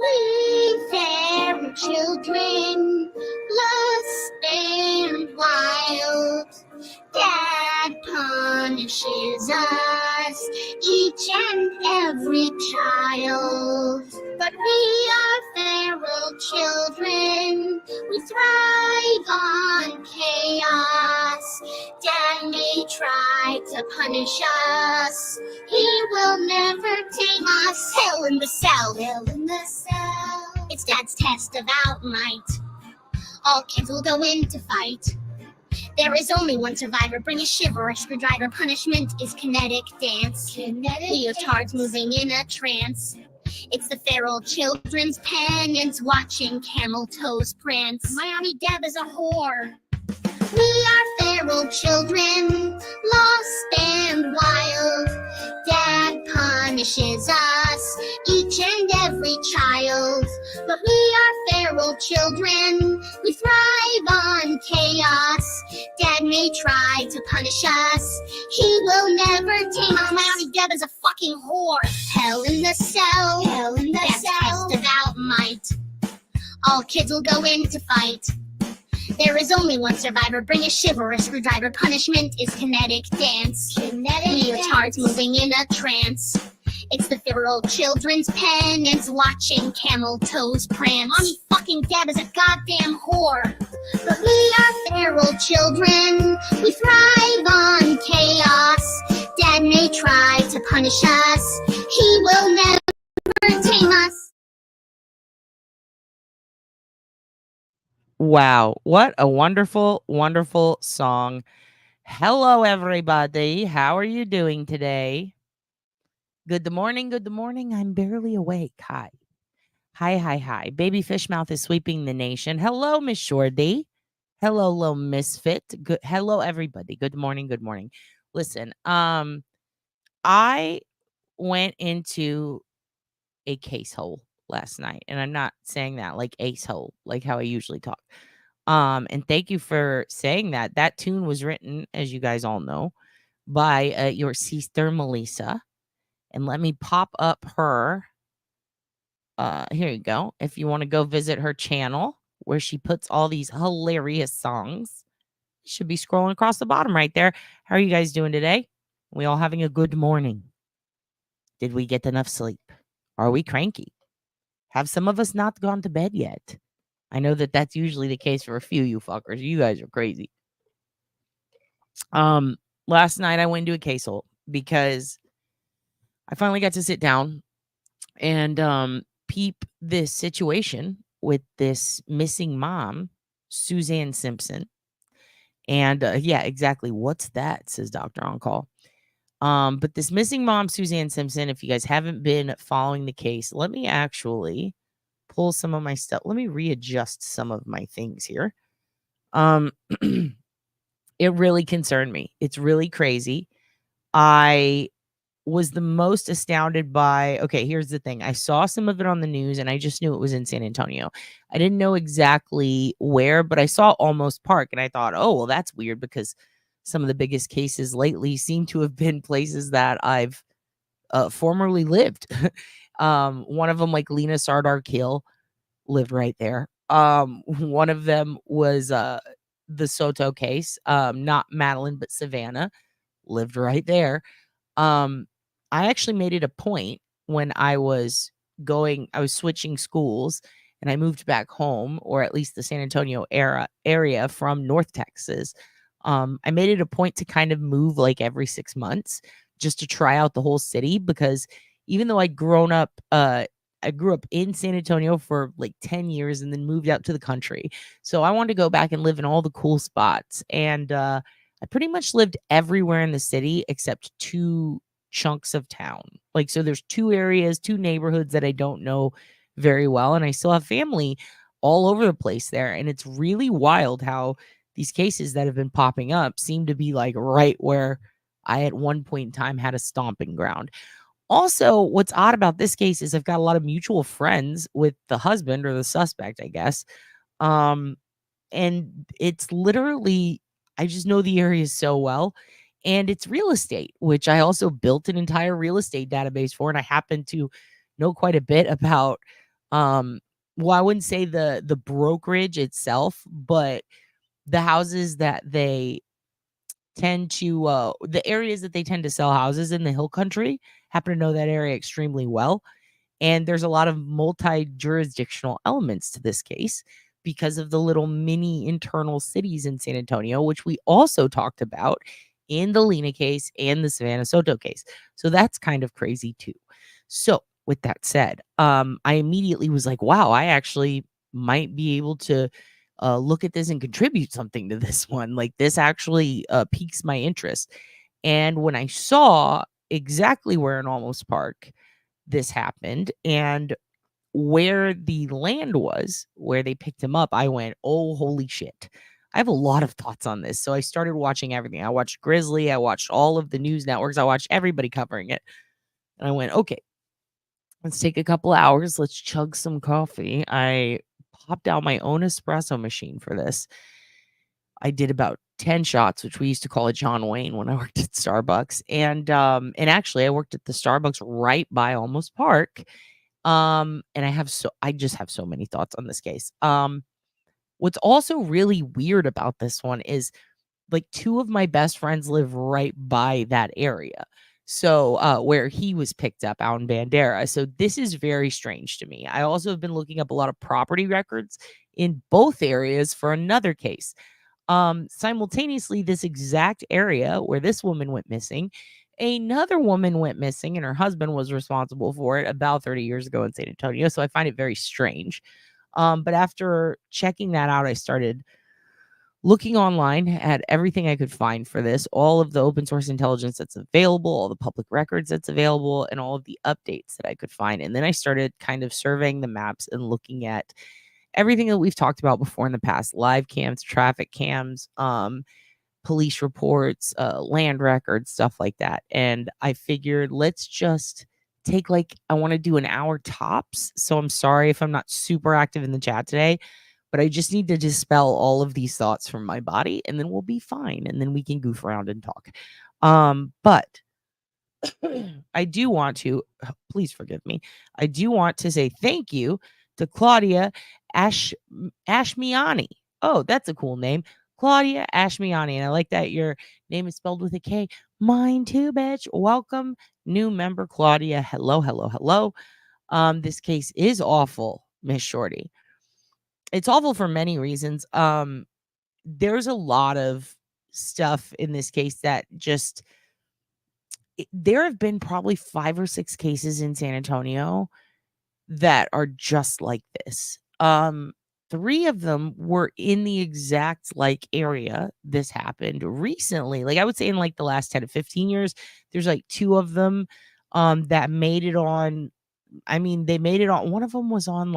We fair children, lost and wild. Dad punishes us, each and every child. But we are feral children, we thrive on chaos. Dad may try to punish us, he will never tame us. Hell in the cell, hell in the cell. It's Dad's test of outright. All kids will go in to fight. There is only one survivor. Bring a shiver, a screwdriver. Punishment is kinetic dance. Leotards moving in a trance. It's the feral children's penance, watching camel toes prance. Miami Deb is a whore. We are feral children, lost and wild. Dad punishes us, each and every child. But we are feral children, we thrive on chaos. Dad may try to punish us, he will never tame us. Miami Deb is a fucking whore. Hell in the cell, hell in the cell. Test of out might. All kids will go in to fight. There is only one survivor. Bring a shiver, a screwdriver. Punishment is kinetic dance. Leotards moving in a trance. It's the feral children's penance, watching camel toes prance. Mommy fucking Deb is a goddamn whore. But we are feral children, we thrive on chaos. Dad may try to punish us, he will never tame us. Wow, what a wonderful, wonderful song. Hello, everybody. How are you doing today? Good morning, good morning. I'm barely awake. Hi. Hi. Baby fish mouth is sweeping the nation. Hello, Miss Shorty. Hello, little misfit. Good. Hello, everybody. Good morning, good morning. Listen, I went into a case hole last night, and I'm not saying that like ace hole, like how I usually talk. And thank you for saying that. That tune was written, as you guys all know, by your sister Melissa. And let me pop up her. Here you go. If you want to go visit her channel where she puts all these hilarious songs, you should be scrolling across the bottom right there. How are you guys doing today? We all having a good morning? Did we get enough sleep? Are we cranky? Have some of us not gone to bed yet? I know that that's usually the case for a few you fuckers. You guys are crazy. Last night I went into a case hole because I finally got to sit down and peep this situation with this missing mom, Suzanne Simpson. And yeah, exactly. What's that? Says Dr. On Call. But this missing mom, Suzanne Simpson, if you guys haven't been following the case, let me actually pull some of my stuff. Let me readjust some of my things here. It really concerned me. It's really crazy. I was the most astounded by, okay, here's the thing. I saw some of it on the news and I just knew it was in San Antonio. I didn't know exactly where, but I saw Almost Park and I thought, oh, well, that's weird because some of the biggest cases lately seem to have been places that I've formerly lived. One of them, like Lena Sardar Kill, lived right there. One of them was the Soto case, not Madeline, but Savannah, lived right there. I actually made it a point when I was switching schools and I moved back home, or at least the San Antonio area from North Texas. I made it a point to kind of move like every 6 months just to try out the whole city, because even though I grew up in San Antonio for like 10 years and then moved out to the country. So I wanted to go back and live in all the cool spots. And I pretty much lived everywhere in the city except 2 chunks of town. Like, so there's 2 areas, 2 neighborhoods that I don't know very well. And I still have family all over the place there. And it's really wild how these cases that have been popping up seem to be like right where I at one point in time had a stomping ground. Also, what's odd about this case is I've got a lot of mutual friends with the husband or the suspect, I guess. And it's literally, I just know the area so well. And it's real estate, which I also built an entire real estate database for. And I happen to know quite a bit about Well, I wouldn't say the brokerage itself, but the houses that they tend to the areas that they tend to sell houses in the hill country, happen to know that area extremely well. And there's a lot of multi-jurisdictional elements to this case because of the little mini internal cities in San Antonio, which we also talked about in the Lena case and the Savannah Soto case. So that's kind of crazy too. So with that said, I immediately was like, wow, I actually might be able to look at this and contribute something to this one. Like this actually piques my interest. And when I saw exactly where in Almost Park this happened and where the land was, where they picked him up, I went, oh, holy shit. I have a lot of thoughts on this. So I started watching everything. I watched Grizzly. I watched all of the news networks. I watched everybody covering it. And I went, okay, let's take a couple hours. Let's chug some coffee. I popped out my own espresso machine for this. I did about 10 shots, which we used to call it John Wayne when I worked at Starbucks. And actually I worked at the Starbucks right by Almost Park. And I just have so many thoughts on this case. What's also really weird about this one is like two of my best friends live right by that area. So, where he was picked up out in Bandera. So this is very strange to me. I also have been looking up a lot of property records in both areas for another case. Simultaneously, this exact area where this woman went missing, another woman went missing, and her husband was responsible for it about 30 years ago in San Antonio. So I find it very strange. But after checking that out, I started looking online at everything I could find for this, all of the open source intelligence that's available, all the public records that's available, and all of the updates that I could find. And then I started kind of surveying the maps and looking at everything that we've talked about before in the past: live cams, traffic cams, police reports, land records, stuff like that. And I figured let's just take I want to do an hour tops. So I'm sorry if I'm not super active in the chat today, but I just need to dispel all of these thoughts from my body and then we'll be fine. And then we can goof around and talk. But I do want to, please forgive me. I do want to say thank you to Claudia Ashmiani. Oh, that's a cool name. Claudia Ashmiani. And I like that your name is spelled with a K. Mine too, bitch. Welcome, new member Claudia. Hello, hello, hello. This case is awful, Miss Shorty. It's awful for many reasons. There's a lot of stuff in this case that just there have been probably 5 or 6 cases in San Antonio that are just like this. 3 of them were in the exact area this happened recently. I would say in the last 10 to 15 years, there's 2 of them that made it on. I mean, they made it on. One of them was on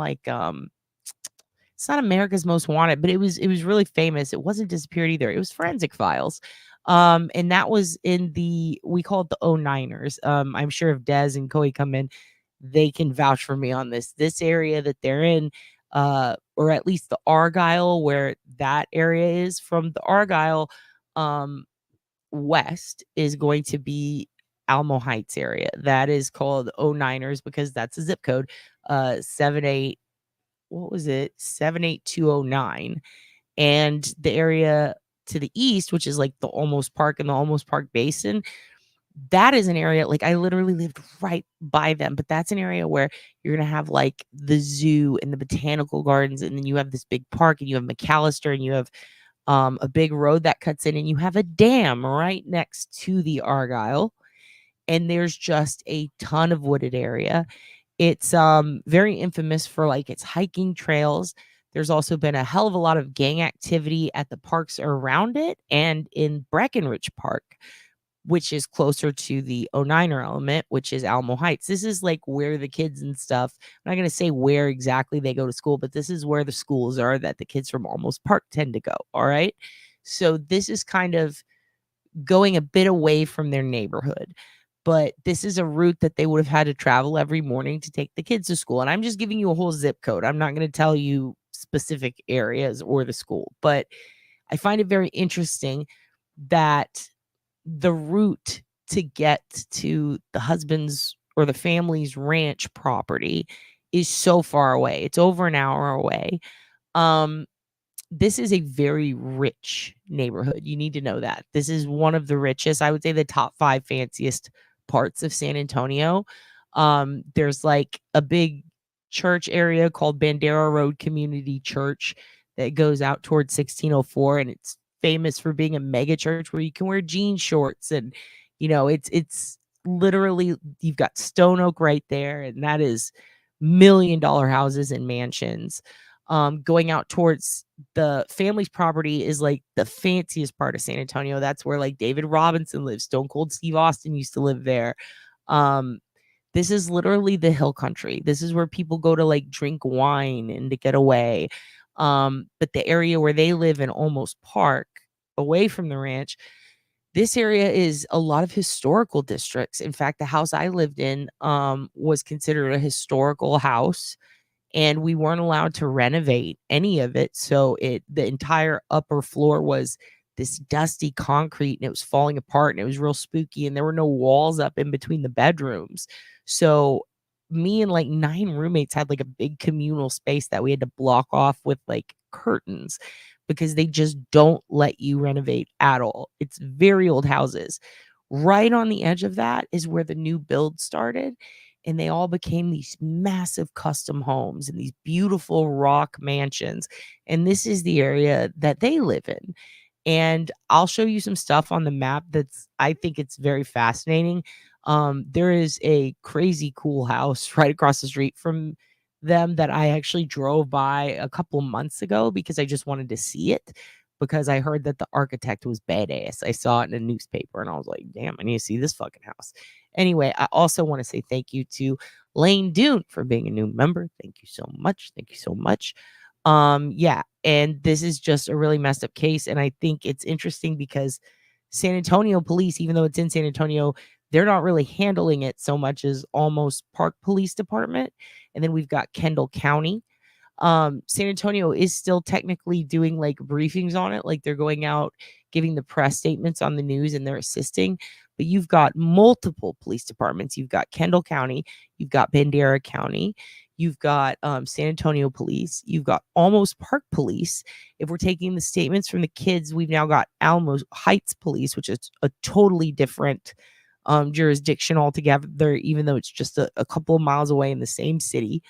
it's not America's Most Wanted, but it was really famous. It wasn't Disappeared either. It was Forensic Files. And that was in we call it the 09ers. I'm sure if Des and Koi come in, they can vouch for me on this. This area that they're in, or at least the Argyle, where that area is from the Argyle, west is going to be Alamo Heights area. That is called 09ers because that's a zip code, 78. What was it? 78209. And the area to the east, which is the Almost Park and the Almost Park Basin, that is an area I literally lived right by them. But that's an area where you're gonna have the zoo and the botanical gardens, and then you have this big park, and you have McAllister, and you have a big road that cuts in, and you have a dam right next to the Argyle. And there's just a ton of wooded area. It's very infamous for its hiking trails. There's also been a hell of a lot of gang activity at the parks around it and in Breckenridge Park, which is closer to the 09er element, which is Alamo Heights. This is where the kids and stuff. I'm not going to say where exactly they go to school, but this is where the schools are that the kids from Almost Park tend to go. All right. So this is kind of going a bit away from their neighborhood. But this is a route that they would have had to travel every morning to take the kids to school. And I'm just giving you a whole zip code. I'm not going to tell you specific areas or the school. But I find it very interesting that the route to get to the husband's or the family's ranch property is so far away. It's over an hour away. This is a very rich neighborhood. You need to know that. This is one of the richest, I would say the top 5 fanciest parts of San Antonio. There's like a big church area called Bandera Road Community Church that goes out towards 1604, and it's famous for being a mega church where you can wear jean shorts, and it's literally, you've got Stone Oak right there, and that is $1 million houses and mansions. Going out towards the family's property is like the fanciest part of San Antonio. That's where like David Robinson lives. Stone Cold Steve Austin used to live there. Um, this is literally the hill country. This is where people go to like drink wine and to get away. But the area where they live in Olmos Park, away from the ranch, this area is a lot of historical districts. In fact, the house I lived in was considered a historical house, and we weren't allowed to renovate any of it. So the entire upper floor was this dusty concrete, and it was falling apart, and it was real spooky, and there were no walls up in between the bedrooms. So me and like 9 roommates had like a big communal space that we had to block off with like curtains, because they just don't let you renovate at all. It's very old houses. Right on the edge of that is where the new build started, and they all became these massive custom homes and these beautiful rock mansions. And this is the area that they live in. And I'll show you some stuff on the map I think it's very fascinating. There is a crazy cool house right across the street from them that I actually drove by a couple months ago because I just wanted to see it, because I heard that the architect was badass. I saw it in a newspaper and I was like, damn, I need to see this fucking house. Anyway, I also want to say thank you to Lane Dune for being a new member. Thank you so much. Thank you so much. Yeah, and this is just a really messed up case, and I think it's interesting because San Antonio police, even though it's in San Antonio, they're not really handling it so much as Almost Park Police Department. And then we've got Kendall County. San Antonio is still technically doing like briefings on it, like they're going out giving the press statements on the news, and they're assisting. But you've got multiple police departments. You've got Kendall County, you've got Bandera County, you've got San Antonio Police, you've got Almost Park Police. If we're taking the statements from the kids, we've now got Alamo Heights Police, which is a totally different jurisdiction altogether, even though it's just a couple of miles away in the same city.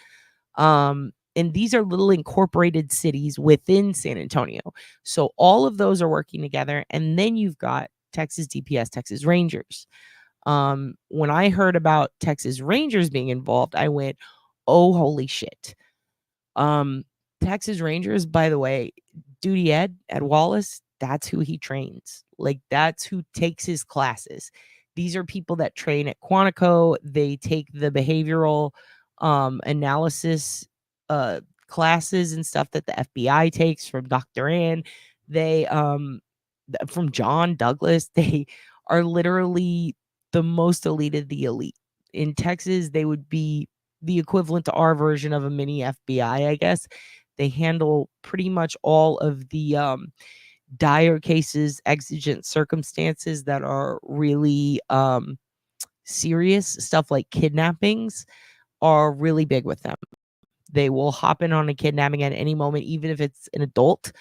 And these are little incorporated cities within San Antonio. So all of those are working together. And then you've got Texas DPS, Texas Rangers. When I heard about Texas Rangers being involved, I went, oh, holy shit. Texas Rangers, by the way, Duty Ed Wallace, that's who he trains. Like, that's who takes his classes. These are people that train at Quantico. They take the behavioral analysis classes and stuff that the FBI takes from Dr. Ann. They from John Douglas. They are literally the most elite of the elite. In Texas, they would be the equivalent to our version of a mini FBI, I guess. They handle pretty much all of the dire cases, exigent circumstances that are really serious. Stuff like kidnappings are really big with them. They will hop in on a kidnapping at any moment, even if it's an adult.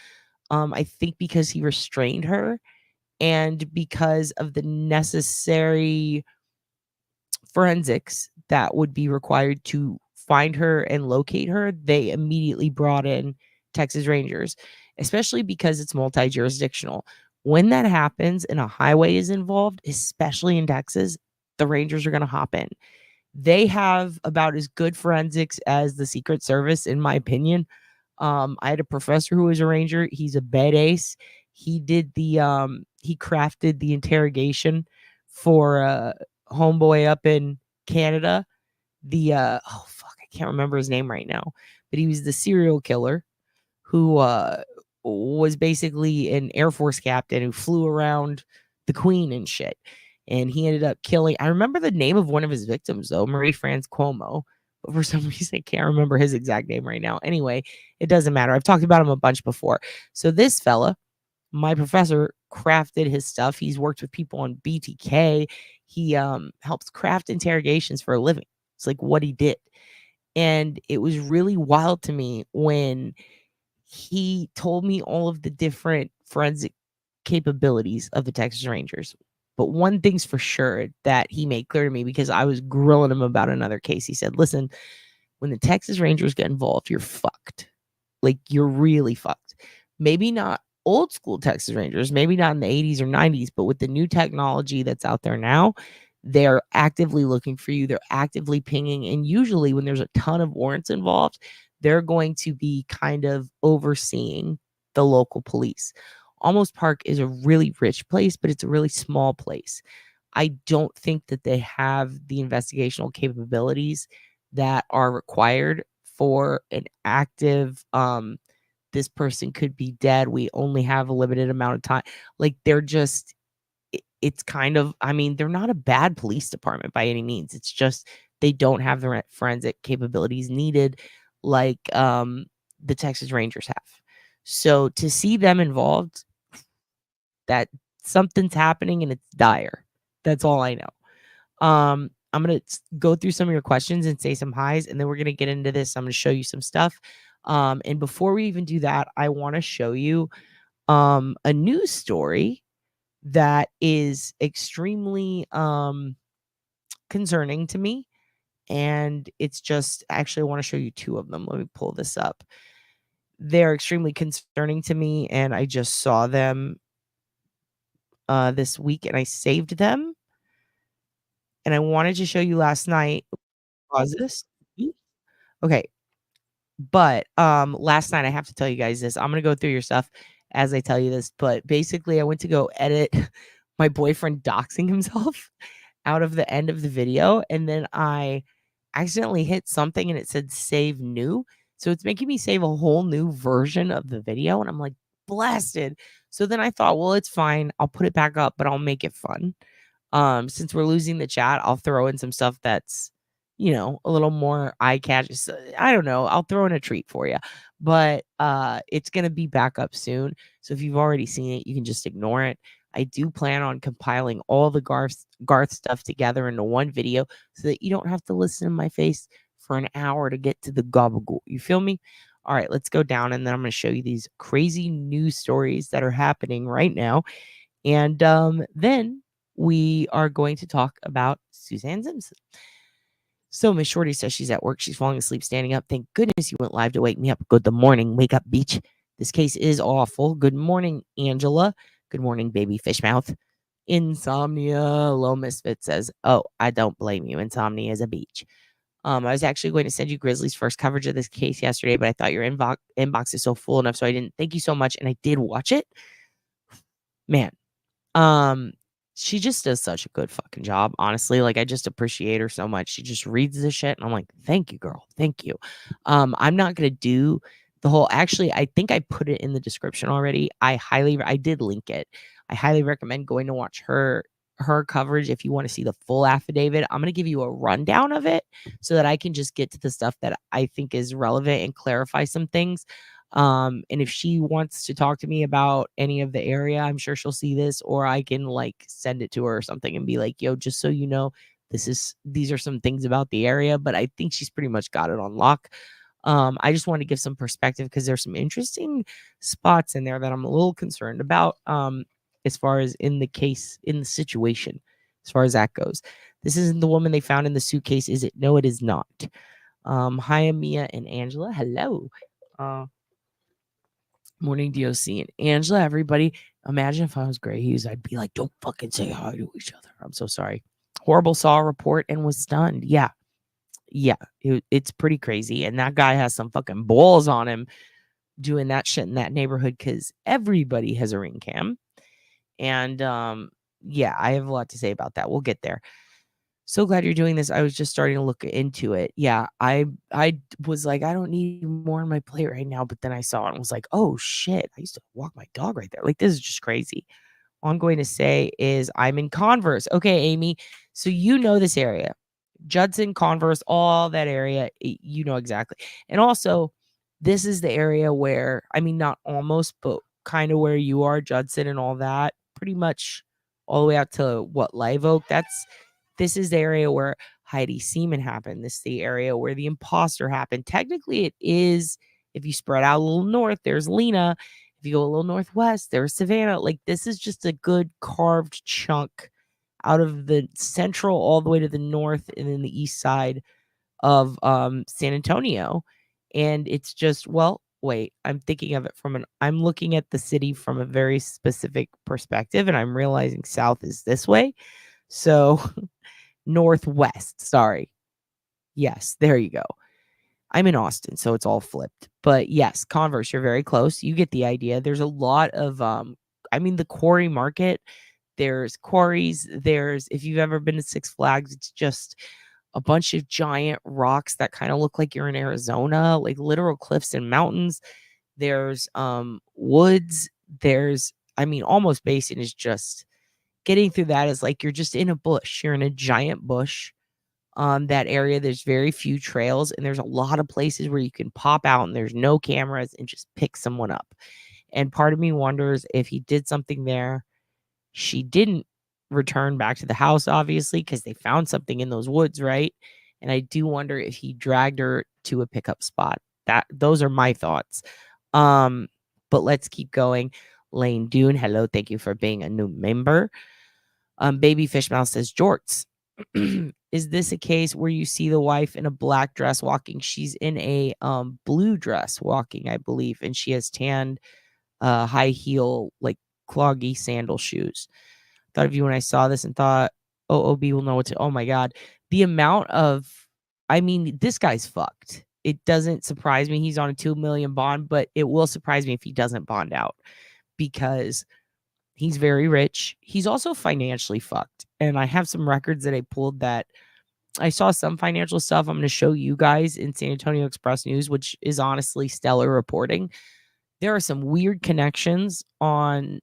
I think because he restrained her and because of the necessary forensics that would be required to find her and locate her, they immediately brought in Texas Rangers, especially because it's multi-jurisdictional. When that happens and a highway is involved, especially in Texas, the Rangers are going to hop in. They have about as good forensics as the Secret Service, in my opinion. I had a professor who was a ranger. He's a badass. He did he crafted the interrogation for homeboy up in Canada. Oh fuck, I can't remember his name right now, but he was the serial killer who was basically an Air Force captain who flew around the Queen and shit. And he ended up killing. I remember the name of one of his victims though, Marie France Cuomo. But for some reason, I can't remember his exact name right now. Anyway, it doesn't matter. I've talked about him a bunch before. So this fella, my professor, crafted his stuff. He's worked with people on BTK. He helps craft interrogations for a living. It's like what he did. And it was really wild to me when he told me all of the different forensic capabilities of the Texas Rangers. But one thing's for sure that he made clear to me, because I was grilling him about another case. He said, listen, when the Texas Rangers get involved, you're fucked. Like, you're really fucked. Maybe not old school Texas Rangers, maybe not in the 80s or 90s, but with the new technology that's out there now, they're actively looking for you. They're actively pinging. And usually, when there's a ton of warrants involved, they're going to be kind of overseeing the local police. Almost Park is a really rich place, but it's a really small place. I don't think that they have the investigational capabilities that are required for an active this person could be dead, we only have a limited amount of time. Like, they're just it's kind of, I mean, they're not a bad police department by any means. It's just they don't have the forensic capabilities needed like the Texas Rangers have. So to see them involved, that something's happening and it's dire. That's all I know. I'm gonna go through some of your questions and say some highs, and then we're gonna get into this. I'm gonna show you some stuff. And before we even do that, I want to show you a news story that is extremely concerning to me. And it's just, actually, I want to show you two of them. Let me pull this up. They're extremely concerning to me, and I just saw them this week, and I saved them. And I wanted to show you last night. Pause this. Okay. But last night, I have to tell you guys this. I'm gonna go through your stuff as I tell you this. But basically, I went to go edit my boyfriend doxing himself out of the end of the video, and then I accidentally hit something and it said save new. So it's making me save a whole new version of the video, and I'm like, blasted. So then I thought, well, it's fine. I'll put it back up, but I'll make it fun. Since we're losing the chat, I'll throw in some stuff that's, a little more eye catching. I don't know. I'll throw in a treat for you, but it's gonna be back up soon. So if you've already seen it, you can just ignore it. I do plan on compiling all the Garth stuff together into one video so that you don't have to listen to my face for an hour to get to the gabagool. You feel me? All right, let's go down, and then I'm going to show you these crazy news stories that are happening right now. And then we are going to talk about Suzanne Simpson. So Miss Shorty says she's at work. She's falling asleep standing up. Thank goodness you went live to wake me up. Good morning. Wake up, beach. This case is awful. Good morning, Angela. Good morning, baby fish mouth. Insomnia. Low Misfit says, oh, I don't blame you. Insomnia is a beach. I was actually going to send you Grizzly's first coverage of this case yesterday, but I thought your inbox is so full enough, so I didn't. Thank you so much. And I did watch it. Man, she just does such a good fucking job, honestly. Like, I just appreciate her so much. She just reads the shit, and I'm like, thank you, girl. Thank you. I'm not gonna do the whole, actually, I think I put it in the description already. I did link it. I highly recommend going to watch her coverage if you want to see the full affidavit. I'm gonna give you a rundown of it so that I can just get to the stuff that I think is relevant and clarify some things. And if she wants to talk to me about any of the area, I'm sure she'll see this, or I can like send it to her or something and be like, yo, just so you know, these are some things about the area, but I think she's pretty much got it on lock. I just want to give some perspective because there's some interesting spots in there that I'm a little concerned about. As far as in the case, in the situation, as far as that goes. This isn't the woman they found in the suitcase, is it? No, it is not. Hi, Mia and Angela. Hello. Morning, DOC and Angela, everybody. Imagine if I was Gray Hughes, I'd be like, don't fucking say hi to each other. I'm so sorry. Horrible, saw a report and was stunned. Yeah. It's pretty crazy. And that guy has some fucking balls on him doing that shit in that neighborhood because everybody has a ring cam. And yeah, I have a lot to say about that. We'll get there. So glad you're doing this. I was just starting to look into it. Yeah, I was like, I don't need more on my plate right now. But then I saw it and was like, oh shit, I used to walk my dog right there. Like, this is just crazy. All I'm going to say is I'm in Converse. Okay, Amy. So you know this area. Judson, Converse, all that area. You know exactly. And also, this is the area where, I mean, not almost, but kind of where you are, Judson and all that. Pretty much all the way out to what, Live Oak. This is the area where Heidi Seaman happened. This is the area where the imposter happened. Technically, it is, if you spread out a little north, there's Lena. If you go a little northwest, there's Savannah. Like, this is just a good carved chunk out of the central all the way to the north and then the east side of San Antonio. And it's just, well, wait, I'm thinking of it I'm looking at the city from a very specific perspective, and I'm realizing south is this way. So northwest, sorry. Yes, there you go. I'm in Austin, so it's all flipped. But yes, Converse, you're very close. You get the idea. There's a lot of the quarry market. There's quarries. There's, if you've ever been to Six Flags, it's just a bunch of giant rocks that kind of look like you're in Arizona, like literal cliffs and mountains. There's woods. There's, almost Basin is just, getting through that is like you're just in a bush. You're in a giant bush. That area, there's very few trails, and there's a lot of places where you can pop out and there's no cameras and just pick someone up. And part of me wonders if he did something there. She didn't return back to the house, obviously, because they found something in those woods, right? And I do wonder if he dragged her to a pickup spot. Those are my thoughts. But let's keep going. Lane Dune, hello, thank you for being a new member. Baby Fishmouth says, Jorts. Is this a case where you see the wife in a black dress walking? She's in a blue dress walking, I believe, and she has tanned high heel, like cloggy sandal shoes. Thought of you when I saw this and thought, OB will know what to. Oh my God. The amount of, this guy's fucked. It doesn't surprise me. He's on a 2 million bond, but it will surprise me if he doesn't bond out, because he's very rich. He's also financially fucked. And I have some records that I pulled that I saw some financial stuff I'm going to show you guys in San Antonio Express News, which is honestly stellar reporting. There are some weird connections on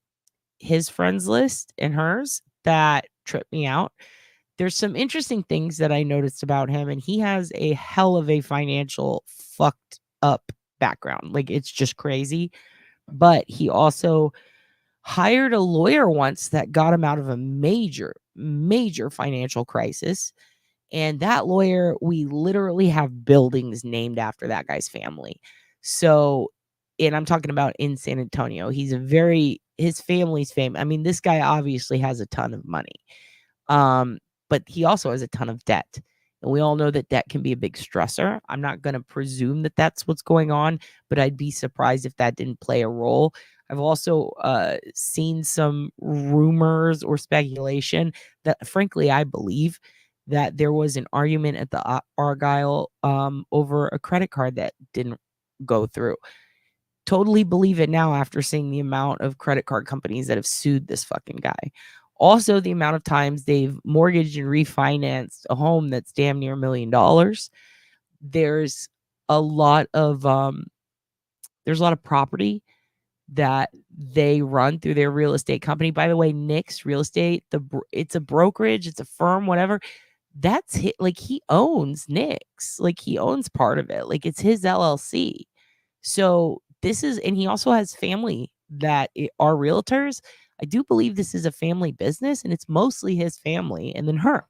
his friends list and hers that trip me out. There's some interesting things that I noticed about him, and he has a hell of a financial fucked up background. Like, it's just crazy. But he also hired a lawyer once that got him out of a major, major financial crisis. And that lawyer, we literally have buildings named after that guy's family. So, and I'm talking about in San Antonio. His family's famous. This guy obviously has a ton of money. But he also has a ton of debt. And we all know that debt can be a big stressor. I'm not going to presume that that's what's going on, but I'd be surprised if that didn't play a role. I've also seen some rumors or speculation that, frankly, I believe that there was an argument at the Argyle over a credit card that didn't go through. Totally believe it now after seeing the amount of credit card companies that have sued this fucking guy. Also, the amount of times they've mortgaged and refinanced a home that's damn near $1 million. There's a lot of property that they run through their real estate company. By the way, Nick's Real Estate, it's a brokerage, it's a firm, whatever. That's like, he owns Nick's, like he owns part of it, like it's his LLC. So and he also has family that are realtors. I do believe this is a family business, and it's mostly his family and then her.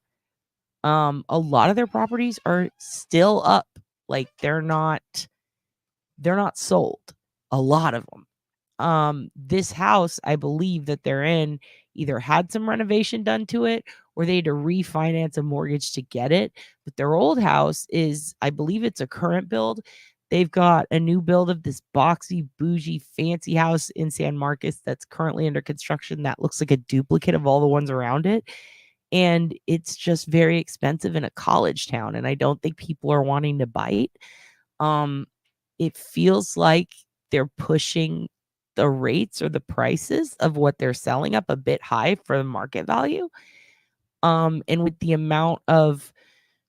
A lot of their properties are still up, like they're not sold. A lot of them. This house, I believe that they're in, either had some renovation done to it or they had to refinance a mortgage to get it. But their old house is, I believe it's a current build. They've got a new build of this boxy, bougie, fancy house in San Marcos that's currently under construction that looks like a duplicate of all the ones around it. And it's just very expensive in a college town. And I don't think people are wanting to bite. It feels like they're pushing the rates or the prices of what they're selling up a bit high for the market value. And with the amount of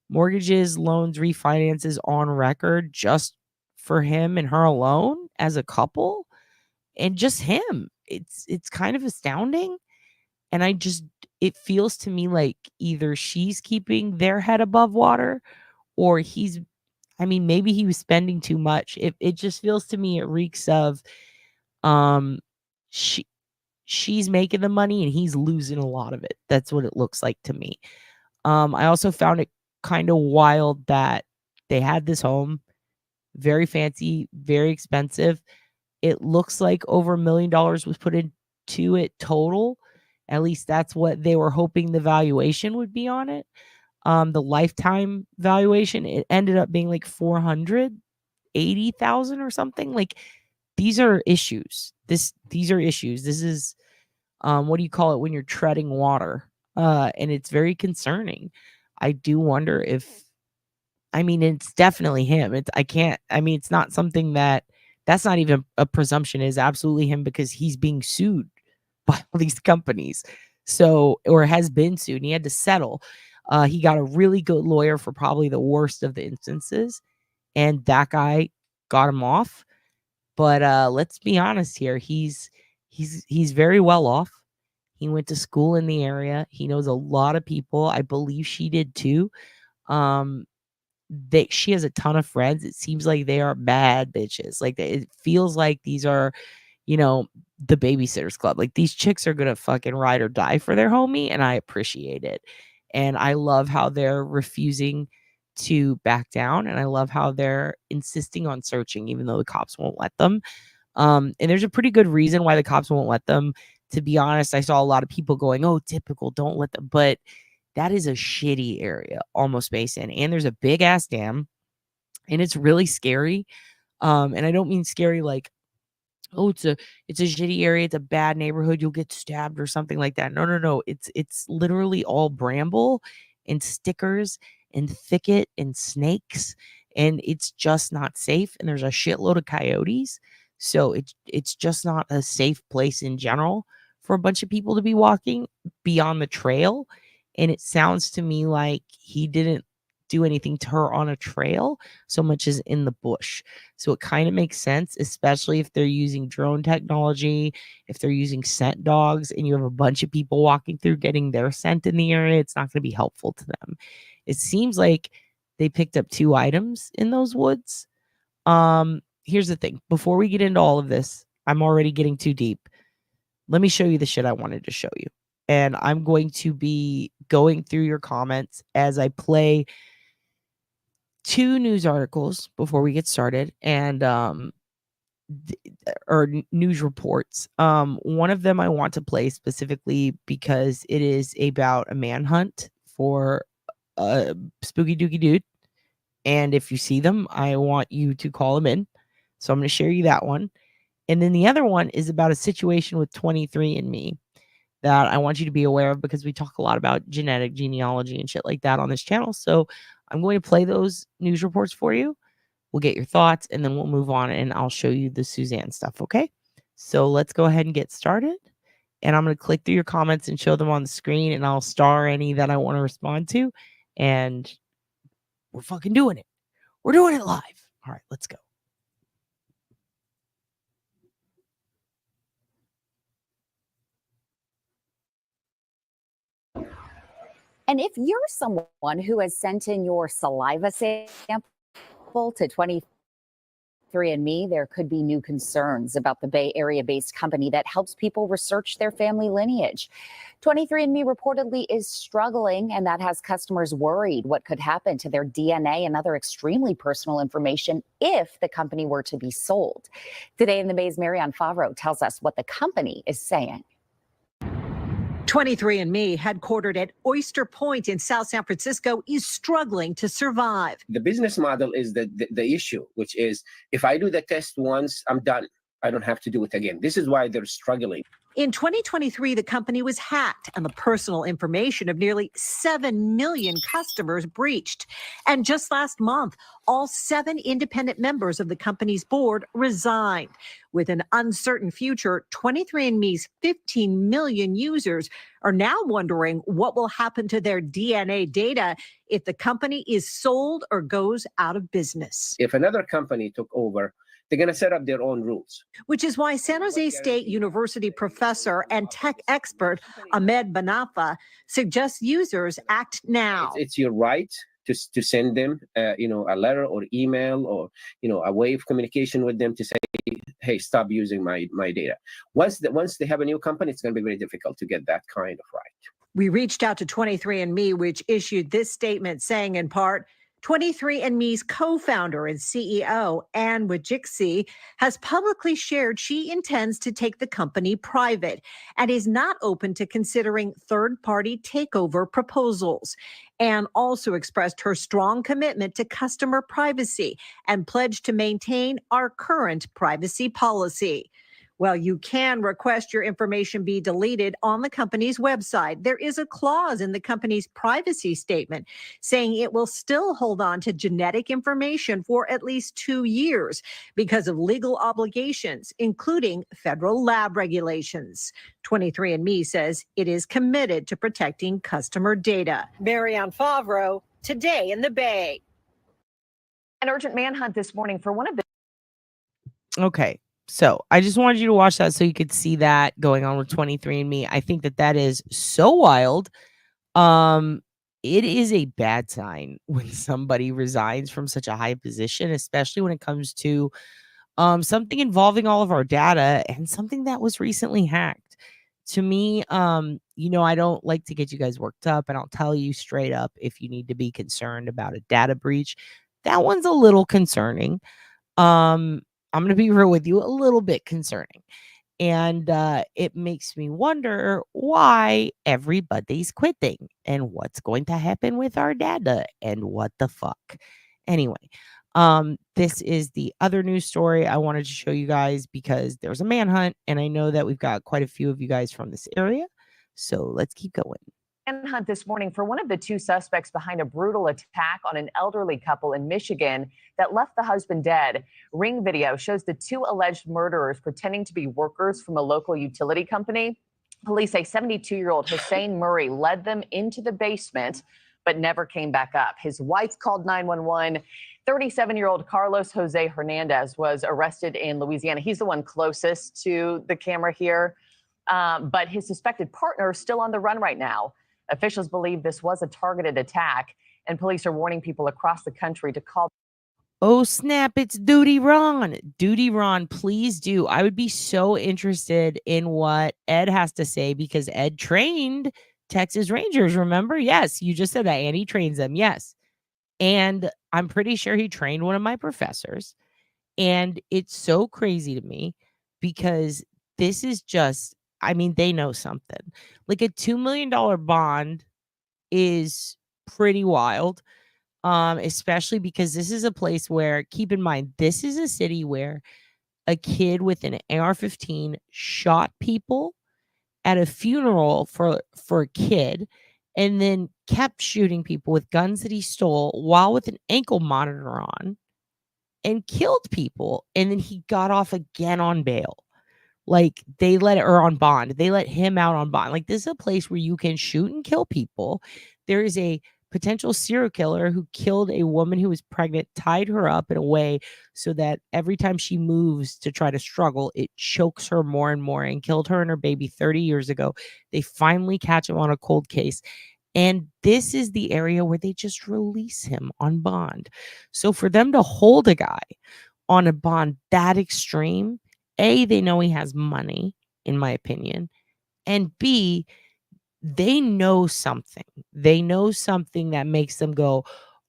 mortgages, loans, refinances on record just for him and her alone as a couple, and just him, it's kind of astounding. And it feels to me like either she's keeping their head above water, or maybe he was spending too much. It just feels to me, it reeks of she's making the money and he's losing a lot of it. That's what it looks like to me. I also found it kind of wild that they had this home, very fancy, very expensive. It looks like over $1 million was put into it total. At least that's what they were hoping the valuation would be on it. The lifetime valuation, it ended up being like 480,000 or something. Like, these are issues. These are issues. This is what do you call it when you're treading water? And it's very concerning. I do wonder if, I mean, it's definitely him. It's not something that's not even a presumption, is absolutely him, because he's being sued by all these companies. So, or has been sued, and he had to settle. He got a really good lawyer for probably the worst of the instances, and that guy got him off. But let's be honest here. He's very well off. He went to school in the area. He knows a lot of people. I believe she did too. She has a ton of friends. It seems like they are bad bitches. Like, it feels like these are, the Babysitters Club. Like, these chicks are gonna fucking ride or die for their homie, and I appreciate it. And I love how they're refusing to back down, and I love how they're insisting on searching, even though the cops won't let them. And there's a pretty good reason why the cops won't let them. To be honest, I saw a lot of people going, "Oh, typical, don't let them." But that is a shitty area, Almost Basin, and there's a big ass dam, and it's really scary. And I don't mean scary like, oh, it's a shitty area, it's a bad neighborhood, you'll get stabbed or something like that. No, no, no. It's literally all bramble and stickers and thicket and snakes, and it's just not safe. And there's a shitload of coyotes. So it's just not a safe place in general for a bunch of people to be walking beyond the trail. And it sounds to me like he didn't do anything to her on a trail so much as in the bush. So it kind of makes sense, especially if they're using drone technology, if they're using scent dogs, and you have a bunch of people walking through getting their scent in the area. It's not going to be helpful to them. It seems like they picked up 2 items in those woods. Here's the thing. Before we get into all of this, I'm already getting too deep. Let me show you the shit I wanted to show you. And I'm going to be going through your comments as I play 2 news articles before we get started, and news reports. One of them I want to play specifically because it is about a manhunt for a spooky dooky dude. And if you see them, I want you to call them in. So I'm going to share you that one. And then the other one is about a situation with 23andMe that I want you to be aware of, because we talk a lot about genetic genealogy and shit like that on this channel. So I'm going to play those news reports for you. We'll get your thoughts, and then we'll move on, and I'll show you the Suzanne stuff, okay? So let's go ahead and get started. And I'm going to click through your comments and show them on the screen, and I'll star any that I want to respond to. And we're fucking doing it. We're doing it live. All right, let's go. And if you're someone who has sent in your saliva sample to 23andMe, there could be new concerns about the Bay Area-based company that helps people research their family lineage. 23andMe reportedly is struggling, and that has customers worried what could happen to their DNA and other extremely personal information if the company were to be sold. Today in the Bay's Marianne Favreau tells us what the company is saying. 23andMe, headquartered at Oyster Point in South San Francisco, is struggling to survive. The business model is the issue, which is if I do the test once, I'm done. I don't have to do it again. This is why they're struggling. In 2023, the company was hacked and the personal information of nearly 7 million customers breached. And just last month, all 7 independent members of the company's board resigned. With an uncertain future, 23andMe's 15 million users are now wondering what will happen to their DNA data if the company is sold or goes out of business. If another company took over, they're going to set up their own rules. Which is why San Jose State University professor and tech expert Ahmed Banafa suggests users act now. It's your right to send them, a letter or email or, a way of communication with them to say, hey, stop using my data. Once they have a new company, it's going to be very difficult to get that kind of right. We reached out to 23andMe, which issued this statement saying, in part, 23andMe's co-founder and CEO, Anne Wojcicki, has publicly shared she intends to take the company private and is not open to considering third-party takeover proposals. Anne also expressed her strong commitment to customer privacy and pledged to maintain our current privacy policy. Well, you can request your information be deleted on the company's website. There is a clause in the company's privacy statement saying it will still hold on to genetic information for at least 2 years because of legal obligations, including federal lab regulations. 23andMe says it is committed to protecting customer data. Marianne Favreau, Today in the Bay. An urgent manhunt this morning for one of the Okay. So I just wanted you to watch that so you could see that going on with 23andMe. I think that is so wild. It is a bad sign when somebody resigns from such a high position, especially when it comes to something involving all of our data and something that was recently hacked. To me, I don't like to get you guys worked up, and I'll tell you straight up if you need to be concerned about a data breach. That one's a little concerning. I'm going to be real with you, a little bit concerning. And it makes me wonder why everybody's quitting and what's going to happen with our data and what the fuck. Anyway, this is the other news story I wanted to show you guys because there's a manhunt, and I know that we've got quite a few of you guys from this area. So let's keep going. manhunt this morning for one of the two suspects behind a brutal attack on an elderly couple in Michigan that left the husband dead. Ring video shows the two alleged murderers pretending to be workers from a local utility company. Police say 72-year-old Hussein Murray led them into the basement, but never came back up. His wife called 911. 37-year-old Carlos Jose Hernandez was arrested in Louisiana. He's the one closest to the camera here, but his suspected partner is still on the run right now. Officials believe this was a targeted attack, and police are warning people across the country to call. Oh, snap. It's Duty Ron. Duty Ron, please do. I would be so interested in what Ed has to say because Ed trained Texas Rangers. Remember? Yes, you just said that. And he trains them. Yes. And I'm pretty sure he trained one of my professors. And it's so crazy to me because this is just, they know something. Like a $2 million bond is pretty wild. Especially because this is a place where, keep in mind, this is a city where a kid with an AR-15 shot people at a funeral for a kid and then kept shooting people with guns that he stole while with an ankle monitor on and killed people. And then he got off again on bail. Like or on bond. They let him out on bond. Like this is a place where you can shoot and kill people. There is a potential serial killer who killed a woman who was pregnant, tied her up in a way so that every time she moves to try to struggle, it chokes her more and more, and killed her and her baby 30 years ago. They finally catch him on a cold case. And this is the area where they just release him on bond. So for them to hold a guy on a bond that extreme, A, they know he has money, in my opinion, and B, they know something. They know something that makes them go,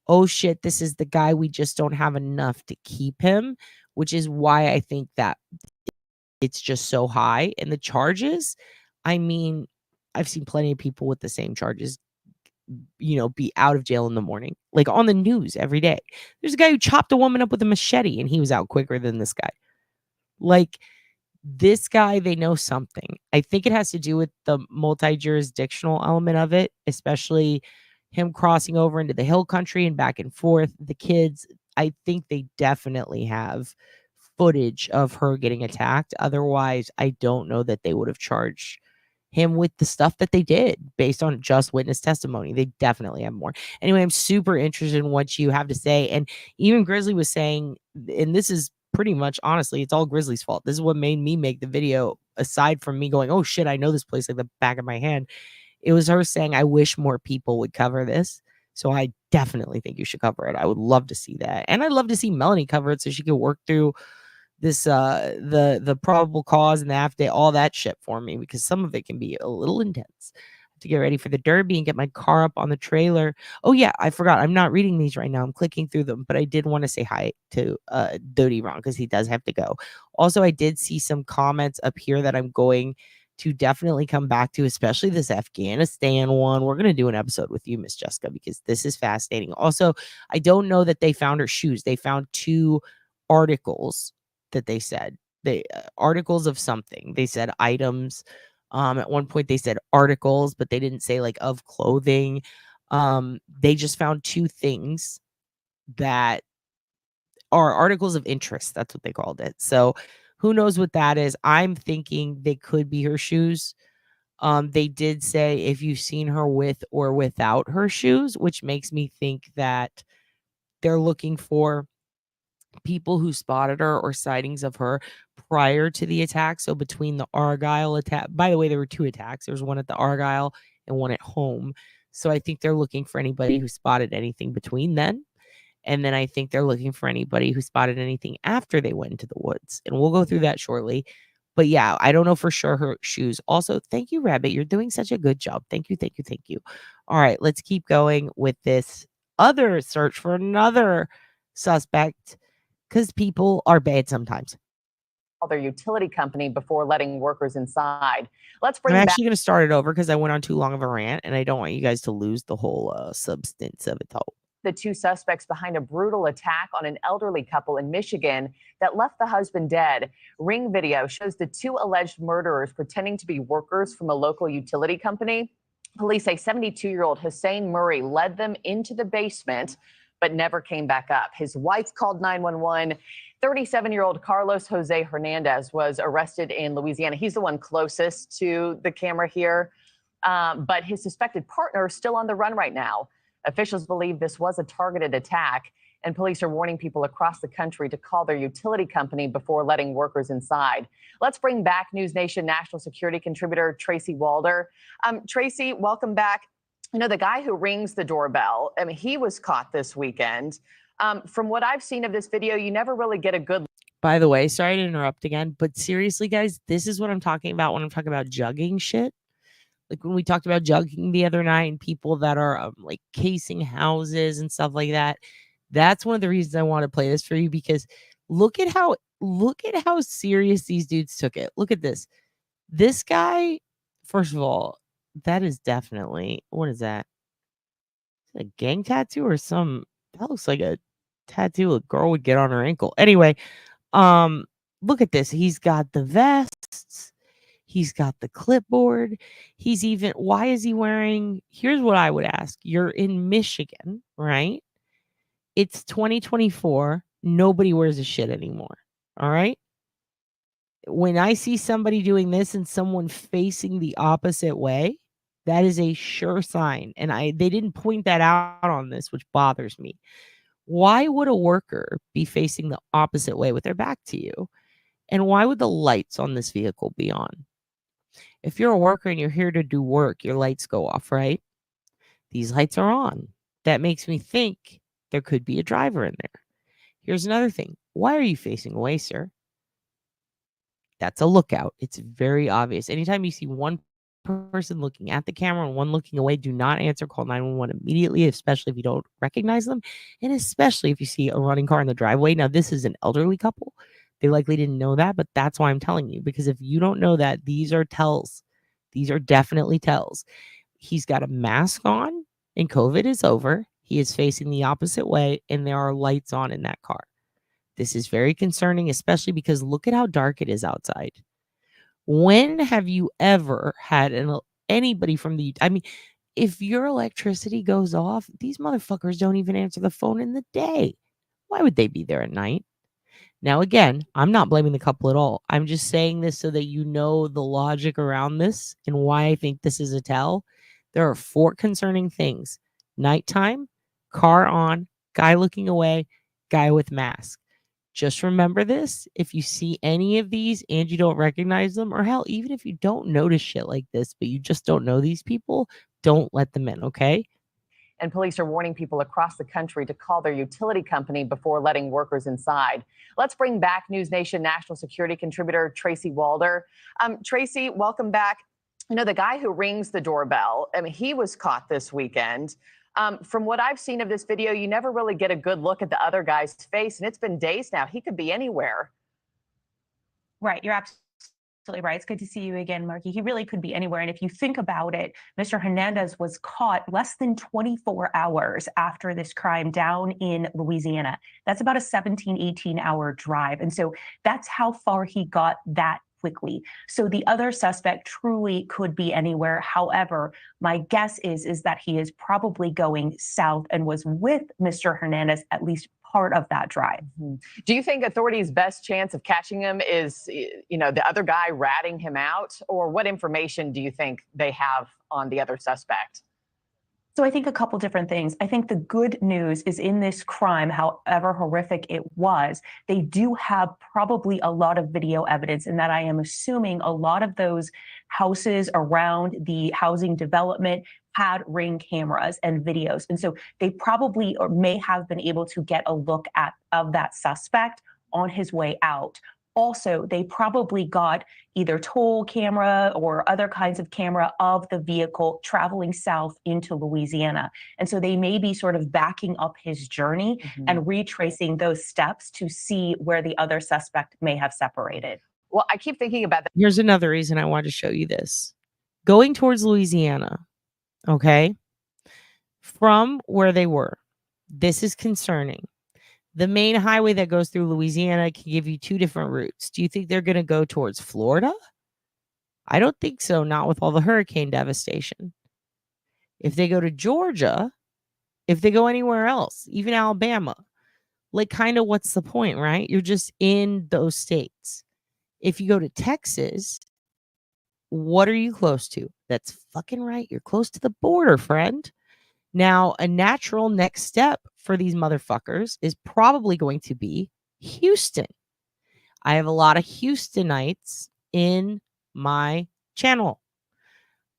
oh shit, this is the guy. We just don't have enough to keep him, which is why I think that it's just so high. And the charges, I've seen plenty of people with the same charges, be out of jail in the morning, like on the news every day. There's a guy who chopped a woman up with a machete and he was out quicker than this guy. Like, this guy, they know something. I think it has to do with the multi-jurisdictional element of it, especially him crossing over into the hill country and back and forth. The kids, I think they definitely have footage of her getting attacked. Otherwise, I don't know that they would have charged him with the stuff that they did based on just witness testimony. They definitely have more. Anyway, I'm super interested in what you have to say. And even Grizzly was saying, and this is pretty much, honestly, it's all Grizzly's fault. This is what made me make the video, aside from me going, oh shit, I know this place like the back of my hand. It was her saying, I wish more people would cover this. So I definitely think you should cover it. I would love to see that. And I'd love to see Melanie cover it so she could work through this, the probable cause and the affidavit, all that shit for me, because some of it can be a little intense. I to get ready for the Derby and get my car up on the trailer. Oh yeah, I forgot. I'm not reading these right now. I'm clicking through them, but I did want to say hi to Dodie Ron because he does have to go. Also, I did see some comments up here that I'm going to definitely come back to, especially this Afghanistan one. We're going to do an episode with you, Miss Jessica, because this is fascinating. Also, I don't know that they found her shoes. They found 2 articles that they said. They articles of something. They said items. At one point they said articles, but they didn't say like of clothing. They just found 2 things that are articles of interest. That's what they called it. So who knows what that is? I'm thinking they could be her shoes. They did say if you've seen her with or without her shoes, which makes me think that they're looking for people who spotted her or sightings of her prior to the attack. So between the Argyle attack, by the way, there were 2 attacks. There was one at the Argyle and one at home. So I think they're looking for anybody who spotted anything between then. And then I think they're looking for anybody who spotted anything after they went into the woods. And we'll go through that shortly. But yeah, I don't know for sure her shoes. Also, thank you, Rabbit. You're doing such a good job. Thank you, thank you, thank you. All right, let's keep going with this other search for another suspect because people are bad sometimes. Their utility company before letting workers inside. Let's bring I'm back actually going to start it over because I went on too long of a rant and I don't want you guys to lose the whole substance of it all. the 2 suspects behind a brutal attack on an elderly couple in Michigan that left the husband dead. Ring video shows the 2 alleged murderers pretending to be workers from a local utility company. Police say 72-year-old Hussein Murray led them into the basement, but never came back up. His wife called 911. 37-year-old Carlos Jose Hernandez was arrested in Louisiana. He's the one closest to the camera here, but his suspected partner is still on the run right now. Officials believe this was a targeted attack, and police are warning people across the country to call their utility company before letting workers inside. Let's bring back News Nation national security contributor Tracy Walder. Tracy, welcome back. You know, the guy who rings the doorbell, I mean, he was caught this weekend. From what I've seen of this video, you never really get a good. By the way, sorry to interrupt again, but seriously, guys, this is what I'm talking about when I'm talking about jugging shit. Like when we talked about jugging the other night and people that are like casing houses and stuff like that. That's one of the reasons I want to play this for you, because look at how serious these dudes took it. Look at this. This guy, first of all, that is definitely, what is that? Is it a gang tattoo or some, that looks like a tattoo a girl would get on her ankle. Anyway, look at this. He's got the vests. He's got the clipboard. He's even, why is he wearing, here's what I would ask. You're in Michigan, right? It's 2024. Nobody wears a shit anymore. All right. When I see somebody doing this and someone facing the opposite way, that is a sure sign. And they didn't point that out on this, which bothers me. Why would a worker be facing the opposite way with their back to you? And why would the lights on this vehicle be on? If you're a worker and you're here to do work, your lights go off, right? These lights are on. That makes me think there could be a driver in there. Here's another thing. Why are you facing away, sir? That's a lookout. It's very obvious. Anytime you see one person looking at the camera and one looking away, do not answer. Call 911 immediately, especially if you don't recognize them, and especially if you see a running car in the driveway. Now, this is an elderly couple. They likely didn't know that, but that's why I'm telling you, because if you don't know that, these are tells. These are definitely tells. He's got a mask on and COVID is over. He is facing the opposite way and there are lights on in that car. This is very concerning, especially because look at how dark it is outside. When have you ever had anybody from the, I mean, if your electricity goes off, these motherfuckers don't even answer the phone in the day. Why would they be there at night? Now, again, I'm not blaming the couple at all. I'm just saying this so that you know the logic around this and why I think this is a tell. There are 4 concerning things. Nighttime, car on, guy looking away, guy with mask. Just remember this. If you see any of these and you don't recognize them, or hell, even if you don't notice shit like this, but you just don't know these people, don't let them in, okay? And police are warning people across the country to call their utility company before letting workers inside. Let's bring back News Nation national security contributor Tracy Walder. Tracy, welcome back. You know, the guy who rings the doorbell, I mean, he was caught this weekend. From what I've seen of this video, you never really get a good look at the other guy's face, and it's been days now. He could be anywhere. Right. You're absolutely right. It's good to see you again, Marky. He really could be anywhere. And if you think about it, Mr. Hernandez was caught less than 24 hours after this crime down in Louisiana. That's about a 17, 18-hour drive. And so that's how far he got that quickly. So the other suspect truly could be anywhere. However, my guess is that he is probably going south and was with Mr. Hernandez at least part of that drive. Do you think authorities' best chance of catching him is, you know, the other guy ratting him out, or what information do you think they have on the other suspect? So I think a couple different things. I think the good news is in this crime, however horrific it was, they do have probably a lot of video evidence, and that I am assuming a lot of those houses around the housing development had Ring cameras and videos. And so they probably or may have been able to get a look at of that suspect on his way out. Also, they probably got either toll camera or other kinds of camera of the vehicle traveling south into Louisiana. And so they may be sort of backing up his journey and retracing those steps to see where the other suspect may have separated. Well, I keep thinking about that. Here's another reason I wanted to show you this. Going towards Louisiana, okay, from where they were, this is concerning. The main highway that goes through Louisiana can give you two different routes. Do you think they're going to go towards Florida? I don't think so, not with all the hurricane devastation. If they go to Georgia, if they go anywhere else, even Alabama, like kind of what's the point, right? You're just in those states. If you go to Texas, what are you close to? That's fucking right. You're close to the border, friend. Now, a natural next step for these motherfuckers is probably going to be Houston. I have a lot of Houstonites in my channel.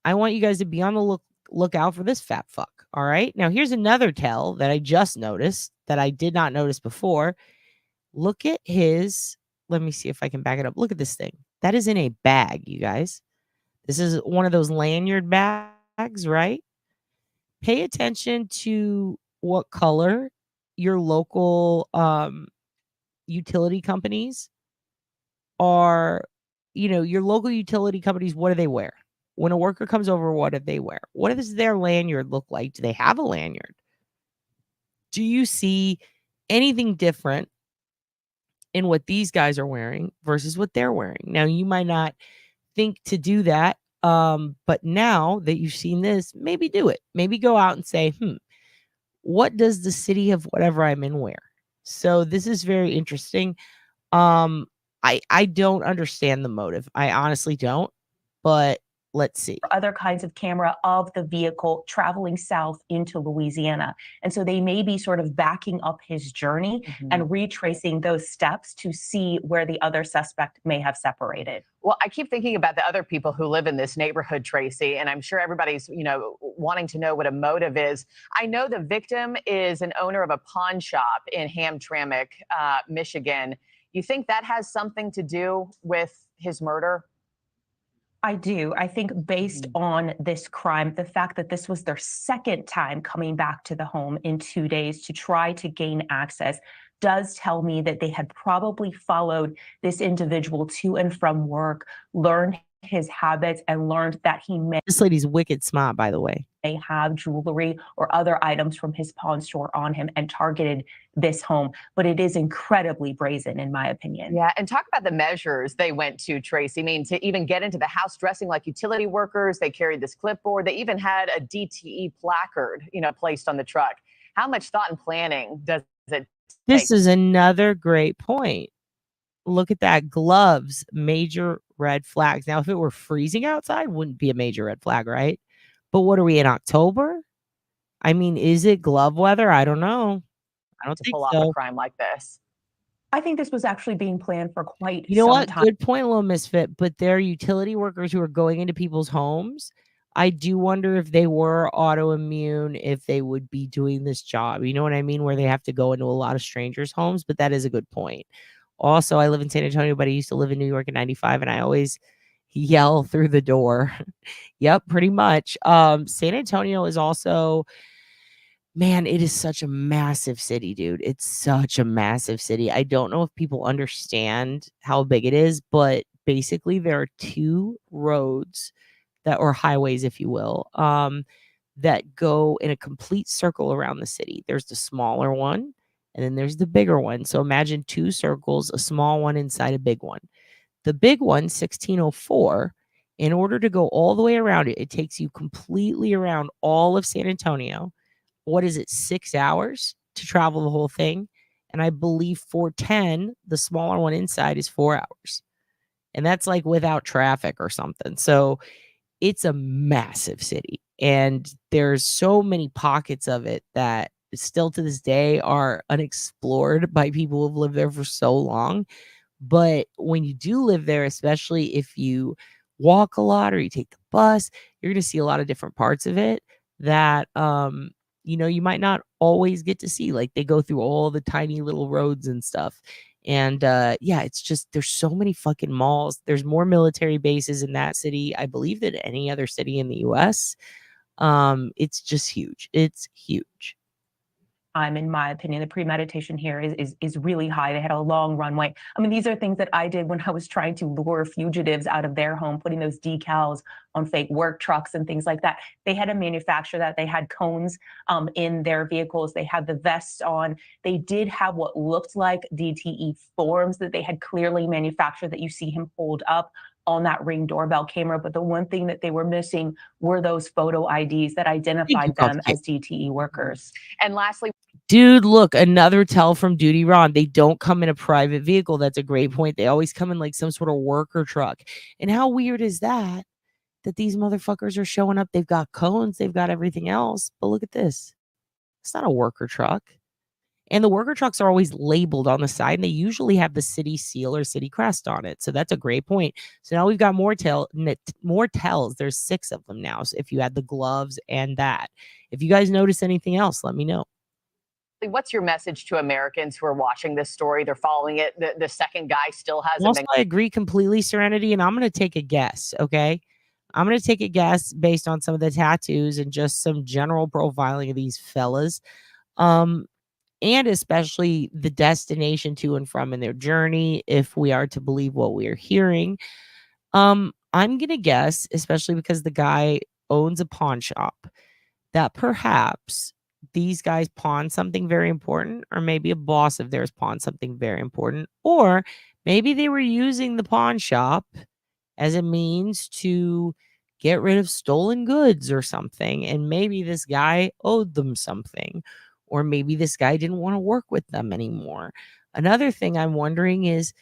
I want you guys to be on the lookout for this fat fuck. All right. Now, here's another tell that I just noticed that I did not notice before. Look at his. Let me see if I can back it up. Look at this thing. That is in a bag, you guys. This is one of those lanyard bags, right? Pay attention to what color your local utility companies are, you know, your local utility companies, what do they wear? When a worker comes over, what do they wear? What does their lanyard look like? Do they have a lanyard? Do you see anything different in what these guys are wearing versus what they're wearing? Now, you might not think to do that. But now that you've seen this, maybe do it. Maybe go out and say, what does the city of whatever I'm in wear? So this is very interesting. I don't understand the motive. I honestly don't, but let's see. Other kinds of camera of the vehicle traveling south into Louisiana. And so they may be sort of backing up his journey and retracing those steps to see where the other suspect may have separated. Well, I keep thinking about the other people who live in this neighborhood, Tracy, and I'm sure everybody's, you know, wanting to know what a motive is. I know the victim is an owner of a pawn shop in Hamtramck, Michigan. You think that has something to do with his murder? I do. I think based on this crime, the fact that this was their second time coming back to the home in 2 days to try to gain access does tell me that they had probably followed this individual to and from work, learned his habits, and learned that he may This lady's wicked smart, by the way. have jewelry or other items from his pawn store on him and targeted this home. But it is incredibly brazen, in my opinion. Yeah, and talk about the measures they went to, Tracy. I mean, to even get into the house dressing like utility workers, they carried this clipboard. They even had a DTE placard, you know, placed on the truck. How much thought and planning does it This take? is another great point. Look at that. Gloves, major red flags. Now, if it were freezing outside, wouldn't be a major red flag, right? But what are we in October? I mean, is it glove weather? I don't know. I don't To think pull off so. a crime like this? I think this was actually being planned for quite You know some what? time. Good point, little misfit. But they're utility workers who are going into people's homes. I do wonder if they were autoimmune, if they would be doing this job. You know what I mean? Where they have to go into a lot of strangers' homes. But that is a good point. Also, I live in San Antonio, but I used to live in New York in 95. And I always yell through the door. Yep, pretty much. San Antonio is also, man, it is such a massive city, dude. It's such a massive city. I don't know if people understand how big it is, but basically there are 2 roads that, or highways, if you will, that go in a complete circle around the city. There's the smaller one, and then there's the bigger one. So imagine 2 circles, a small one inside a big one. The big one, 1604, in order to go all the way around it, it takes you completely around all of San Antonio. What is it, 6 hours to travel the whole thing? And I believe 410, the smaller one inside, is 4 hours. And that's like without traffic or something. So it's a massive city. And there's so many pockets of it that still to this day are unexplored by people who've lived there for so long. But when you do live there, especially if you walk a lot or you take the bus, you're going to see a lot of different parts of it that, you might not always get to see. Like they go through all the tiny little roads and stuff. And yeah, it's just, there's so many fucking malls. There's more military bases in that city, I believe, than any other city in the US. It's just huge. It's huge. In my opinion, the premeditation here is really high. They had a long runway. I mean, these are things that I did when I was trying to lure fugitives out of their home, putting those decals on fake work trucks and things like that. They had to manufacture that. They had cones in their vehicles. They had the vests on. They did have what looked like DTE forms that they had clearly manufactured that you see him hold up on that Ring doorbell camera. But the one thing that they were missing were those photo IDs that identified them as DTE workers. And lastly, dude, look, another tell from Duty Ron. They don't come in a private vehicle. That's a great point. They always come in like some sort of worker truck. And how weird is that? That these motherfuckers are showing up. They've got cones, they've got everything else. But look at this. It's not a worker truck. And the worker trucks are always labeled on the side, and they usually have the city seal or city crest on it. So that's a great point. So now we've got more tells. There's 6 of them now. So if you add the gloves and that. If you guys notice anything else, let me know. what's your message to Americans who are watching this story? They're following it. The second guy still hasn't Also, been. I agree completely, Serenity, and I'm going to take a guess, okay? I'm going to take a guess based on some of the tattoos and just some general profiling of these fellas. And especially the destination to and from in their journey, if we are to believe what we are hearing. I'm going to guess, especially because the guy owns a pawn shop, that perhaps these guys pawned something very important, or maybe a boss of theirs pawned something very important, or maybe they were using the pawn shop as a means to get rid of stolen goods or something. And maybe this guy owed them something, or maybe this guy didn't want to work with them anymore. Another thing I'm wondering is,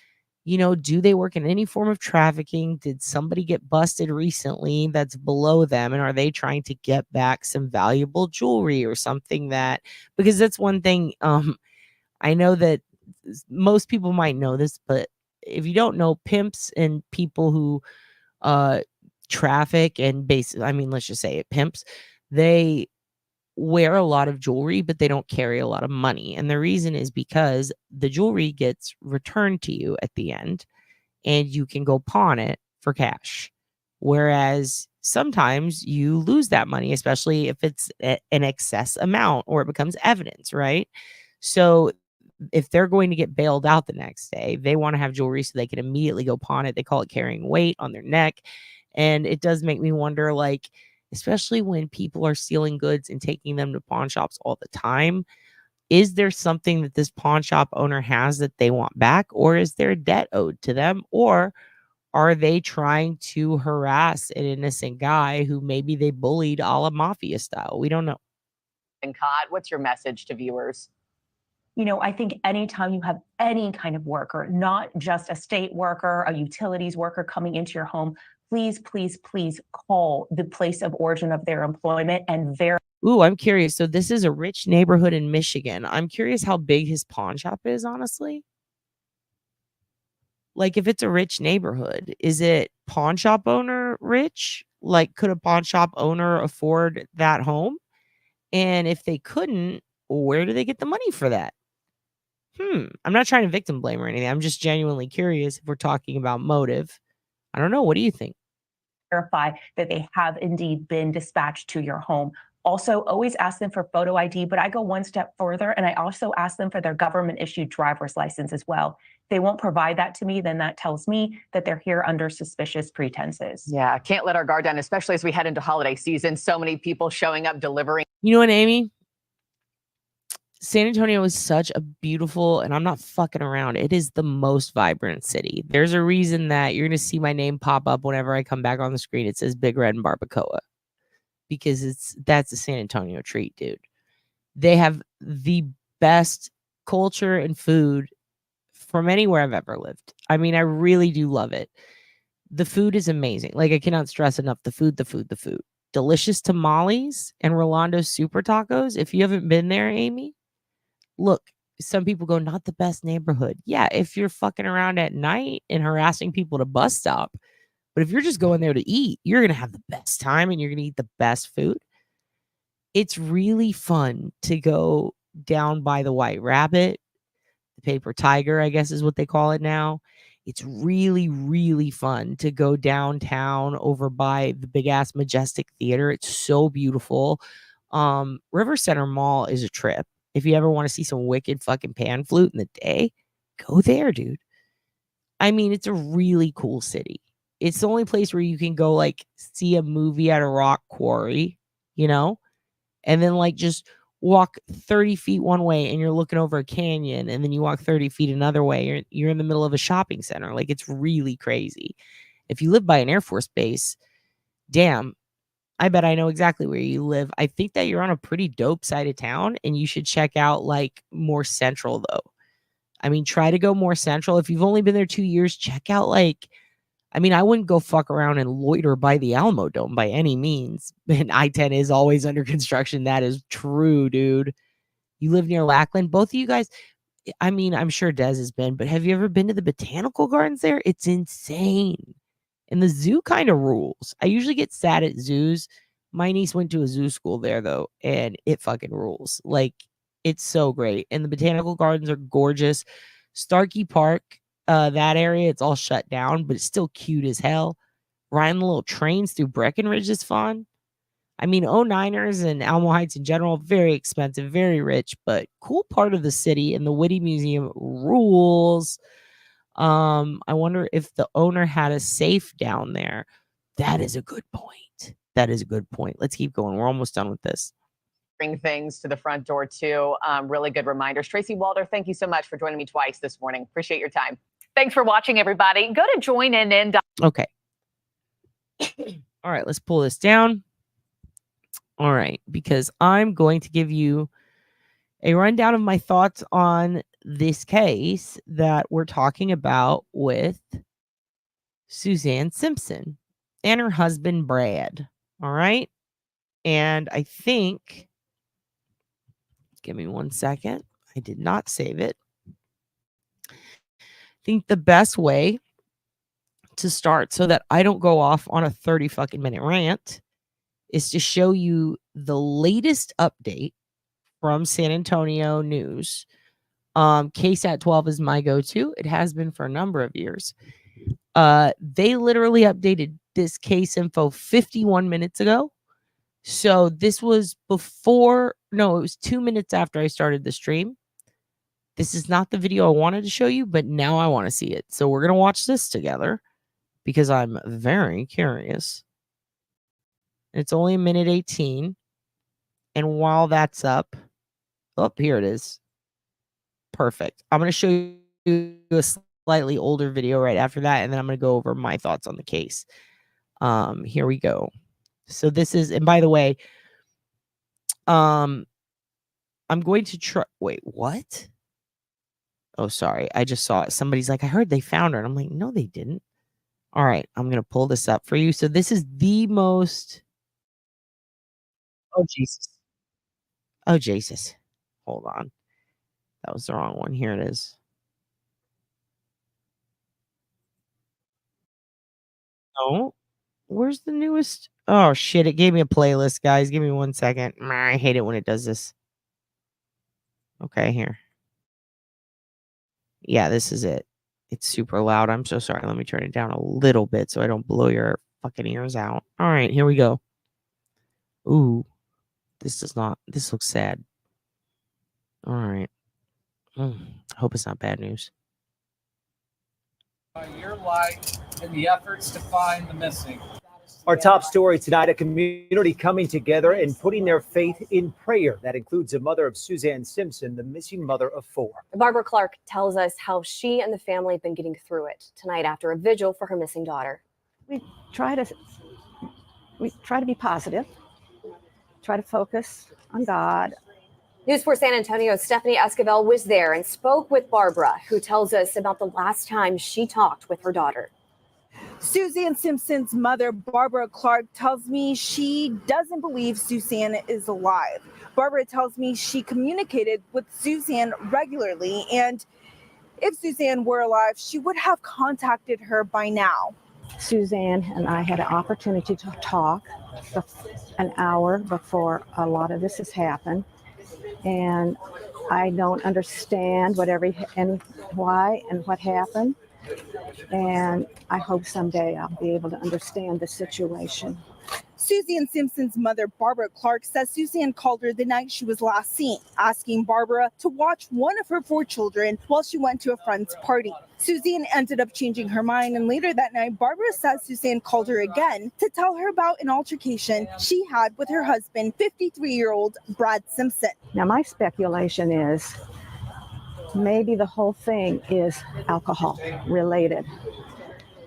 do they work in any form of trafficking? Did somebody get busted recently that's below them? And are they trying to get back some valuable jewelry or something that, because that's one thing. I know that most people might know this, but if you don't know, pimps and people who traffic and let's just say it, pimps, they wear a lot of jewelry, but they don't carry a lot of money. And the reason is because the jewelry gets returned to you at the end and you can go pawn it for cash. Whereas sometimes you lose that money, especially if it's an excess amount or it becomes evidence, right? So if they're going to get bailed out the next day, they want to have jewelry so they can immediately go pawn it. They call it carrying weight on their neck. And it does make me wonder, like, especially when people are stealing goods and taking them to pawn shops all the time, is there something that this pawn shop owner has that they want back, or is there a debt owed to them, or are they trying to harass an innocent guy who maybe they bullied a la mafia style? We don't know. And caught. What's your message to viewers? I think anytime you have any kind of worker, not just a state worker, a utilities worker coming into your home, please, please, please call the place of origin of their employment and verify. Ooh, I'm curious. So this is a rich neighborhood in Michigan. I'm curious how big his pawn shop is, honestly. Like, if it's a rich neighborhood, is it pawn shop owner rich? Like, could a pawn shop owner afford that home? And if they couldn't, where do they get the money for that? I'm not trying to victim blame or anything. I'm just genuinely curious if we're talking about motive. I don't know. What do you think? verify that they have indeed been dispatched to your home. Also, always ask them for photo ID, but I go one step further and I also ask them for their government issued driver's license as well. If they won't provide that to me, then that tells me that they're here under suspicious pretenses. Yeah, can't let our guard down, especially as we head into holiday season. So many people showing up, delivering. You know what, Amy? San Antonio is such a beautiful, and I'm not fucking around, it is the most vibrant city. There's a reason that you're going to see my name pop up whenever I come back on the screen. It says Big Red and Barbacoa, because that's a San Antonio treat, dude. They have the best culture and food from anywhere I've ever lived. I mean, I really do love it. The food is amazing. Like, I cannot stress enough the food. Delicious tamales and Rolando's super tacos. If you haven't been there, Amy, look, some people go, not the best neighborhood. Yeah, if you're fucking around at night and harassing people at a bus stop. But if you're just going there to eat, you're going to have the best time and you're going to eat the best food. It's really fun to go down by the White Rabbit, the Paper Tiger, I guess is what they call it now. It's really, really fun to go downtown over by the big ass Majestic Theater. It's so beautiful. River Center Mall is a trip. If you ever want to see some wicked fucking pan flute in the day, go there, dude. I mean, it's a really cool city. It's the only place where you can go like see a movie at a rock quarry, you know, and then like just walk 30 feet one way and you're looking over a canyon, and then you walk 30 feet another way. You're in the middle of a shopping center. Like, it's really crazy. If you live by an Air Force base, damn, I bet I know exactly where you live. I think that you're on a pretty dope side of town, and you should check out like more central though. I mean, try to go more central. If you've only been there 2 years, check out like, I mean, I wouldn't go fuck around and loiter by the Alamo Dome by any means. And I-10 is always under construction. That is true, dude. You live near Lackland. Both of you guys, I mean, I'm sure Des has been, but have you ever been to the botanical gardens there? It's insane. And the zoo kind of rules. I usually get sad at zoos. My niece went to a zoo school there, though, and it fucking rules. Like, it's so great. And the botanical gardens are gorgeous. Starkey Park, that area, it's all shut down, but it's still cute as hell. Riding the little trains through Breckenridge is fun. I mean, 09ers and Alamo Heights in general, very expensive, very rich, but cool part of the city. And the Whitty Museum rules. I wonder if the owner had a safe down there. That is a good point. Let's keep going. We're almost done with this. Bring things to the front door too. Really good reminders. Tracy Walder, thank you so much for joining me twice this morning. Appreciate your time. Thanks for watching, everybody. Go to joinin. Okay. All right, let's pull this down. All right, because I'm going to give you a rundown of my thoughts on this case that we're talking about with Suzanne Simpson and her husband, Brad. All right. And I think, give me 1 second. I did not save it. I think the best way to start so that I don't go off on a 30 fucking minute rant is to show you the latest update from San Antonio news. KSAT 12 is my go-to. It has been for a number of years. They literally updated this case info 51 minutes ago. So this was it was 2 minutes after I started the stream. This is not the video I wanted to show you, but now I want to see it. So we're going to watch this together because I'm very curious. It's only 1:18. And while that's up, here it is. Perfect. I'm going to show you a slightly older video right after that, and then I'm going to go over my thoughts on the case. Here we go. So this is, and by the way, I'm going to try. Wait, what? Oh, sorry. I just saw it. Somebody's like, I heard they found her. And I'm like, no, they didn't. All right. I'm going to pull this up for you. So this is the most. Oh, Jesus. Oh, Jesus. Hold on. That was the wrong one. Here it is. Oh, where's the newest? Oh, shit. It gave me a playlist, guys. Give me 1 second. I hate it when it does this. Okay, here. Yeah, this is it. It's super loud. I'm so sorry. Let me turn it down a little bit so I don't blow your fucking ears out. All right, here we go. Ooh, this looks sad. All right. Hope it's not bad news. Your life in the efforts to find the missing. Our top story tonight, a community coming together and putting their faith in prayer. That includes the mother of Suzanne Simpson, the missing mother of 4. Barbara Clark tells us how she and the family have been getting through it tonight after a vigil for her missing daughter. We try to be positive, try to focus on God. News 4 San Antonio's Stephanie Esquivel was there and spoke with Barbara, who tells us about the last time she talked with her daughter. Suzanne Simpson's mother, Barbara Clark, tells me she doesn't believe Suzanne is alive. Barbara tells me she communicated with Suzanne regularly, and if Suzanne were alive, she would have contacted her by now. Suzanne and I had an opportunity to talk an hour before a lot of this has happened, and I don't understand why and what happened. And I hope someday I'll be able to understand the situation. Suzanne Simpson's mother, Barbara Clark, says Suzanne called her the night she was last seen, asking Barbara to watch one of her 4 children while she went to a friend's party. Suzanne ended up changing her mind, and later that night, Barbara says Suzanne called her again to tell her about an altercation she had with her husband, 53-year-old Brad Simpson. Now, my speculation is maybe the whole thing is alcohol related,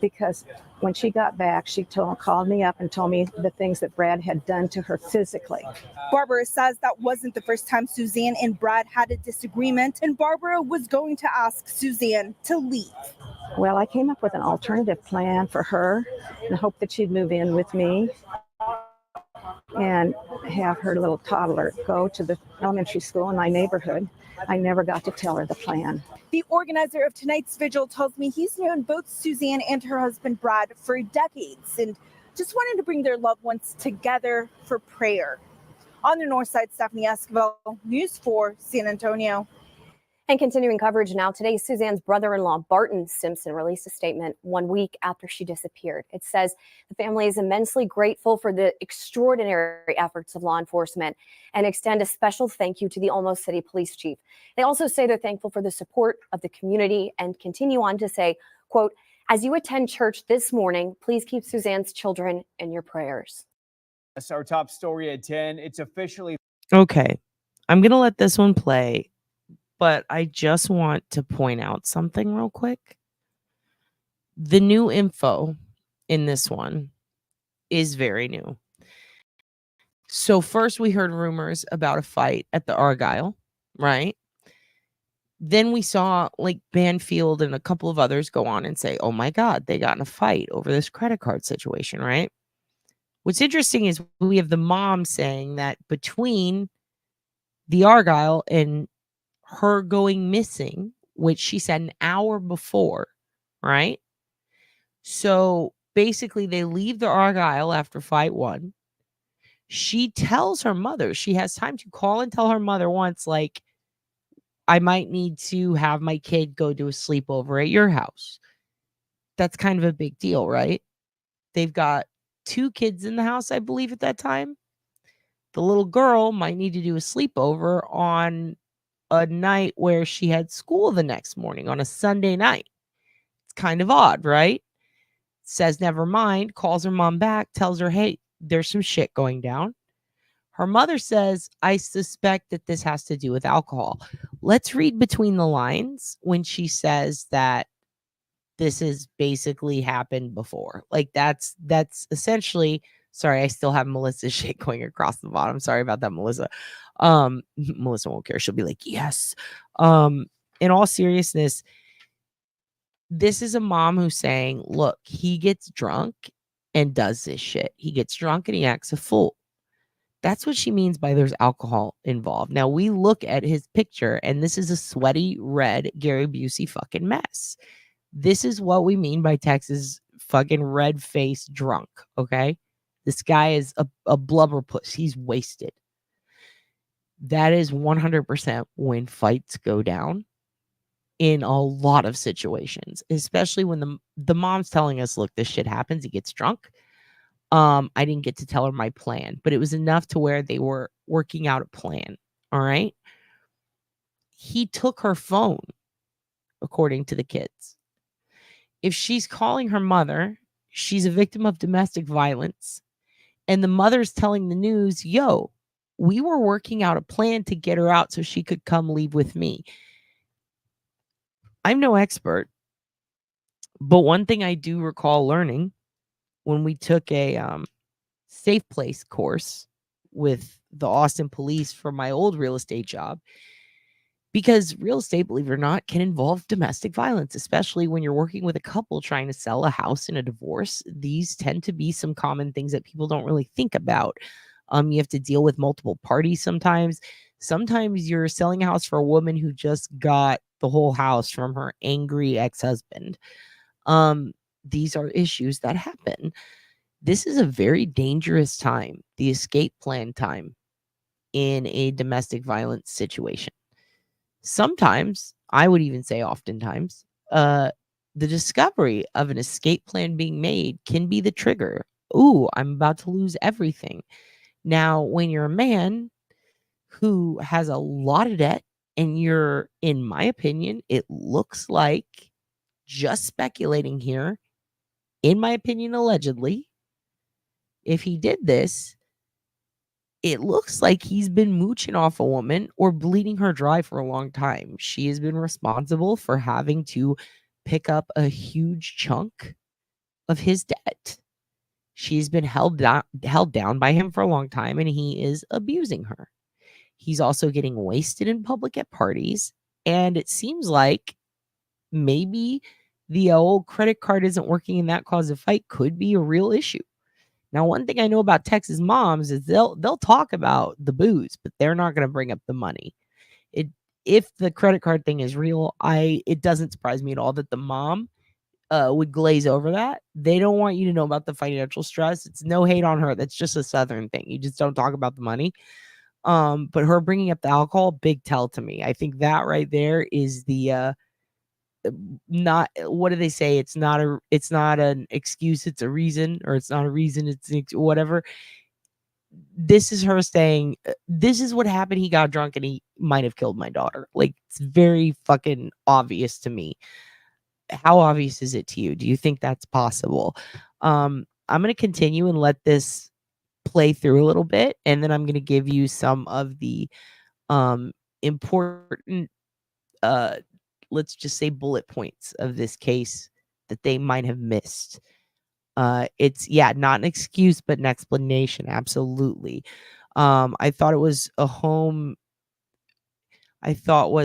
because when she got back, she called me up and told me the things that Brad had done to her physically. Barbara says that wasn't the first time Suzanne and Brad had a disagreement, and Barbara was going to ask Suzanne to leave. Well, I came up with an alternative plan for her and hope that she'd move in with me and have her little toddler go to the elementary school in my neighborhood. I never got to tell her the plan. The organizer of tonight's vigil tells me he's known both Suzanne and her husband Brad for decades and just wanted to bring their loved ones together for prayer. On the north side, Stephanie Esquivel, News 4, San Antonio. And continuing coverage now, today, Suzanne's brother-in-law, Barton Simpson, released a statement 1 week after she disappeared. It says the family is immensely grateful for the extraordinary efforts of law enforcement and extend a special thank you to the Olmo City Police Chief. They also say they're thankful for the support of the community and continue on to say, quote, as you attend church this morning, please keep Suzanne's children in your prayers. That's our top story at 10. It's officially Okay, I'm going to let this one play, but I just want to point out something real quick. The new info in this one is very new. So first we heard rumors about a fight at the Argyle, right? Then we saw like Banfield and a couple of others go on and say, oh my God, they got in a fight over this credit card situation, right? What's interesting is we have the mom saying that between the Argyle and her going missing, which she said an hour before, right? So basically they leave the Argyle after fight 1. She tells her mother, she has time to call and tell her mother once, like, I might need to have my kid go to a sleepover at your house. That's kind of a big deal, right? They've got 2 kids in the house, I believe, at that time. The little girl might need to do a sleepover on a night where she had school the next morning, on a Sunday night. It's kind of odd, right? Says never mind, calls her mom back, tells her, hey, there's some shit going down. Her mother says, I suspect that this has to do with alcohol. Let's read between the lines when she says that this has basically happened before. Like that's essentially, sorry, I still have Melissa's shit going across the bottom. Sorry about that, Melissa. Melissa won't care. She'll be like, yes. In all seriousness, this is a mom who's saying, look, he gets drunk and does this shit. He gets drunk and he acts a fool. That's what she means by there's alcohol involved. Now we look at his picture and this is a sweaty, red Gary Busey fucking mess. This is what we mean by Texas fucking red-faced drunk, okay? This guy is a blubber puss. He's wasted. That is 100% when fights go down in a lot of situations, especially when the mom's telling us, look, this shit happens. He gets drunk. I didn't get to tell her my plan, but it was enough to where they were working out a plan. All right. He took her phone, according to the kids. If she's calling her mother, she's a victim of domestic violence. And the mother's telling the news, yo, we were working out a plan to get her out so she could come leave with me. I'm no expert, but one thing I do recall learning when we took a safe place course with the Austin police for my old real estate job, because real estate, believe it or not, can involve domestic violence, especially when you're working with a couple trying to sell a house in a divorce. These tend to be some common things that people don't really think about. You have to deal with multiple parties sometimes. Sometimes you're selling a house for a woman who just got the whole house from her angry ex-husband. These are issues that happen. This is a very dangerous time, the escape plan time in a domestic violence situation. Sometimes, I would even say oftentimes, the discovery of an escape plan being made can be the trigger. Ooh, I'm about to lose everything. Now, when you're a man who has a lot of debt and you're, in my opinion, it looks like, just speculating here, in my opinion, allegedly, if he did this, it looks like he's been mooching off a woman or bleeding her dry for a long time. She has been responsible for having to pick up a huge chunk of his debt. She's been held down by him for a long time, and he is abusing her. He's also getting wasted in public at parties, and it seems like maybe the old credit card isn't working, and that cause of fight could be a real issue. Now, one thing I know about Texas moms is they'll talk about the booze, but they're not going to bring up the money. If the credit card thing is real, it doesn't surprise me at all that the mom would glaze over that. They don't want you to know about the financial stress. It's no hate on her. That's just a Southern thing. You just don't talk about the money. But her bringing up the alcohol, big tell to me. I think that right there is the not, what do they say? It's not an excuse, it's a reason, or it's not a reason, it's whatever. This is her saying, this is what happened. He got drunk and he might have killed my daughter. Like, it's very fucking obvious to me. How obvious is it to you? Do you think that's possible? I'm going to continue and let this play through a little bit, and then I'm going to give you some of the important let's just say bullet points of this case that they might have missed. It's not an excuse, but an explanation. Absolutely. I thought it was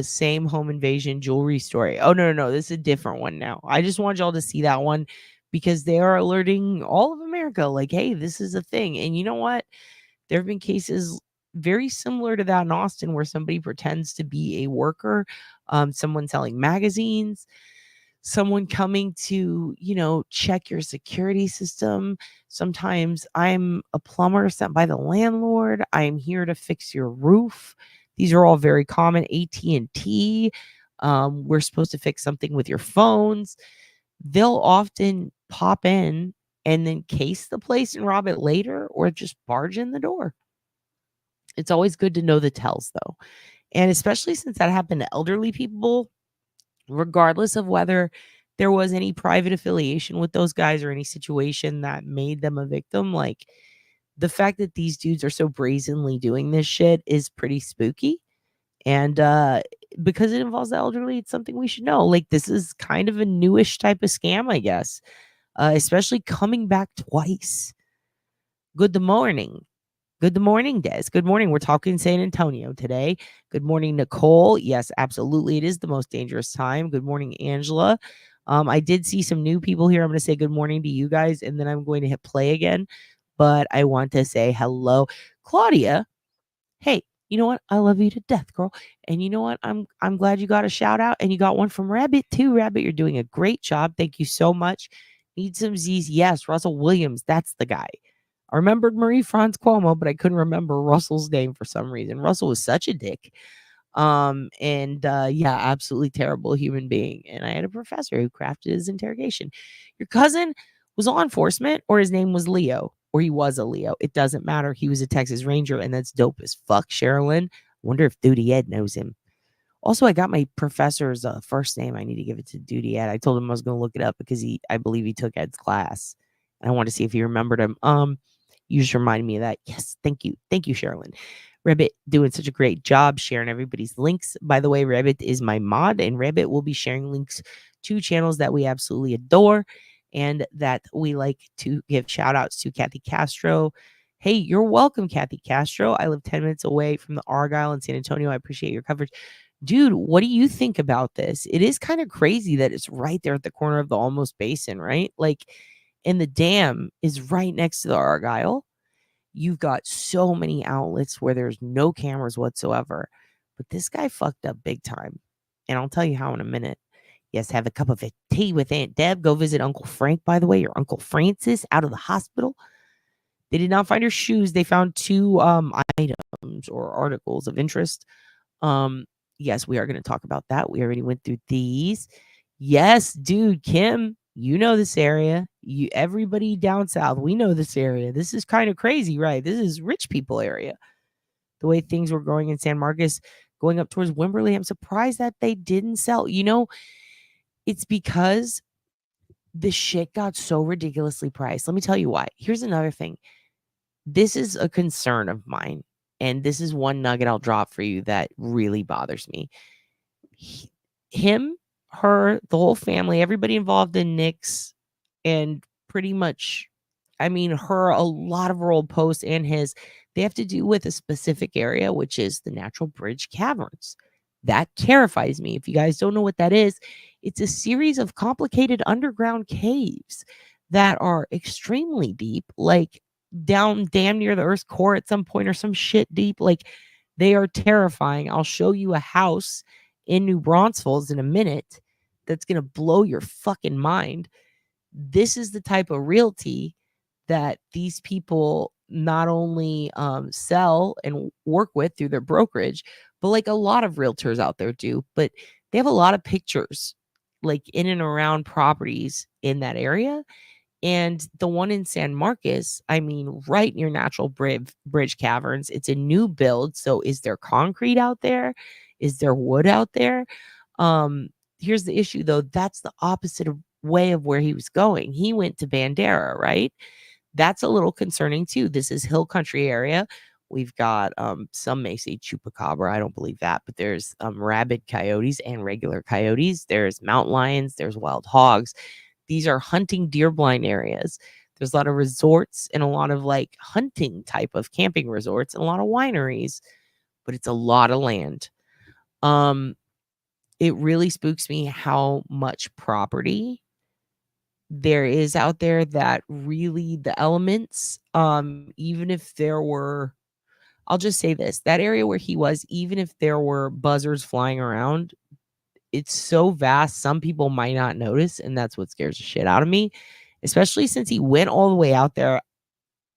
same home invasion jewelry story. Oh, no. This is a different one now. I just want y'all to see that one because they are alerting all of America like, hey, this is a thing. And you know what? There have been cases very similar to that in Austin where somebody pretends to be a worker, someone selling magazines, someone coming to, check your security system. Sometimes I'm a plumber sent by the landlord. I'm here to fix your roof. These are all very common. AT&T. We're supposed to fix something with your phones. They'll often pop in and then case the place and rob it later, or just barge in the door. It's always good to know the tells, though. And especially since that happened to elderly people, regardless of whether there was any private affiliation with those guys or any situation that made them a victim, like, the fact that these dudes are so brazenly doing this shit is pretty spooky. And because it involves the elderly, it's something we should know. Like, this is kind of a newish type of scam, I guess, especially coming back twice. Good morning. Good morning, Des. Good morning. We're talking San Antonio today. Good morning, Nicole. Yes, absolutely. It is the most dangerous time. Good morning, Angela. I did see some new people here. I'm going to say good morning to you guys, and then I'm going to hit play again. But I want to say hello, Claudia. Hey, you know what? I love you to death, girl. And you know what? I'm glad you got a shout out, and you got one from Rabbit too. Rabbit, you're doing a great job. Thank you so much. Need some Z's? Yes, Russell Williams. That's the guy. I remembered Marie-France Cuomo, but I couldn't remember Russell's name for some reason. Russell was such a dick. Absolutely terrible human being. And I had a professor who crafted his interrogation. Your cousin was law enforcement, or his name was Leo? or he was a Leo. It doesn't matter. He was a Texas Ranger, and that's dope as fuck, Sherilyn. Wonder if Duty Ed knows him. Also, I got my professor's first name. I need to give it to Duty Ed. I told him I was going to look it up because I believe he took Ed's class. And I want to see if he remembered him. You just remind me of that. Yes, thank you. Thank you, Sherilyn. Rabbit doing such a great job sharing everybody's links. By the way, Rabbit is my mod, and Rabbit will be sharing links to channels that we absolutely adore and that we like to give shout outs to. Kathy Castro. Hey, you're welcome, Kathy Castro. I live 10 minutes away from the Argyle in San Antonio. I appreciate your coverage. Dude, what do you think about this? It is kind of crazy that it's right there at the corner of the Almost Basin, right? Like, and the dam is right next to the Argyle. You've got so many outlets where there's no cameras whatsoever. But this guy fucked up big time. And I'll tell you how in a minute. Yes, have a cup of tea with Aunt Deb. Go visit Uncle Frank, by the way, or Uncle Francis out of the hospital. They did not find her shoes. They found 2 items or articles of interest. Yes, we are going to talk about that. We already went through these. Yes, dude, Kim, you know this area. Everybody down south, we know this area. This is kind of crazy, right? This is rich people area. The way things were going in San Marcos, going up towards Wimberley, I'm surprised that they didn't sell. You know, it's because the shit got so ridiculously priced. Let me tell you why. Here's another thing. This is a concern of mine. And this is one nugget I'll drop for you that really bothers me. Him, her, the whole family, everybody involved in Nick's, and pretty much, I mean, her, a lot of her old posts and his, they have to do with a specific area, which is the Natural Bridge Caverns. That terrifies me. If you guys don't know what that is, it's a series of complicated underground caves that are extremely deep, like down damn near the Earth's core at some point or some shit deep. Like, they are terrifying. I'll show you a house in New Braunfels in a minute that's going to blow your fucking mind. This is the type of realty that these people not only sell and work with through their brokerage, but like a lot of realtors out there do. But they have a lot of pictures like in and around properties in that area. And the one in San Marcos, I mean, right near Natural Bridge Caverns, it's a new build. So is there concrete out there? Is there wood out there? Here's the issue, though. That's the opposite way of where he was going. He went to Bandera, right? That's a little concerning, too. This is hill country area. We've got, some may say chupacabra. I don't believe that. But there's rabid coyotes and regular coyotes. There's mountain lions. There's wild hogs. These are hunting deer blind areas. There's a lot of resorts and a lot of like hunting type of camping resorts and a lot of wineries, but it's a lot of land. It really spooks me how much property there is out there that really the elements, even if there were, I'll just say this, that area where he was, even if there were buzzards flying around, it's so vast, some people might not notice, and that's what scares the shit out of me, especially since he went all the way out there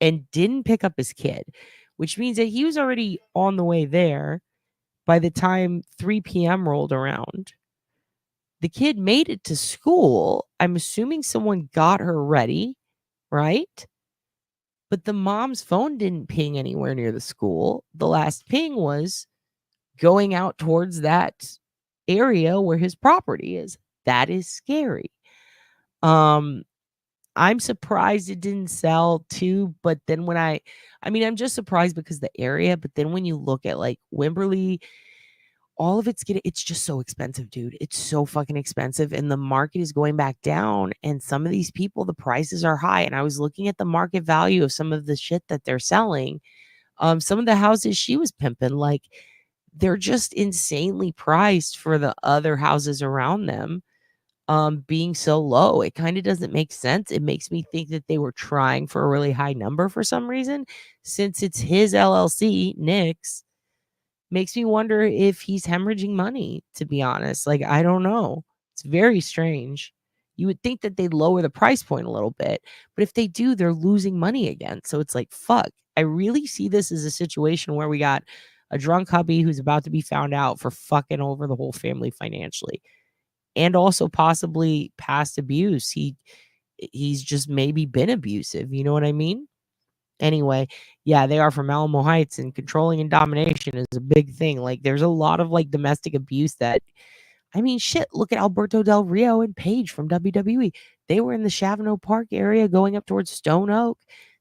and didn't pick up his kid, which means that he was already on the way there by the time 3 p.m. rolled around. The kid made it to school. I'm assuming someone got her ready, right? But the mom's phone didn't ping anywhere near the school. The last ping was going out towards that area where his property is. That is scary. I'm surprised it didn't sell too, but then when I mean, I'm just surprised because the area, but then when you look at like Wimberley, all of it's just so expensive, dude. It's so fucking expensive, and the market is going back down, and some of these people, the prices are high. And I was looking at the market value of some of the shit that they're selling. Some of the houses she was pimping, like, they're just insanely priced for the other houses around them being so low. It kind of doesn't make sense. It makes me think that they were trying for a really high number for some reason, since it's his LLC, Nick's. Makes me wonder if he's hemorrhaging money, to be honest. Like, I don't know. It's very strange. You would think that they'd lower the price point a little bit, but if they do, they're losing money again. So it's like, fuck. I really see this as a situation where we got a drunk hubby who's about to be found out for fucking over the whole family financially, and also possibly past abuse. He's just maybe been abusive. You know what I mean? Anyway, yeah, they are from Alamo Heights, and controlling and domination is a big thing. Like, there's a lot of like domestic abuse that, I mean, shit, look at Alberto Del Rio and Paige from WWE. They were in the Chavano Park area going up towards Stone Oak.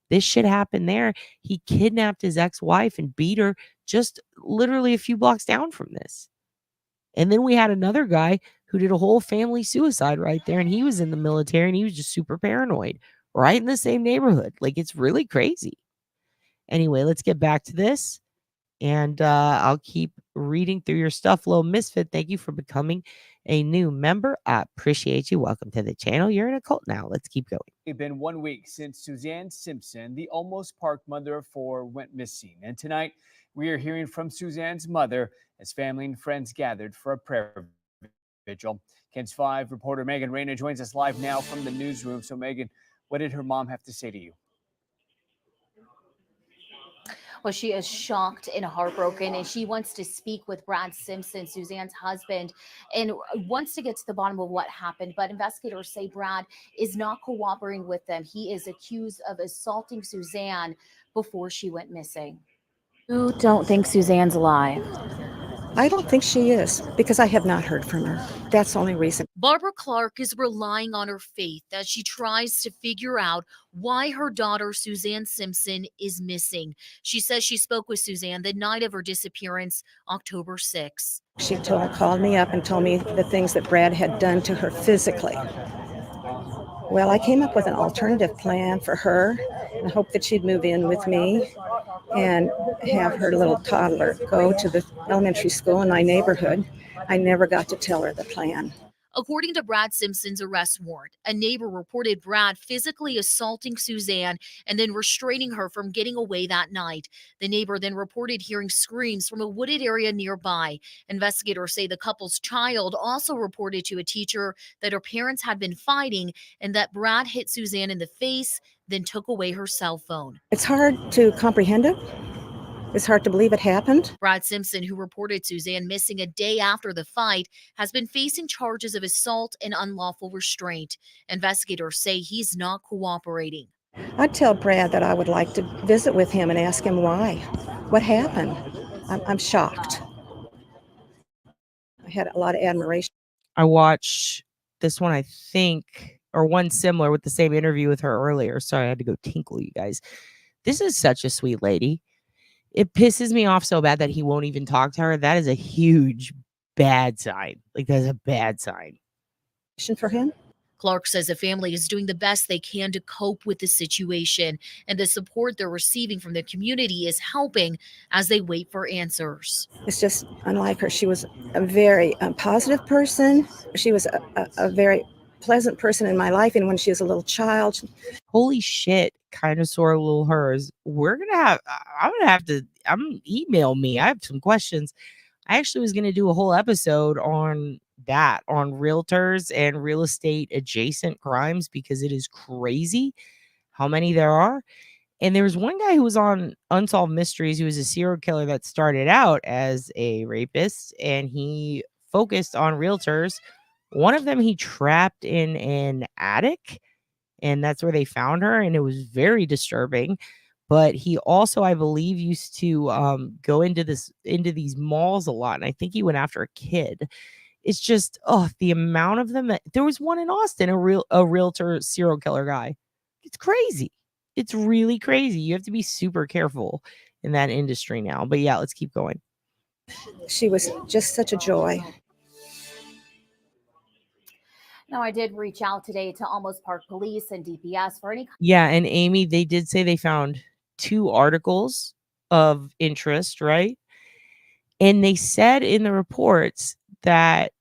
This shit happened there. He kidnapped his ex-wife and beat her just literally a few blocks down from this. And then we had another guy who did a whole family suicide right there, and he was in the military, and he was just super paranoid right in the same neighborhood. Like, it's really crazy. Anyway, let's get back to this, and I'll keep reading through your stuff. Little Misfit, thank you for becoming a new member. I appreciate you. Welcome to the channel. You're in a cult now. Let's keep going. It's been 1 week since Suzanne Simpson, the almost park mother of 4, went missing. And tonight, we are hearing from Suzanne's mother as family and friends gathered for a prayer vigil. KENS 5 reporter Megan Reyna joins us live now from the newsroom. So, Megan, what did her mom have to say to you? Well, she is shocked and heartbroken, and she wants to speak with Brad Simpson, Suzanne's husband, and wants to get to the bottom of what happened. But investigators say Brad is not cooperating with them. He is accused of assaulting Suzanne before she went missing. You don't think Suzanne's alive? I don't think she is because I have not heard from her. That's the only reason. Barbara Clark is relying on her faith as she tries to figure out why her daughter Suzanne Simpson is missing. She says she spoke with Suzanne the night of her disappearance, October 6th. She called me up and told me the things that Brad had done to her physically. Well, I came up with an alternative plan for her and hoped that she'd move in with me and have her little toddler go to the elementary school in my neighborhood. I never got to tell her the plan. According to Brad Simpson's arrest warrant, a neighbor reported Brad physically assaulting Suzanne and then restraining her from getting away that night. The neighbor then reported hearing screams from a wooded area nearby. Investigators say the couple's child also reported to a teacher that her parents had been fighting and that Brad hit Suzanne in the face, then took away her cell phone. It's hard to comprehend it. It's hard to believe it happened. Brad Simpson, who reported Suzanne missing a day after the fight, has been facing charges of assault and unlawful restraint. Investigators say he's not cooperating. I'd tell Brad that I would like to visit with him and ask him why. What happened? I'm shocked. I had a lot of admiration. I watched this one, I think, or one similar with the same interview with her earlier. Sorry, I had to go tinkle, you guys. This is such a sweet lady. It pisses me off so bad that he won't even talk to her. That is a huge bad sign. Like, that's a bad sign. For him? Clark says the family is doing the best they can to cope with the situation, and the support they're receiving from the community is helping as they wait for answers. It's just unlike her. She was a very positive person. She was a very pleasant person in my life, and when she was a little child. Holy shit, kind of sort of little hers. I'm gonna have to email me. I have some questions. I actually was gonna do a whole episode on that, on realtors and real estate adjacent crimes, because it is crazy how many there are. And there was one guy who was on Unsolved Mysteries who was a serial killer that started out as a rapist, and he focused on realtors. One of them he trapped in an attic, and that's where they found her, and it was very disturbing. But he also, I believe, used to go into these malls a lot, and I think he went after a kid. It's just, the amount of them. There was one in Austin, a realtor serial killer guy. It's crazy. It's really crazy. You have to be super careful in that industry now. But yeah, let's keep going. She was just such a joy. Now, I did reach out today to Almost Park Police and DPS for any. Yeah, and Amy, they did say they found 2 articles of interest, right? And they said in the reports that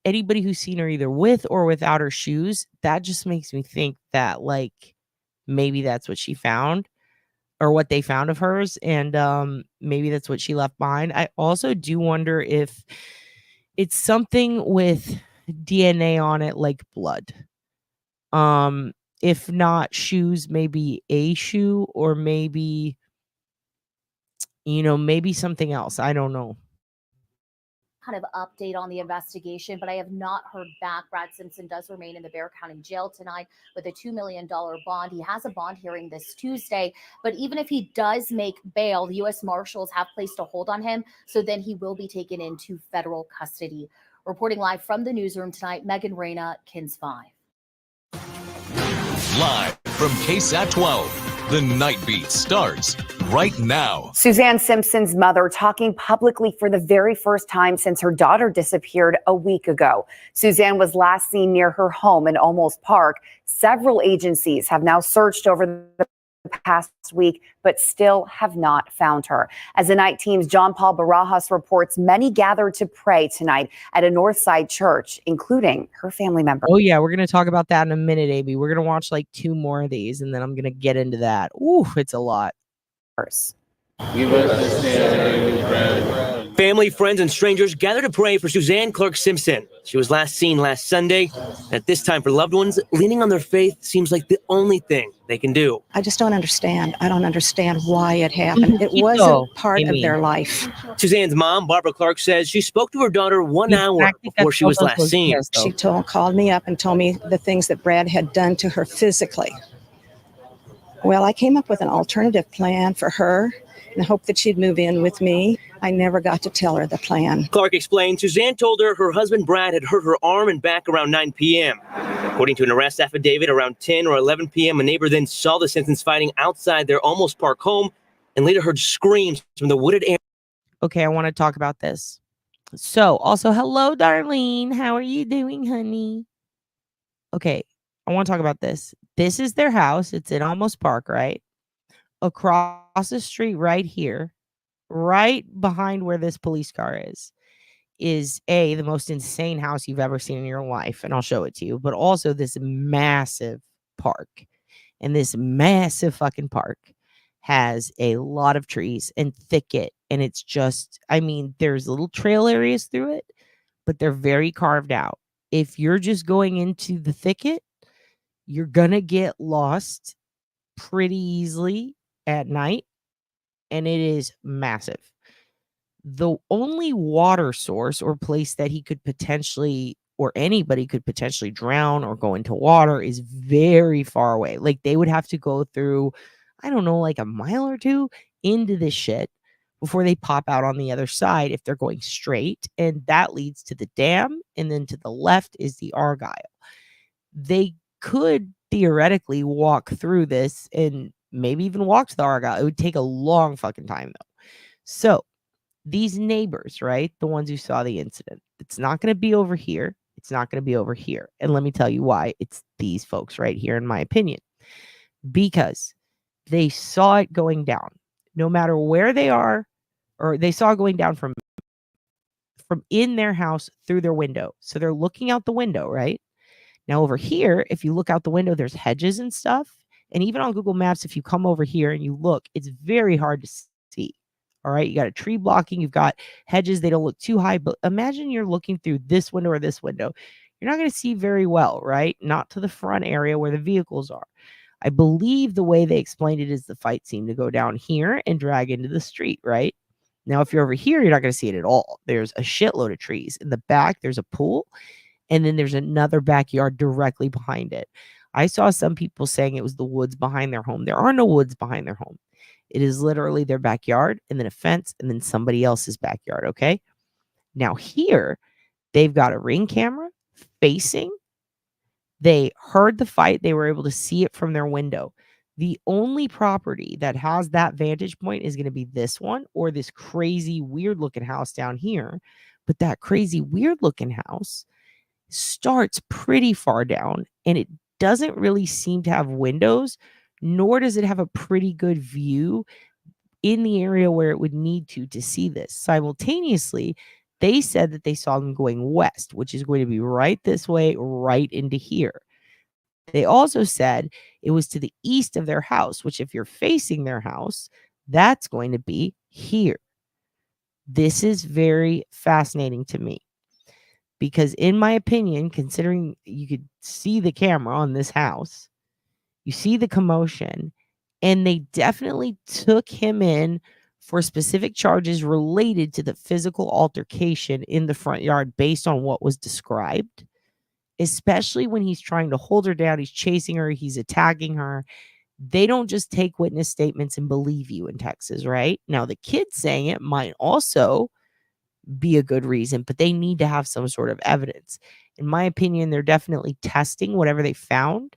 anybody who's seen her either with or without her shoes, that just makes me think that, like, maybe that's what she found or what they found of hers, and maybe that's what she left behind. I also do wonder if it's something with DNA on it, like blood. If not shoes, maybe a shoe, or maybe something else. I don't know. kind of update on the investigation, but I have not heard back. Brad Simpson does remain in the Bexar County Jail tonight with a $2 million bond. He has a bond hearing this Tuesday, but even if he does make bail, the U.S. Marshals have placed a hold on him, so then he will be taken into federal custody. Reporting live from the newsroom tonight, Megan Reyna, KINS 5. Live from KSAT 12, the Night Beat starts right now. Suzanne Simpson's mother talking publicly for the very first time since her daughter disappeared a week ago. Suzanne was last seen near her home in Olmos Park. Several agencies have now searched over the past week, but still have not found her. As the night team's John Paul Barajas reports, many gathered to pray tonight at a Northside church, including her family member. Oh yeah, we're going to talk about that in a minute, AB. We're going to watch like 2 more of these, and then I'm going to get into that. Ooh, it's a lot. Give us this day our daily bread. Family, friends, and strangers gather to pray for Suzanne Clark Simpson. She was last seen last Sunday. At this time, for loved ones, leaning on their faith seems like the only thing they can do. I just don't understand. I don't understand why it happened. It wasn't part of their life. Suzanne's mom, Barbara Clark, says she spoke to her daughter 1 hour before she was last seen. She called me up and told me the things that Brad had done to her physically. Well, I came up with an alternative plan for her and hoped that she'd move in with me. I never got to tell her the plan. Clark explained Suzanne told her her husband Brad had hurt her arm and back around 9 p.m. According to an arrest affidavit, around 10 or 11 p.m., a neighbor then saw the Simpsons fighting outside their Olmos Park home and later heard screams from the wooded area. Okay, I want to talk about this. So, also, hello, Darlene. How are you doing, honey? Okay, I want to talk about this. This is their house. It's in Olmos Park, right? Across the street right here, right behind where this police car is the most insane house you've ever seen in your life, and I'll show it to you, but also this massive park. And this massive fucking park has a lot of trees and thicket, and it's just, I mean, there's little trail areas through it, but they're very carved out. If you're just going into the thicket, you're gonna get lost pretty easily at night, and it is massive. The only water source or place that he could potentially, or anybody could potentially drown or go into water is very far away. Like they would have to go through, I don't know, like a mile or 2 into this shit before they pop out on the other side if they're going straight. And that leads to the dam. And then to the left is the Argyle. They could theoretically walk through this and maybe even walk to the Argyle. It would take a long fucking time though. So these neighbors, right? The ones who saw the incident, it's not going to be over here. It's not going to be over here. And let me tell you why. It's these folks right here, in my opinion, because they saw it going down no matter where they are, or they saw it going down from in their house through their window. So they're looking out the window, right? Now over here, if you look out the window, there's hedges and stuff. And even on Google Maps, if you come over here and you look, it's very hard to see. All right. You got a tree blocking. You've got hedges. They don't look too high. But imagine you're looking through this window or this window. You're not going to see very well, right? Not to the front area where the vehicles are. I believe the way they explained it is the fight seemed to go down here and drag into the street, right? Now, if you're over here, you're not going to see it at all. There's a shitload of trees. In the back, there's a pool. And then there's another backyard directly behind it. I saw some people saying it was the woods behind their home. There are no woods behind their home. It is literally their backyard and then a fence and then somebody else's backyard, okay? Now here, they've got a Ring camera facing. They heard the fight. They were able to see it from their window. The only property that has that vantage point is going to be this one or this crazy weird looking house down here. But that crazy weird looking house starts pretty far down and it doesn't really seem to have windows, nor does it have a pretty good view in the area where it would need to see this. Simultaneously, they said that they saw them going west, which is going to be right this way, right into here. They also said it was to the east of their house, which if you're facing their house, that's going to be here. This is very fascinating to me. Because in my opinion, considering you could see the camera on this house, you see the commotion, and they definitely took him in for specific charges related to the physical altercation in the front yard based on what was described, especially when he's trying to hold her down, he's chasing her, he's attacking her. They don't just take witness statements and believe you in Texas, right? Now, the kids saying it might also be a good reason, but they need to have some sort of evidence. In my opinion, they're definitely testing whatever they found,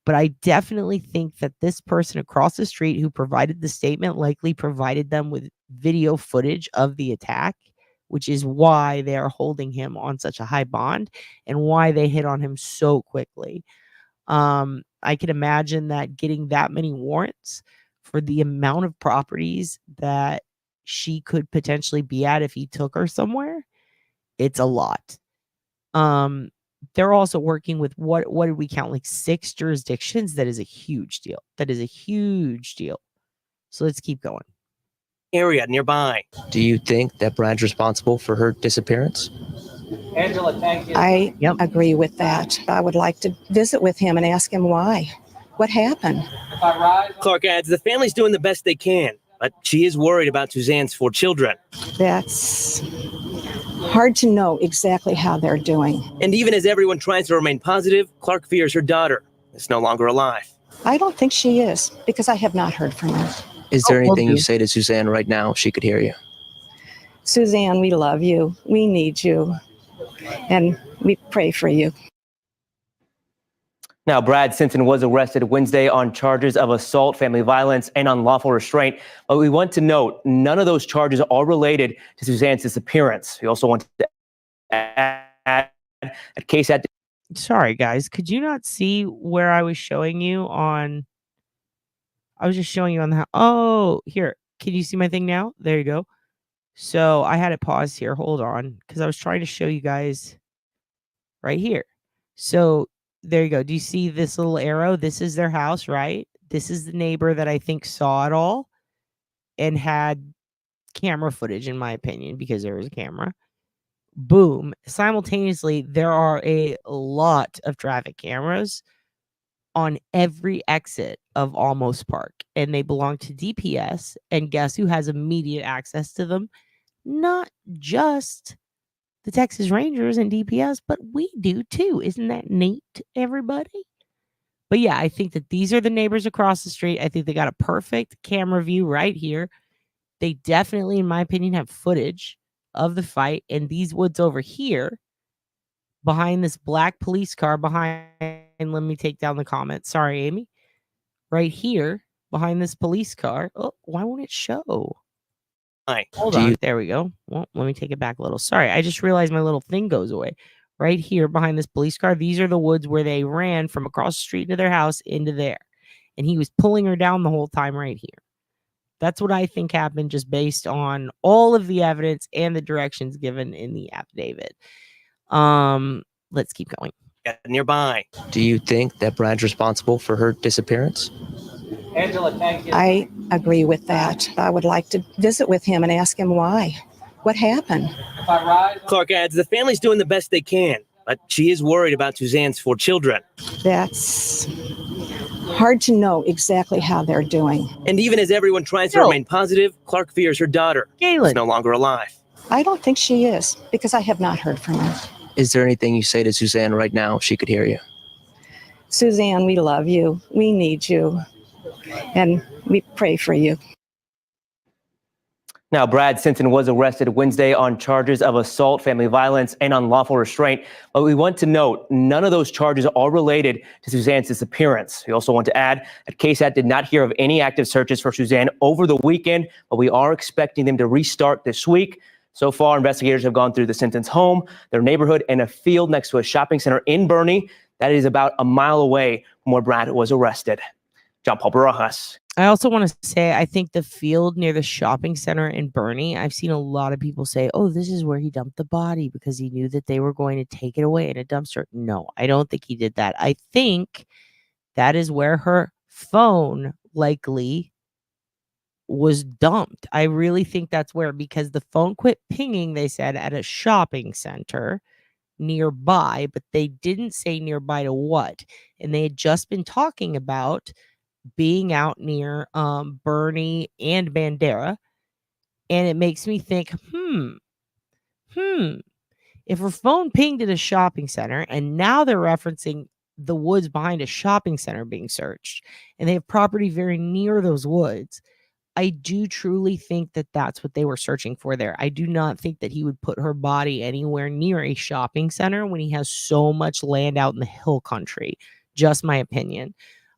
but I definitely think that this person across the street who provided the statement likely provided them with video footage of the attack, which is why they are holding him on such a high bond and why they hit on him so quickly. I can imagine that getting that many warrants for the amount of properties that she could potentially be at if he took her somewhere, it's a lot. They're also working with what did we count, like 6 jurisdictions? That is a huge deal. That is a huge deal. So let's keep going. Area nearby. Do you think that Brad's responsible for her disappearance? Angela, thank you. I agree with that. I would like to visit with him and ask him why. What happened? Clark adds, the family's doing the best they can, but she is worried about Suzanne's 4 children. That's hard to know exactly how they're doing. And even as everyone tries to remain positive, Clark fears her daughter is no longer alive. I don't think she is, because I have not heard from her. Is there anything you say to Suzanne right now if she could hear you? Suzanne, we love you. We need you. And we pray for you. Now, Brad Simpson was arrested Wednesday on charges of assault, family violence, and unlawful restraint. But we want to note none of those charges are related to Suzanne's disappearance. We also want to add at KSAT. Sorry, guys. Could you not see where I was showing you on? I was just showing you on the. Oh, here. Can you see my thing now? There you go. So I had it paused here. Hold on. Because I was trying to show you guys right here. So there you go. Do you see this little arrow? This is their house, right? This is the neighbor that I think saw it all and had camera footage, in my opinion, because there was a camera. Boom. Simultaneously, there are a lot of traffic cameras on every exit of Almost Park, and they belong to DPS. And guess who has immediate access to them? Not just the Texas Rangers and DPS, but we do too. Isn't that neat, everybody? But yeah, I think that these are the neighbors across the street. I think they got a perfect camera view right here. They definitely, in my opinion, have footage of the fight. And these woods over here, behind this black police car, behind, let me take down the comments. Sorry, Amy. Right here, behind this police car. Oh, why won't it show? Hold on. There we go. Well, let me take it back a little. Sorry, I just realized my little thing goes away. Right here behind this police car, these are the woods where they ran from across the street into their house into there. And he was pulling her down the whole time right here. That's what I think happened, just based on all of the evidence and the directions given in the affidavit. Let's keep going. Nearby. Do you think that Brad's responsible for her disappearance? Angela, thank you. I agree with that. I would like to visit with him and ask him why. What happened? Clark adds, the family's doing the best they can, but she is worried about Suzanne's 4 children. That's hard to know exactly how they're doing. And even as everyone tries to remain positive, Clark fears her daughter is no longer alive. I don't think she is, because I have not heard from her. Is there anything you say to Suzanne right now if she could hear you? Suzanne, we love you. We need you. And we pray for you. Now, Brad Simpson was arrested Wednesday on charges of assault, family violence, and unlawful restraint. But we want to note none of those charges are related to Suzanne's disappearance. We also want to add that KSAT did not hear of any active searches for Suzanne over the weekend, but we are expecting them to restart this week. So far, investigators have gone through the Simpsons' home, their neighborhood, and a field next to a shopping center in Bernie that is about a mile away from where Brad was arrested. John Paul Barajas. I also want to say, I think the field near the shopping center in Bernie, I've seen a lot of people say, oh, this is where he dumped the body because he knew that they were going to take it away in a dumpster. No, I don't think he did that. I think that is where her phone likely was dumped. I really think that's where, because the phone quit pinging, they said, at a shopping center nearby, but they didn't say nearby to what. And they had just been talking about being out near Bernie and Bandera. And it makes me think, if her phone pinged at a shopping center and now they're referencing the woods behind a shopping center being searched and they have property very near those woods, I do truly think that that's what they were searching for there. I do not think that he would put her body anywhere near a shopping center when he has so much land out in the hill country. Just my opinion.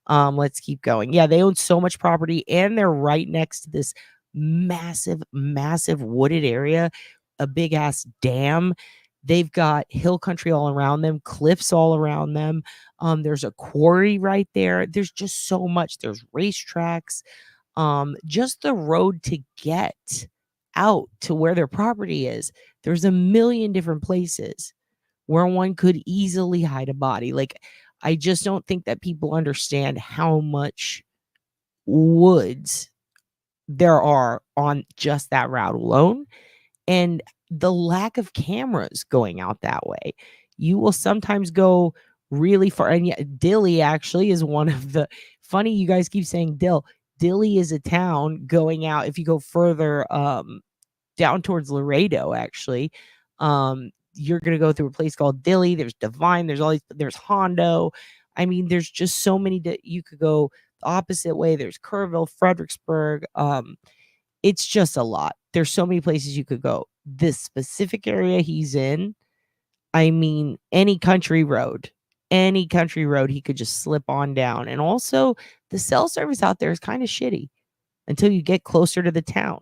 Let's keep going. Yeah, they own so much property and they're right next to this massive, massive wooded area, a big ass dam. They've got hill country all around them, cliffs all around them. There's a quarry right there. There's just so much. There's racetracks. Just the road to get out to where their property is. There's a million different places where one could easily hide a body. Like, I just don't think that people understand how much woods there are on just that route alone. And the lack of cameras going out that way. You will sometimes go really far. And yet Dilly actually is one of the funny, you guys keep saying Dilly is a town going out. If you go further down towards Laredo, actually, you're going to go through a place called Dilly. There's Divine. There's Hondo. I mean, there's just so many that you could go the opposite way. There's Kerrville, Fredericksburg. It's just a lot. There's so many places you could go. This specific area he's in, I mean, any country road he could just slip on down. And also, the cell service out there is kind of shitty until you get closer to the town.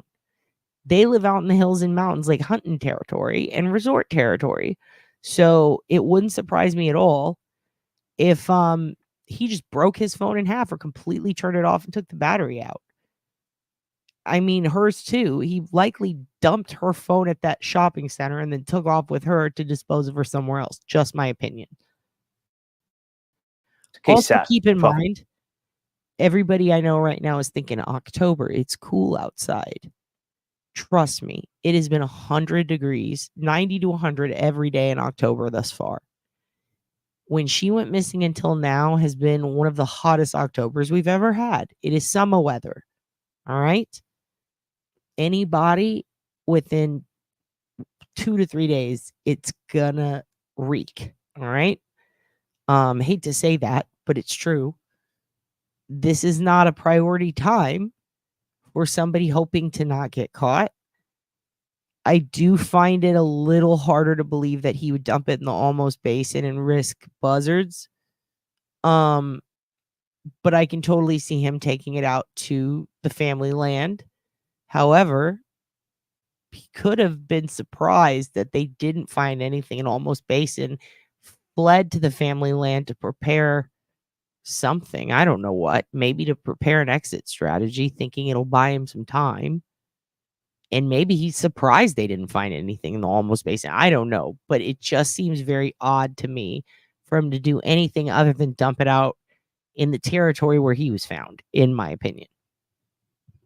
They live out in the hills and mountains, like hunting territory and resort territory. So it wouldn't surprise me at all if he just broke his phone in half or completely turned it off and took the battery out. I mean, hers too. He likely dumped her phone at that shopping center and then took off with her to dispose of her somewhere else. Just my opinion. Also, keep in mind, everybody I know right now is thinking October. It's cool outside. Trust me, it has been 100 degrees, 90 to 100 every day in October thus far. When she went missing until now has been one of the hottest Octobers we've ever had. It is summer weather. All right. Anybody within 2 to 3 days, it's gonna reek. All right. Hate to say that, but it's true. This is not a priority time for somebody hoping to not get caught. I do find it a little harder to believe that he would dump it in the almost basin and risk buzzards. But I can totally see him taking it out to the family land. However, he could have been surprised that they didn't find anything in almost basin, fled to the family land to prepare something. I don't know what, maybe to prepare an exit strategy, thinking it'll buy him some time. And maybe he's surprised they didn't find anything in the almost basin. I don't know, but it just seems very odd to me for him to do anything other than dump it out in the territory where he was found, in my opinion.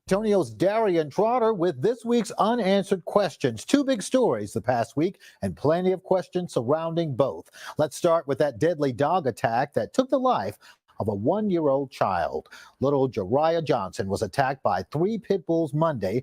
Antonio's Darian Trotter with this week's unanswered questions. 2 big stories the past week and plenty of questions surrounding both. Let's start with that deadly dog attack that took the life of a 1-year-old child. Little Jariah Johnson was attacked by 3 pit bulls Monday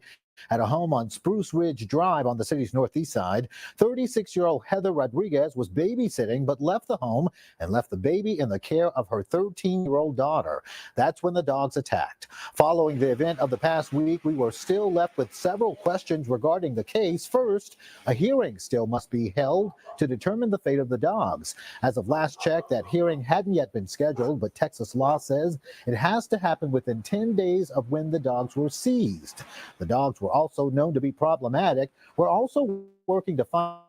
at a home on Spruce Ridge Drive on the city's northeast side. 36-year-old Heather Rodriguez was babysitting but left the home and left the baby in the care of her 13-year-old daughter. That's when the dogs attacked. Following the event of the past week, we were still left with several questions regarding the case. First, a hearing still must be held to determine the fate of the dogs. As of last check, that hearing hadn't yet been scheduled, but Texas law says it has to happen within 10 days of when the dogs were seized. The dogs were also known to be problematic. We're also working to find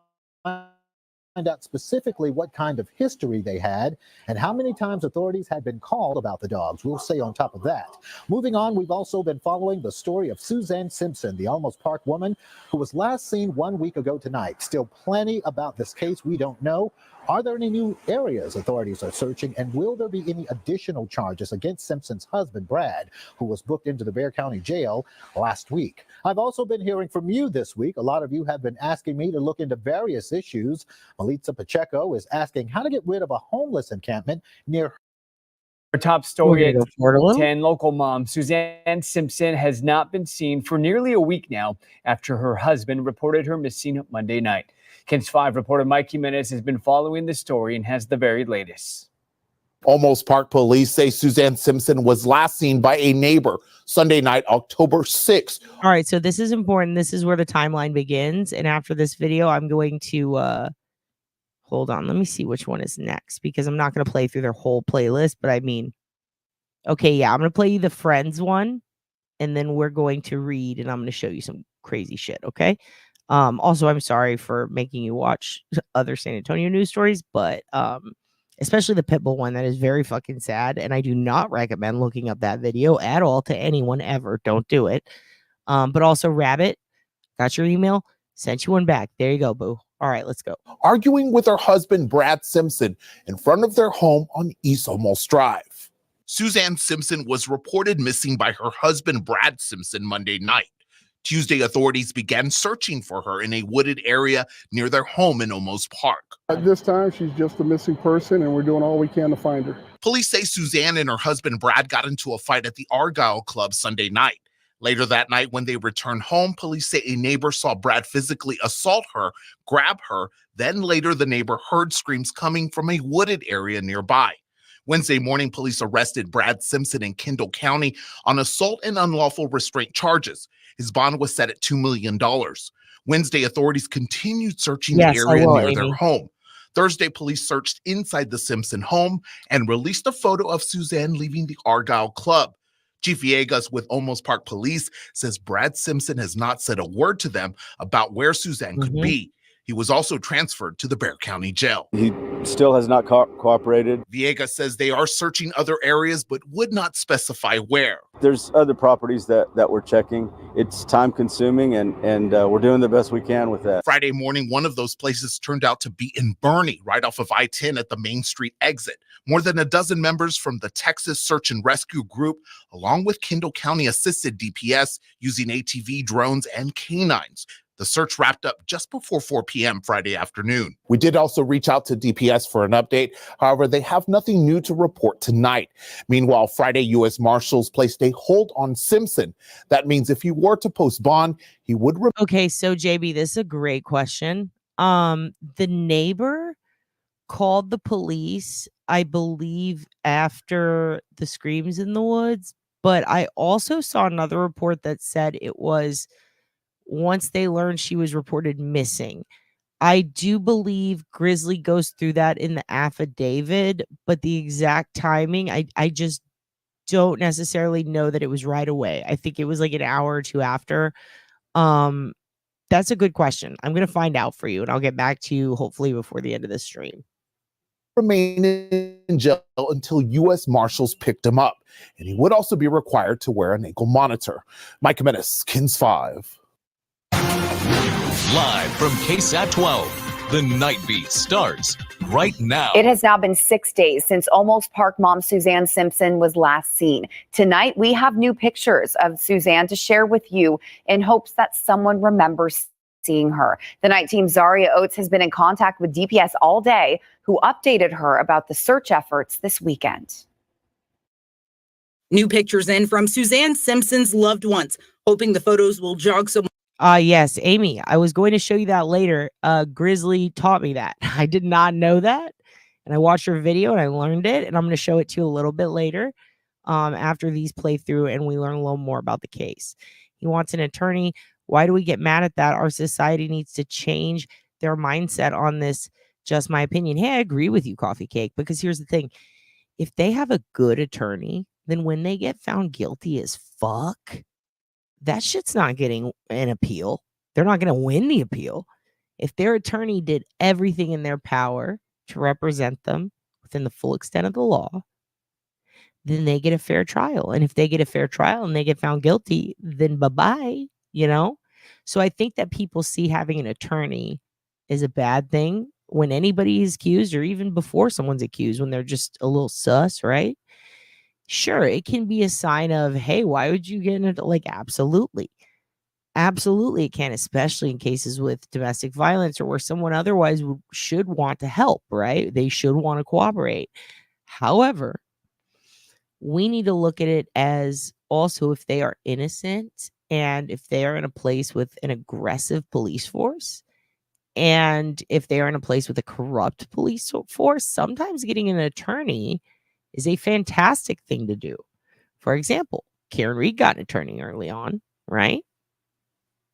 out specifically what kind of history they had and how many times authorities had been called about the dogs. We'll stay on top of that. Moving on, we've also been following the story of Suzanne Simpson, the Almost Park woman who was last seen 1 week ago tonight. Still plenty about this case we don't know. Are there any new areas authorities are searching, and will there be any additional charges against Simpson's husband, Brad, who was booked into the Bexar County Jail last week? I've also been hearing from you this week. A lot of you have been asking me to look into various issues. Melissa Pacheco is asking how to get rid of a homeless encampment near Our top story at go for it a little. 10, local mom Suzanne Simpson has not been seen for nearly a week now after her husband reported her missing Monday night. KENS 5 reporter Mike Jimenez has been following the story and has the very latest. Almost Park police say Suzanne Simpson was last seen by a neighbor Sunday night, October 6th. All right, so this is important. This is where the timeline begins. And after this video, I'm going to hold on. Let me see which one is next, because I'm not going to play through their whole playlist. But I mean, okay, yeah, I'm going to play you the Friends one, and then we're going to read, and I'm going to show you some crazy shit, okay? Also, I'm sorry for making you watch other San Antonio news stories, but especially the Pitbull one, that is very fucking sad, and I do not recommend looking up that video at all to anyone ever. Don't do it. But also, Rabbit, got your email, sent you one back. There you go, boo. All right, let's go. Arguing with her husband, Brad Simpson, in front of their home on East Almost Drive. Suzanne Simpson was reported missing by her husband, Brad Simpson, Monday night. Tuesday, authorities began searching for her in a wooded area near their home in Olmos Park. At this time, she's just a missing person, and we're doing all we can to find her. Police say Suzanne and her husband, Brad, got into a fight at the Argyle Club Sunday night. Later that night, when they returned home, police say a neighbor saw Brad physically assault her, grab her. Then later, the neighbor heard screams coming from a wooded area nearby. Wednesday morning, police arrested Brad Simpson in Kendall County on assault and unlawful restraint charges. His bond was set at $2 million. Wednesday, authorities continued searching the area near their home. Thursday, police searched inside the Simpson home and released a photo of Suzanne leaving the Argyle Club. Chief Villegas with Olmos Park Police says Brad Simpson has not said a word to them about where Suzanne could be. He was also transferred to the Bexar County Jail. He still has not cooperated. Villegas says they are searching other areas, but would not specify where. There's other properties that we're checking. It's time consuming, and we're doing the best we can with that. Friday morning, one of those places turned out to be in Bernie, right off of I-10 at the Main Street exit. More than a dozen members from the Texas Search and Rescue Group, along with Kendall County Assisted DPS, using ATV drones and canines. The search wrapped up just before 4 p.m. Friday afternoon. We did also reach out to DPS for an update. However, they have nothing new to report tonight. Meanwhile, Friday, U.S. Marshals placed a hold on Simpson. That means if he were to post bond, he would... Okay, so JB, this is a great question. The neighbor called the police, I believe, after the screams in the woods. But I also saw another report that said it was once they learned she was reported missing. I do believe Grizzly goes through that in the affidavit, but the exact timing, I just don't necessarily know that it was right away. I think it was like an hour or two after. That's a good question. I'm going to find out for you, and I'll get back to you hopefully before the end of the stream. Remain in jail until U.S. Marshals picked him up, and he would also be required to wear an ankle monitor. Mike Jimenez, KENS 5. Live from KSAT 12, the Night Beat starts right now. It has now been 6 days since Olmos Park mom Suzanne Simpson was last seen. Tonight, we have new pictures of Suzanne to share with you in hopes that someone remembers seeing her. The night team Zaria Oates has been in contact with DPS all day, who updated her about the search efforts this weekend. New pictures in from Suzanne Simpson's loved ones, hoping the photos will jog some. Yes, Amy, I was going to show you that later. Grizzly taught me that. I did not know that. And I watched her video and I learned it. And I'm going to show it to you a little bit later after these play through and we learn a little more about the case. He wants an attorney. Why do we get mad at that? Our society needs to change their mindset on this. Just my opinion. Hey, I agree with you, Coffee Cake, because here's the thing. If they have a good attorney, then when they get found guilty as fuck, that shit's not getting an appeal. They're not going to win the appeal. If their attorney did everything in their power to represent them within the full extent of the law, then they get a fair trial. And if they get a fair trial and they get found guilty, then bye-bye, you know? So I think that people see having an attorney is a bad thing when anybody is accused, or even before someone's accused, when they're just a little sus, right? Sure, it can be a sign of, hey, why would you get into, like, absolutely. Absolutely it can, especially in cases with domestic violence or where someone otherwise should want to help, right? They should want to cooperate. However, we need to look at it as also if they are innocent and if they are in a place with an aggressive police force and if they are in a place with a corrupt police force, sometimes getting an attorney is a fantastic thing to do. For example, Karen Reed got an attorney early on, right?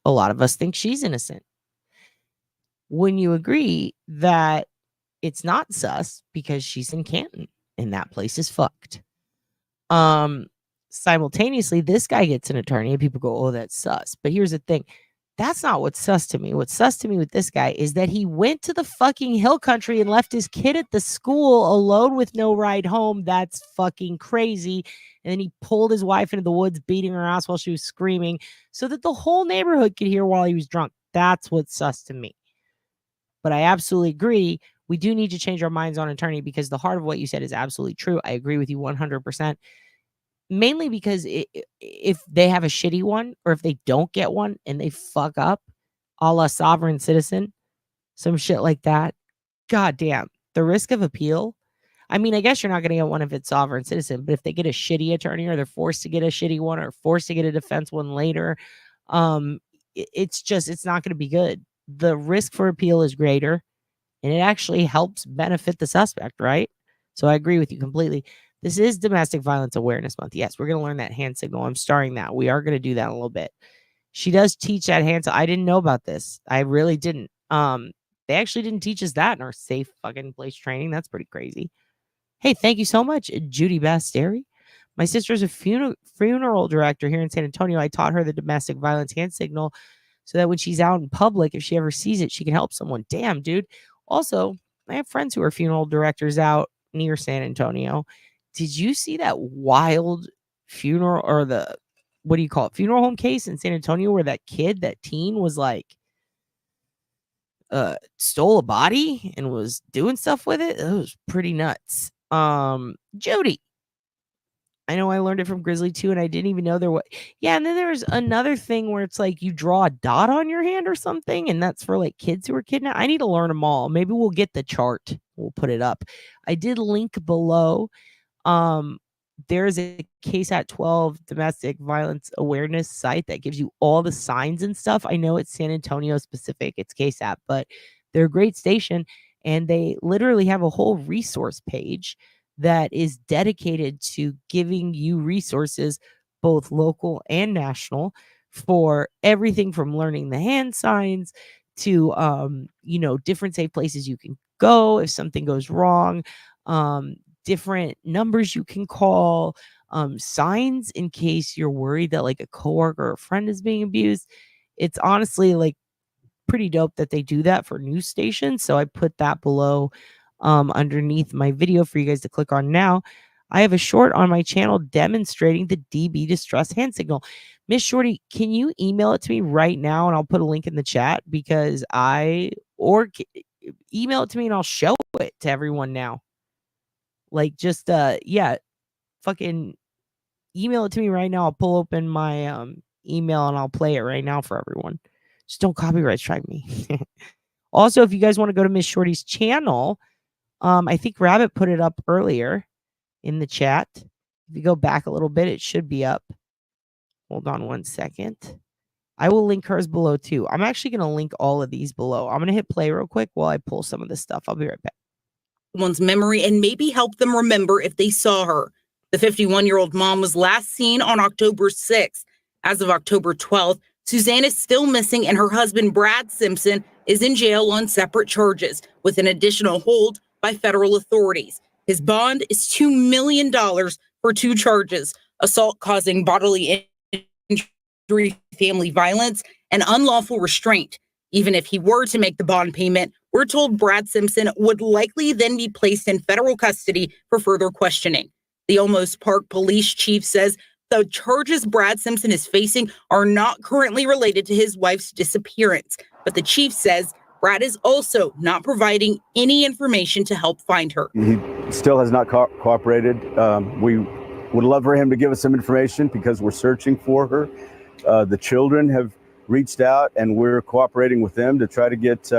A lot of us think she's innocent. When you agree that it's not sus because she's in Canton and that place is fucked. Simultaneously, this guy gets an attorney and people go, oh, that's sus. But here's the thing. That's not what's sus to me. What's sus to me with this guy is that he went to the fucking hill country and left his kid at the school alone with no ride home. That's fucking crazy. And then he pulled his wife into the woods, beating her ass while she was screaming so that the whole neighborhood could hear while he was drunk. That's what's sus to me. But I absolutely agree. We do need to change our minds on attorney because the heart of what you said is absolutely true. I agree with you 100%. Mainly because if they have a shitty one or if they don't get one and they fuck up a la sovereign citizen, some shit like that, goddamn, the risk of appeal. I mean, I guess you're not going to get one if it's sovereign citizen, but if they get a shitty attorney or they're forced to get a shitty one or forced to get a defense one later, it's not going to be good. The risk for appeal is greater and it actually helps benefit the suspect, right? So I agree with you completely. This is Domestic Violence Awareness Month. Yes, we're going to learn that hand signal. I'm starring that. We are going to do that in a little bit. She does teach that hand signal. I didn't know about this. I really didn't. They actually didn't teach us that in our safe fucking place training. That's pretty crazy. Hey, thank you so much, Judy Basteri. My sister's a funeral director here in San Antonio. I taught her the domestic violence hand signal so that when she's out in public, if she ever sees it, she can help someone. Damn, dude. Also, I have friends who are funeral directors out near San Antonio. Did you see that wild funeral or the, what do you call it? Funeral home case in San Antonio where that kid, that teen was like, stole a body and was doing stuff with it? It was pretty nuts. Jody. I know I learned it from Grizzly too, and I didn't even know there was. Yeah, and then there's another thing where it's like you draw a dot on your hand or something, and that's for like kids who are kidnapped. I need to learn them all. Maybe we'll get the chart. We'll put it up. I did link below. There's a KSAT 12 domestic violence awareness site that gives you all the signs and stuff. I know it's San Antonio specific, it's KSAT, but they're a great station, and they literally have a whole resource page that is dedicated to giving you resources, both local and national, for everything from learning the hand signs to, different safe places you can go if something goes wrong, different numbers you can call, signs in case you're worried that like a coworker or a friend is being abused. It's honestly like pretty dope that they do that for news stations. So I put that below underneath my video for you guys to click on now. I have a short on my channel demonstrating the DB distress hand signal. Miss Shorty, can you email it to me right now and I'll put a link in the chat because email it to me and I'll show it to everyone now. Like just fucking email it to me right now. I'll pull open my email and I'll play it right now for everyone. Just don't copyright strike me. Also, if you guys want to go to Miss Shorty's channel, I think Rabbit put it up earlier in the chat. If you go back a little bit, it should be up. Hold on one second. I will link hers below too. I'm actually going to link all of these below. I'm going to hit play real quick while I pull some of this stuff. I'll be right back. One's memory and maybe help them remember if they saw her. The 51-year-old mom was last seen on October 6th. As of October 12th, Suzanne is still missing and her husband, Brad Simpson, is in jail on separate charges with an additional hold by federal authorities. His bond is $2 million for 2 charges: assault causing bodily injury, family violence, and unlawful restraint. Even if he were to make the bond payment, we're told Brad Simpson would likely then be placed in federal custody for further questioning. The Olmos Park police chief says the charges Brad Simpson is facing are not currently related to his wife's disappearance, but the chief says Brad is also not providing any information to help find her. He still has not cooperated. We would love for him to give us some information because we're searching for her. The children have reached out and we're cooperating with them to try to get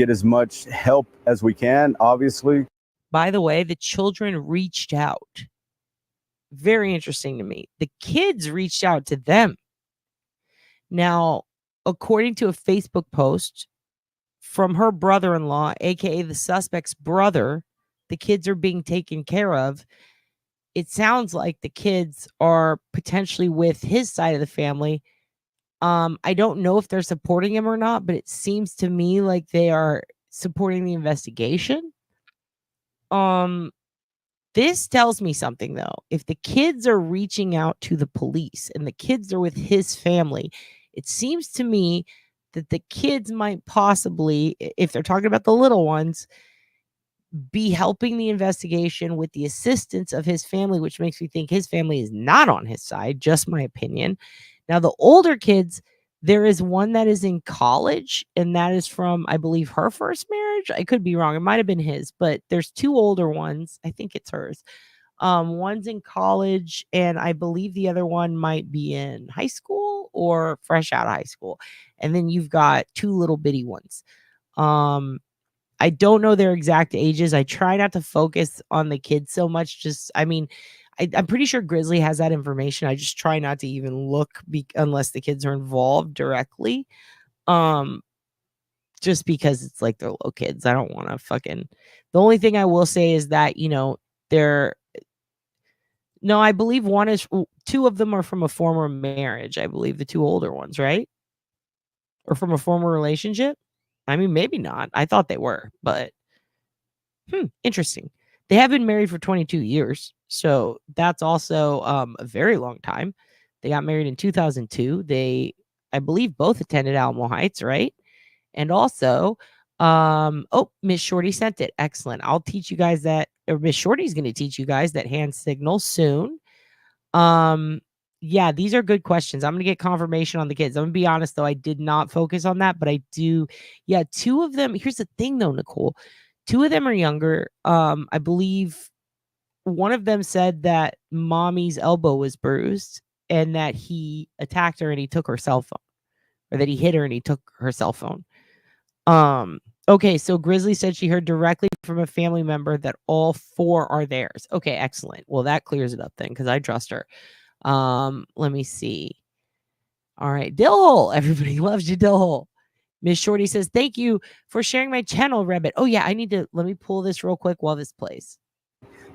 as much help as we can, obviously. By the way, the children reached out. very interesting to me. The kids reached out to them. Now, according to a Facebook post from her brother-in-law, aka the suspect's brother, the kids are being taken care of. It sounds like the kids are potentially with his side of the family. I don't know if they're supporting him or not, but it seems to me like they are supporting the investigation. This tells me something though. If the kids are reaching out to the police and the kids are with his family, it seems to me that the kids might possibly, if they're talking about the little ones, be helping the investigation with the assistance of his family, which makes me think his family is not on his side, just my opinion. Now, the older kids, there is one that is in college, and that is from, I believe, her first marriage. I could be wrong. It might have been his, but there's two older ones. I think it's hers. One's in college, and I believe the other one might be in high school or fresh out of high school. And then you've got two little bitty ones. I don't know their exact ages. I try not to focus on the kids so much. I'm pretty sure Grizzly has that information. I just try not to even look unless the kids are involved directly. Just because it's like they're little kids. I don't want to fucking. The only thing I will say is that, I believe two of them are from a former marriage. I believe the two older ones, right? Or from a former relationship. I mean, maybe not. I thought they were, but interesting. They have been married for 22 years. So that's also a very long time. They got married in 2002. They, I believe, both attended Alamo Heights, right? And also, Miss Shorty sent it. Excellent. I'll teach you guys that, or Miss Shorty's going to teach you guys that hand signal soon. Yeah, these are good questions. I'm going to get confirmation on the kids. I'm going to be honest, though. I did not focus on that, but I do. Yeah, two of them. Here's the thing, though, Nicole. Two of them are younger. I believe one of them said that mommy's elbow was bruised and that he attacked her and he took her cell phone, or that he hit her and he took her cell phone. Okay, so Grizzly said she heard directly from a family member that all four are theirs. Okay, excellent. Well, that clears it up then, because I trust her. Let me see. All right, Dillhole. Everybody loves you, Dillhole. Miss Shorty says, thank you for sharing my channel, Rabbit. Oh, yeah, let me pull this real quick while this plays.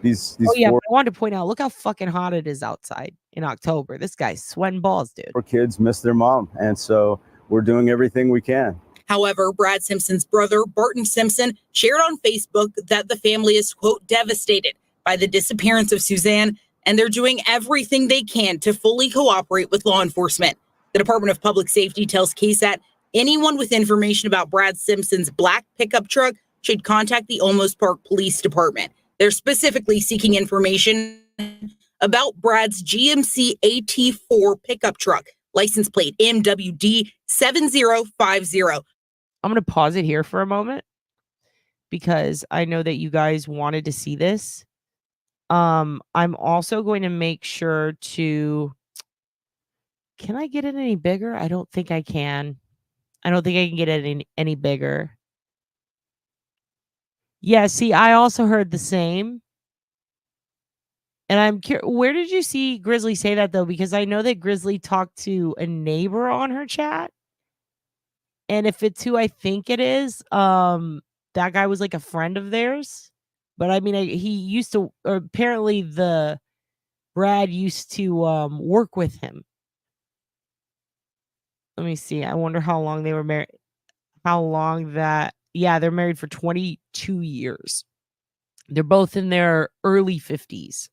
These I wanted to point out, look how fucking hot it is outside in October. This guy's sweating balls, dude. four kids miss their mom, and so we're doing everything we can. However, Brad Simpson's brother, Barton Simpson, shared on Facebook that the family is, quote, devastated by the disappearance of Suzanne, and they're doing everything they can to fully cooperate with law enforcement. The Department of Public Safety tells KSAT anyone with information about Brad Simpson's black pickup truck should contact the Olmos Park Police Department. They're specifically seeking information about Brad's GMC AT4 pickup truck, license plate MWD 7050. I'm going to pause it here for a moment because I know that you guys wanted to see this. I'm also going to make sure to... Can I get it any bigger? I don't think I can. I don't think I can get it any bigger. Yeah, see, I also heard the same. And I'm curious, where did you see Grizzly say that, though? Because I know that Grizzly talked to a neighbor on her chat. And if it's who I think it is, that guy was like a friend of theirs. But I mean, he used to, or apparently Brad used to work with him. Let me see. I wonder how long they were married. Yeah, they're married for 22 years. They're both in their early 50s.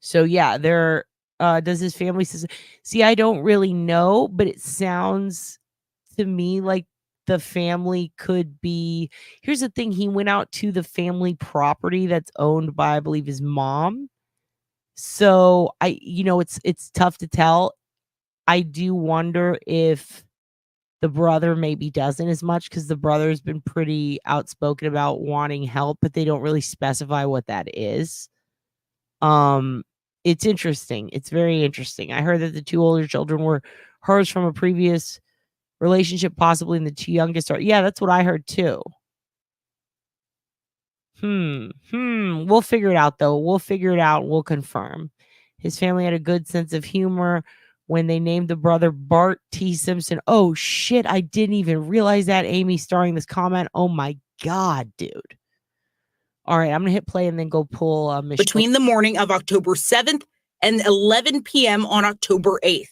So yeah, does his family see, I don't really know, but it sounds to me like the family could be. Here's the thing, he went out to the family property that's owned by, I believe, his mom. So it's tough to tell. I do wonder if the brother maybe doesn't as much, because the brother's been pretty outspoken about wanting help, but they don't really specify what that is. It's interesting. It's very interesting. I heard that the two older children were hers from a previous relationship, possibly, and the two youngest are. Yeah, that's what I heard too. We'll figure it out, though. We'll figure it out. We'll confirm. His family had a good sense of humor when they named the brother Bart T. Simpson. Oh, shit. I didn't even realize that. Amy starring this comment. Oh, my God, dude. All right. I'm going to hit play and then go pull between the morning of October 7th and 11 p.m. on October 8th.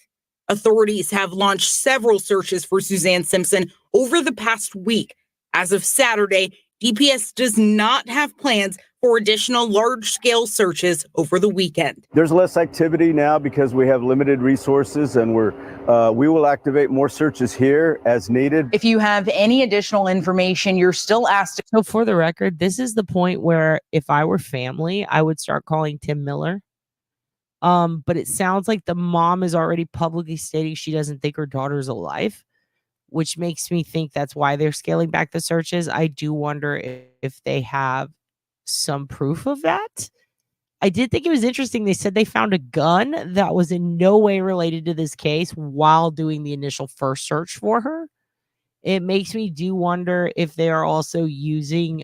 Authorities have launched several searches for Suzanne Simpson over the past week. As of Saturday, DPS does not have plans for additional large-scale searches over the weekend. There's less activity now because we have limited resources, and we will activate more searches here as needed. If you have any additional information, you're still asked. So for the record, this is the point where if I were family, I would start calling Tim Miller. But it sounds like the mom is already publicly stating she doesn't think her daughter's alive, which makes me think that's why they're scaling back the searches. I do wonder if they have some proof of that. I did think it was interesting. They said they found a gun that was in no way related to this case while doing the initial first search for her. It makes me do wonder if they are also using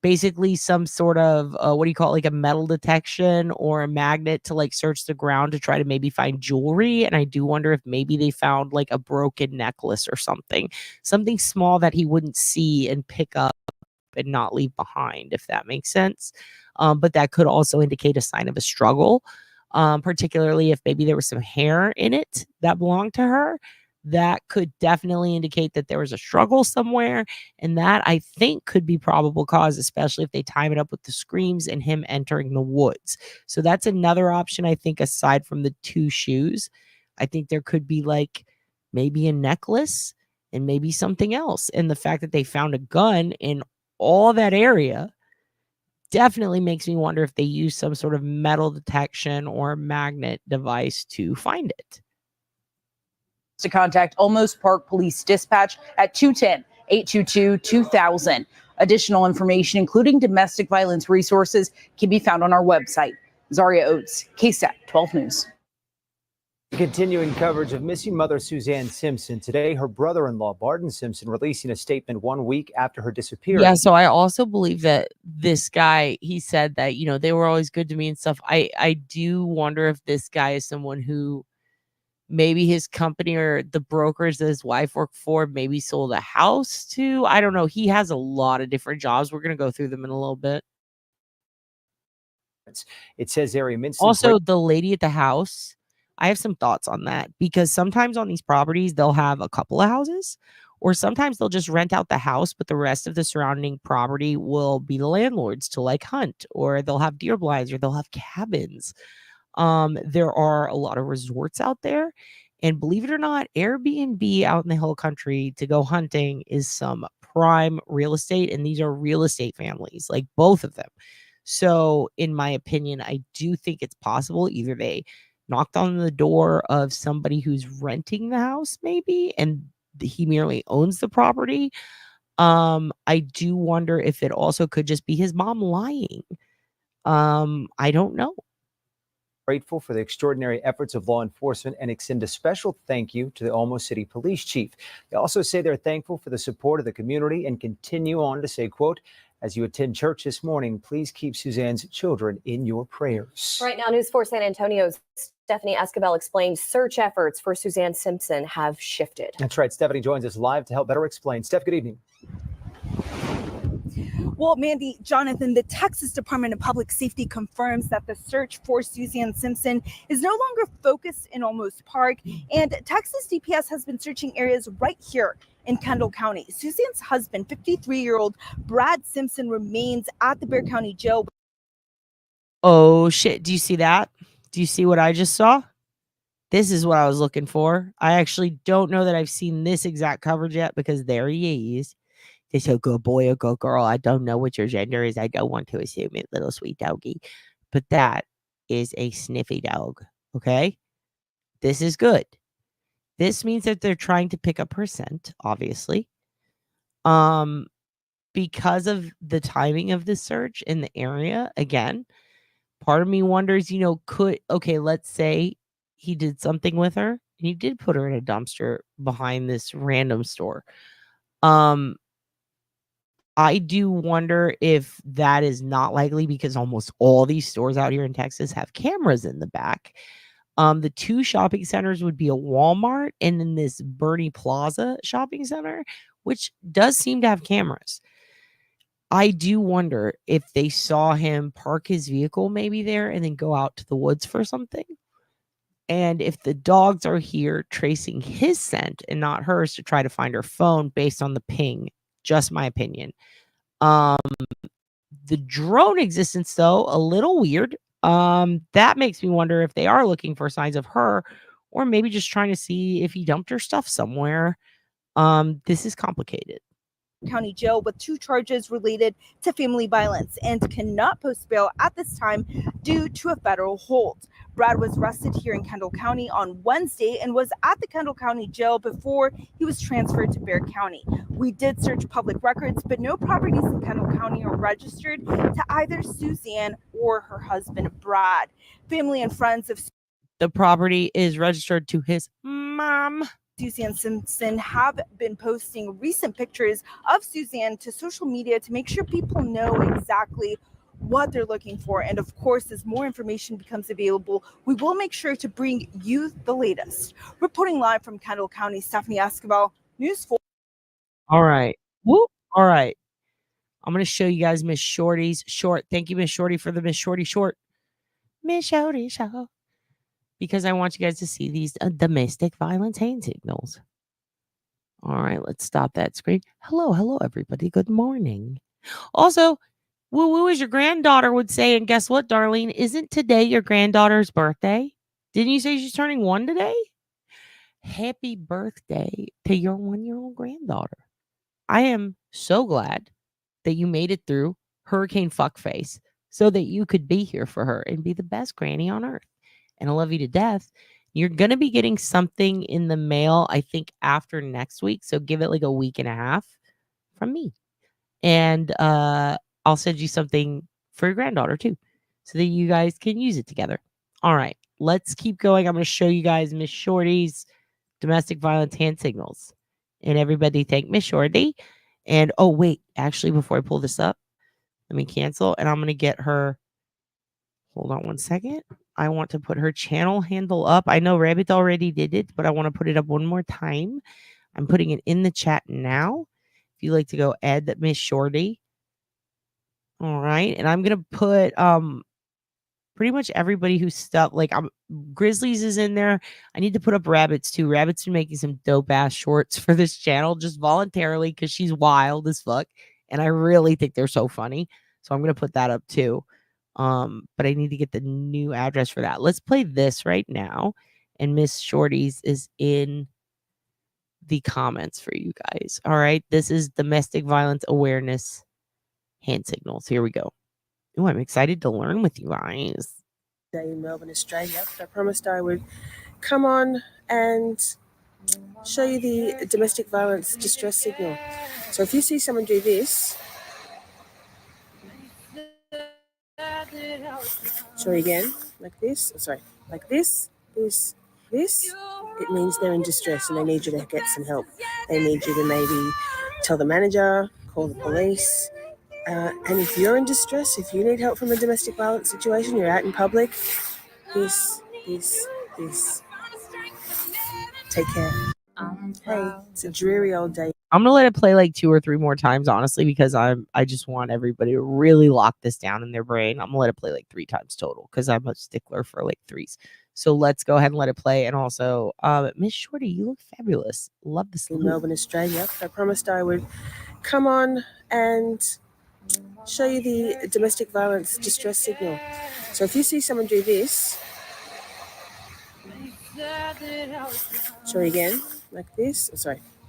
basically some sort of what do you call it, like a metal detection or a magnet to like search the ground to try to maybe find jewelry. And I do wonder if maybe they found like a broken necklace or something small that he wouldn't see and pick up and not leave behind, if that makes sense. But that could also indicate a sign of a struggle, particularly if maybe there was some hair in it that belonged to her. That could definitely indicate that there was a struggle somewhere. And that, I think, could be probable cause, especially if they time it up with the screams and him entering the woods. So that's another option, I think, aside from the two shoes. I think there could be like maybe a necklace and maybe something else. And the fact that they found a gun in all that area definitely makes me wonder if they use some sort of metal detection or magnet device to find it. To contact Olmos Park Police Dispatch at 210-822-2000. Additional information, including domestic violence resources, can be found on our website. Zaria Oates, KSAT 12 News. Continuing coverage of missing mother Suzanne Simpson. Today, her brother-in-law, Barton Simpson, releasing a statement 1 week after her disappearance. Yeah, so I also believe that this guy, he said that, they were always good to me and stuff. I do wonder if this guy is someone who maybe his company or the brokers that his wife worked for maybe sold a house to. I don't know. He has a lot of different jobs. We're going to go through them in a little bit. It says area Minson. Also, the lady at the house, I have some thoughts on that because sometimes on these properties, they'll have a couple of houses, or sometimes they'll just rent out the house, but the rest of the surrounding property will be the landlords to like hunt, or they'll have deer blinds, or they'll have cabins. There are a lot of resorts out there, and believe it or not, Airbnb out in the hill country to go hunting is some prime real estate, and these are real estate families, like both of them. So in my opinion, I do think it's possible either they knocked on the door of somebody who's renting the house maybe, and he merely owns the property. I do wonder if it also could just be his mom lying. I don't know. Grateful for the extraordinary efforts of law enforcement and extend a special thank you to the Olmos City Police Chief. They also say they're thankful for the support of the community and continue on to say, quote, as you attend church this morning, please keep Suzanne's children in your prayers. Right now, News 4 San Antonio's Stephanie Escobel explains search efforts for Suzanne Simpson have shifted. That's right. Stephanie joins us live to help better explain. Steph, good evening. Well, Mandy, Jonathan, the Texas Department of Public Safety confirms that the search for Suzanne Simpson is no longer focused in Olmos Park, and Texas DPS has been searching areas right here in Kendall County. Suzanne's husband, 53-year-old Brad Simpson, remains at the Bexar County Jail. Oh, shit. Do you see that? Do you see what I just saw? This is what I was looking for. I actually don't know that I've seen this exact coverage yet because there he is. It's a good boy or good girl. I don't know what your gender is. I don't want to assume it, little sweet doggy. But that is a sniffy dog. Okay? This is good. This means that they're trying to pick up her scent, obviously. Because of the timing of the search in the area, again, part of me wonders, let's say he did something with her and he did put her in a dumpster behind this random store. I do wonder if that is not likely because almost all these stores out here in Texas have cameras in the back. The 2 shopping centers would be a Walmart and then this Bernie Plaza shopping center, which does seem to have cameras. I do wonder if they saw him park his vehicle maybe there and then go out to the woods for something. And if the dogs are here tracing his scent and not hers to try to find her phone based on the ping, just my opinion. The drone existence, though, a little weird. That makes me wonder if they are looking for signs of her or maybe just trying to see if he dumped her stuff somewhere. This is complicated. County Jail with 2 charges related to family violence and cannot post bail at this time due to a federal hold. Brad was arrested here in Kendall County on Wednesday and was at the Kendall County Jail before he was transferred to Bexar County. We did search public records, but no properties in Kendall County are registered to either Suzanne or her husband, Brad. Family and friends of the property is registered to his mom. Suzanne Simpson have been posting recent pictures of Suzanne to social media to make sure people know exactly what they're looking for. And of course, as more information becomes available, we will make sure to bring you the latest. Reporting live from Kendall County, Stephanie Escobar, News 4. All right. Whoop. All right. I'm going to show you guys Miss Shorty's short. Thank you, Miss Shorty, for the Miss Shorty short. Miss Shorty show. Because I want you guys to see these domestic violence hand signals. All right, let's stop that screen. Hello, everybody. Good morning. Also, woo-woo, as your granddaughter would say, and guess what, Darlene? Isn't today your granddaughter's birthday? Didn't you say she's turning 1 today? Happy birthday to your 1-year-old granddaughter. I am so glad that you made it through Hurricane Fuckface so that you could be here for her and be the best granny on earth. And I love you to death. You're going to be getting something in the mail, I think, after next week. So give it like a week and a half from me. And I'll send you something for your granddaughter, too, so that you guys can use it together. All right, let's keep going. I'm going to show you guys Miss Shorty's domestic violence hand signals. And everybody thank Miss Shorty. And, oh, wait, actually, before I pull this up, let me cancel. And I'm going to get her. Hold on one second. I want to put her channel handle up. I know Rabbit already did it, but I want to put it up one more time. I'm putting it in the chat now. If you like to go add that Miss Shorty. All right. And I'm going to put pretty much everybody who's stuff. Like Grizzlies is in there. I need to put up Rabbit's too. Rabbit's been making some dope ass shorts for this channel just voluntarily because she's wild as fuck. And I really think they're so funny. So I'm going to put that up too. But I need to get the new address for that. Let's play this right now. And Miss Shorty's is in the comments for you guys. All right. This is domestic violence awareness hand signals. Here we go. Oh, I'm excited to learn with you guys. In Melbourne, Australia. I promised I would come on and show you the domestic violence distress signal. So if you see someone do this, show you again, like this, like this, it means they're in distress and they need you to get some help. They need you to maybe tell the manager, call the police. And if you're in distress, if you need help from a domestic violence situation, you're out in public, this. Take care. Hey, it's a dreary old day. I'm gonna let it play like 2 or 3 more times, honestly, because I just want everybody to really lock this down in their brain. I'm gonna let it play like 3 times total because I'm a stickler for like 3s. So let's go ahead and let it play. And also, Miss Shorty, you look fabulous. Love this. In Melbourne, Australia. I promised I would come on and show you the domestic violence distress signal. So if you see someone do this, show you again, like this,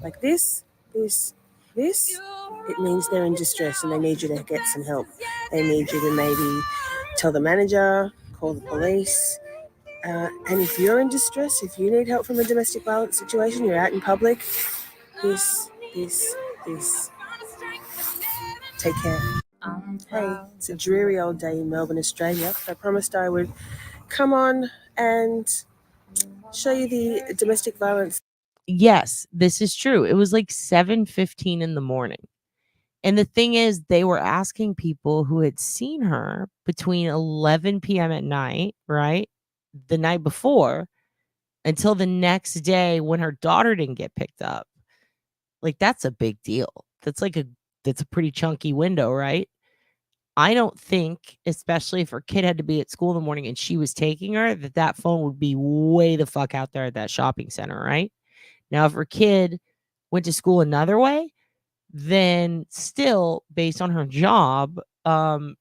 like this, it means they're in distress and they need you to get some help. They need you to maybe tell the manager, call the police. And if you're in distress, if you need help from a domestic violence situation, you're out in public, this. Take care. Hey, it's a dreary old day in Melbourne, Australia. I promised I would come on and show you the domestic violence. Yes, this is true. It was like 7:15 in the morning. And the thing is, they were asking people who had seen her between 11 p.m. at night, right? The night before, until the next day when her daughter didn't get picked up. Like, that's a big deal. That's a pretty chunky window, right? I don't think, especially if her kid had to be at school in the morning and she was taking her, that phone would be way the fuck out there at that shopping center, right? Now, if her kid went to school another way, then still, based on her job,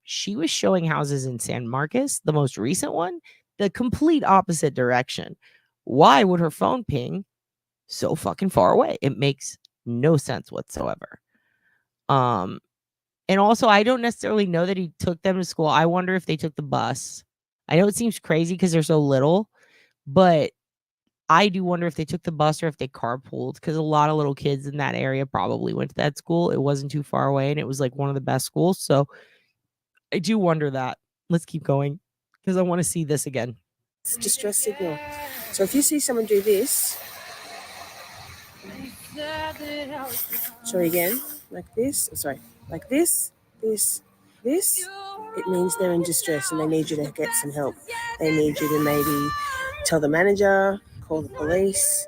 she was showing houses in San Marcos, the most recent one, the complete opposite direction. Why would her phone ping so fucking far away? It makes no sense whatsoever. And also, I don't necessarily know that he took them to school. I wonder if they took the bus. I know it seems crazy because they're so little, but I do wonder if they took the bus or if they carpooled, because a lot of little kids in that area probably went to that school. It wasn't too far away, and it was like one of the best schools. So I do wonder that. Let's keep going because I want to see this again. It's a distress signal. So if you see someone do this, sorry again, like this, like this, it means they're in distress and they need you to get some help. They need you to maybe tell the manager, call the police.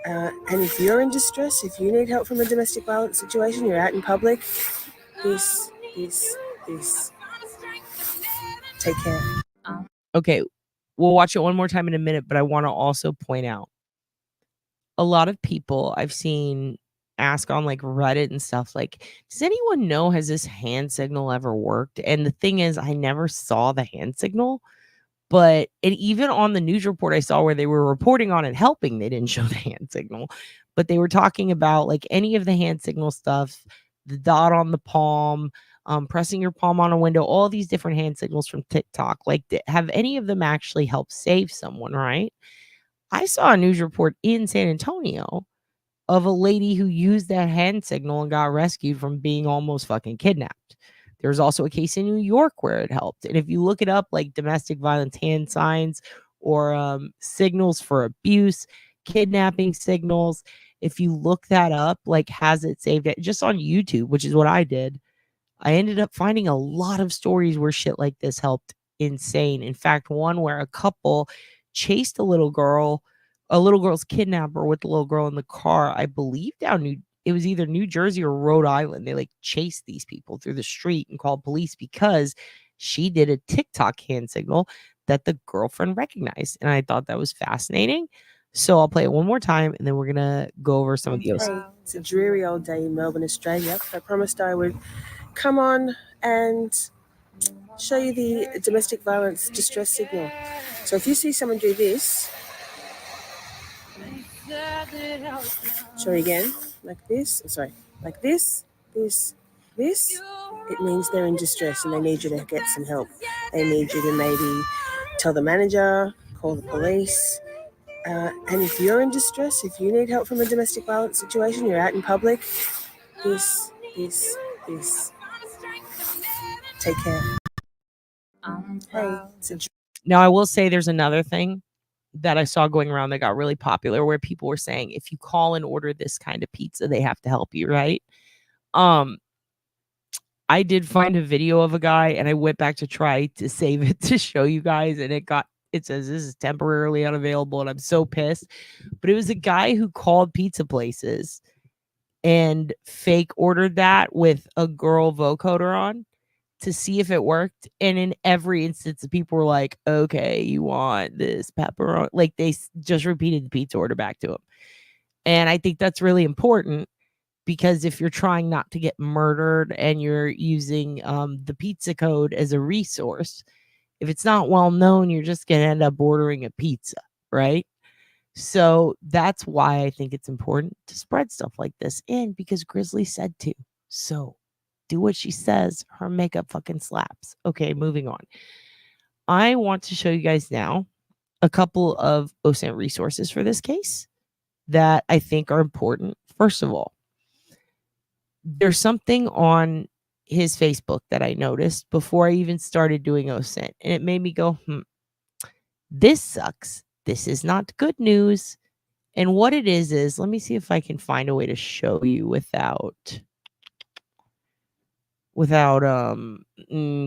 And if you're in distress, if you need help from a domestic violence situation, you're out in public, this. Take care. Okay, we'll watch it one more time in a minute, but I want to also point out a lot of people I've seen ask on like Reddit and stuff, like, does anyone know, has this hand signal ever worked? And the thing is, I never saw the hand signal, but even on the news report I saw where they were reporting on it helping, they didn't show the hand signal, but they were talking about like any of the hand signal stuff, the dot on the palm, pressing your palm on a window, all these different hand signals from TikTok. Like, have any of them actually helped save someone, right? I saw a news report in San Antonio of a lady who used that hand signal and got rescued from being almost fucking kidnapped. There's also a case in New York where it helped. And if you look it up, like domestic violence hand signs or signals for abuse, kidnapping signals, if you look that up, like, has it saved it just on YouTube, which is what I did, I ended up finding a lot of stories where shit like this helped insane. In fact, one where a couple chased a little girl's kidnapper with the little girl in the car, I believe it was either New Jersey or Rhode Island. They like chased these people through the street and called police because she did a TikTok hand signal that the girlfriend recognized. And I thought that was fascinating. So I'll play it one more time and then we're going to go over some of the OSINT. It's a dreary old day in Melbourne, Australia. I promised I would come on and show you the domestic violence distress signal. So if you see someone do this, sorry again, like this, like this, it means they're in distress and they need you to get some help. They need you to maybe tell the manager, call the police. And if you're in distress, if you need help from a domestic violence situation, you're out in public, this. Take care. Now, I will say there's another thing that I saw going around that got really popular where people were saying, if you call and order this kind of pizza, they have to help you, right? I did find a video of a guy and I went back to try to save it to show you guys, and it says this is temporarily unavailable, and I'm so pissed. But it was a guy who called pizza places and fake ordered that with a girl vocoder on to see if it worked. And in every instance, the people were like, okay, you want this pepperoni? Like, they just repeated the pizza order back to him. And I think that's really important, because if you're trying not to get murdered and you're using the pizza code as a resource, if it's not well known, you're just going to end up ordering a pizza, right? So that's why I think it's important to spread stuff like this, and because Grizzly said to. So do what she says. Her makeup fucking slaps. Okay, moving on. I want to show you guys now a couple of OSINT resources for this case that I think are important. First of all, there's something on his Facebook that I noticed before I even started doing OSINT, and it made me go, this sucks. This is not good news. And what it is, let me see if I can find a way to show you without. without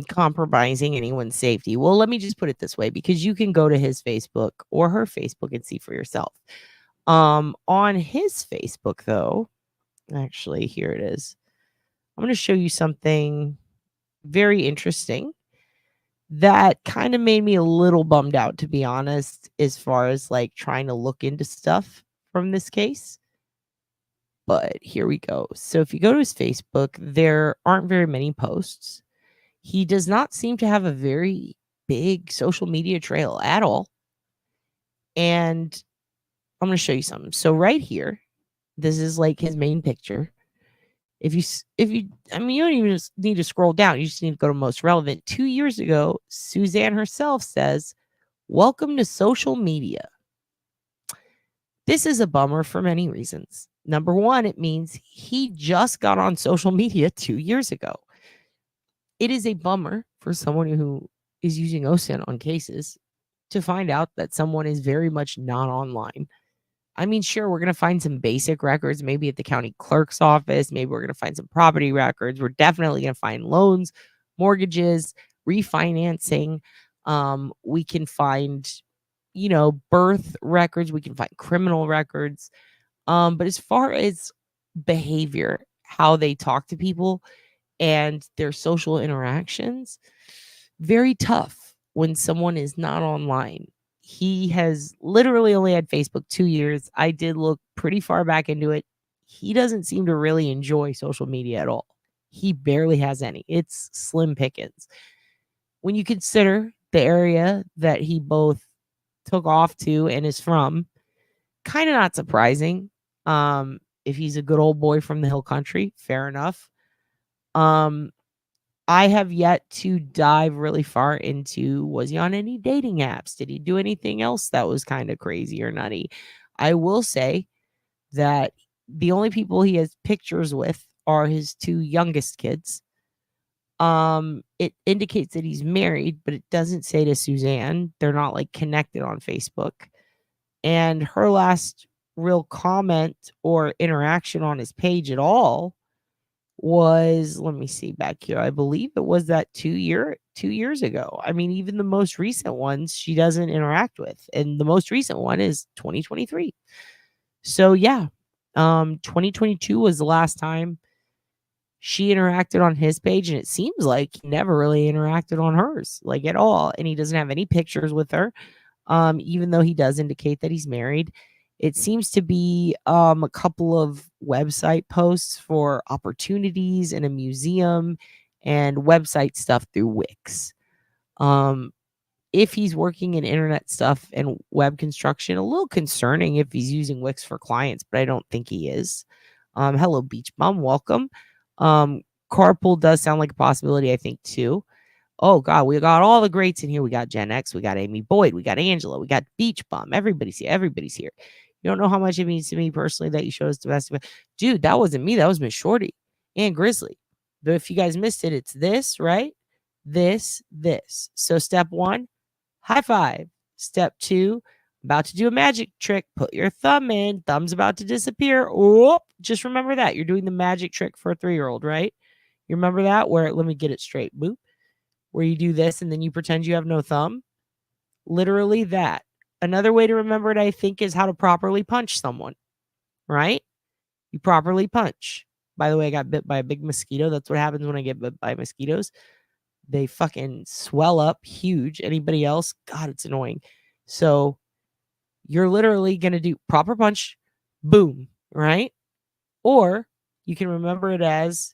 compromising anyone's safety. Well, let me just put it this way, because you can go to his Facebook or her Facebook and see for yourself. On his Facebook, though, actually, here it is. I'm going to show you something very interesting that kind of made me a little bummed out, to be honest, as far as like trying to look into stuff from this case. But here we go. So if you go to his Facebook, there aren't very many posts. He does not seem to have a very big social media trail at all. And I'm going to show you something. So right here, this is like his main picture. If you, I mean, you don't even just need to scroll down. You just need to go to most relevant. 2 years ago, Suzanne herself says, "Welcome to social media." This is a bummer for many reasons. Number one, it means he just got on social media 2 years ago. It is a bummer for someone who is using OSINT on cases to find out that someone is very much not online. I mean, sure, we're going to find some basic records, maybe at the county clerk's office. Maybe we're going to find some property records. We're definitely going to find loans, mortgages, refinancing. We can find, birth records. We can find criminal records. But as far as behavior, how they talk to people and their social interactions, very tough when someone is not online. He has literally only had Facebook 2 years. I did look pretty far back into it. He doesn't seem to really enjoy social media at all. He barely has any. It's slim pickings. When you consider the area that he both took off to and is from, kind of not surprising. If he's a good old boy from the hill country, fair enough. I have yet to dive really far into, was he on any dating apps? Did he do anything else that was kind of crazy or nutty? I will say that the only people he has pictures with are his 2 youngest kids. It indicates that he's married, but it doesn't say to Suzanne. They're not like connected on Facebook. And her last real comment or interaction on his page at all was, let me see back here, I believe it was that 2 years ago. I mean, even the most recent ones she doesn't interact with, and the most recent one is 2023. So yeah, 2022 was the last time she interacted on his page, and it seems like he never really interacted on hers, like at all. And he doesn't have any pictures with her, even though he does indicate that he's married. It seems to be a couple of website posts for opportunities in a museum and website stuff through Wix. If he's working in internet stuff and web construction, a little concerning if he's using Wix for clients, but I don't think he is. Hello, Beach Bum. Welcome. Carpool does sound like a possibility, I think, too. Oh, God, we got all the greats in here. We got Gen X. We got Amy Boyd. We got Angela. We got Beach Bum. Everybody's here. Everybody's here. You don't know how much it means to me personally that you showed us Domestic. Dude, that wasn't me. That was Miss Shorty and Grizzly. But if you guys missed it, it's this, right? This. So step 1, high five. Step 2, about to do a magic trick. Put your thumb in. Thumb's about to disappear. Oh, just remember that. You're doing the magic trick for a 3-year-old, right? You remember that? Where, let me get it straight. Boop. Where you do this and then you pretend you have no thumb. Literally that. Another way to remember it, I think, is how to properly punch someone, right? You properly punch. By the way, I got bit by a big mosquito. That's what happens when I get bit by mosquitoes. They fucking swell up huge. Anybody else? God, it's annoying. So you're literally going to do proper punch, boom, right? Or you can remember it as,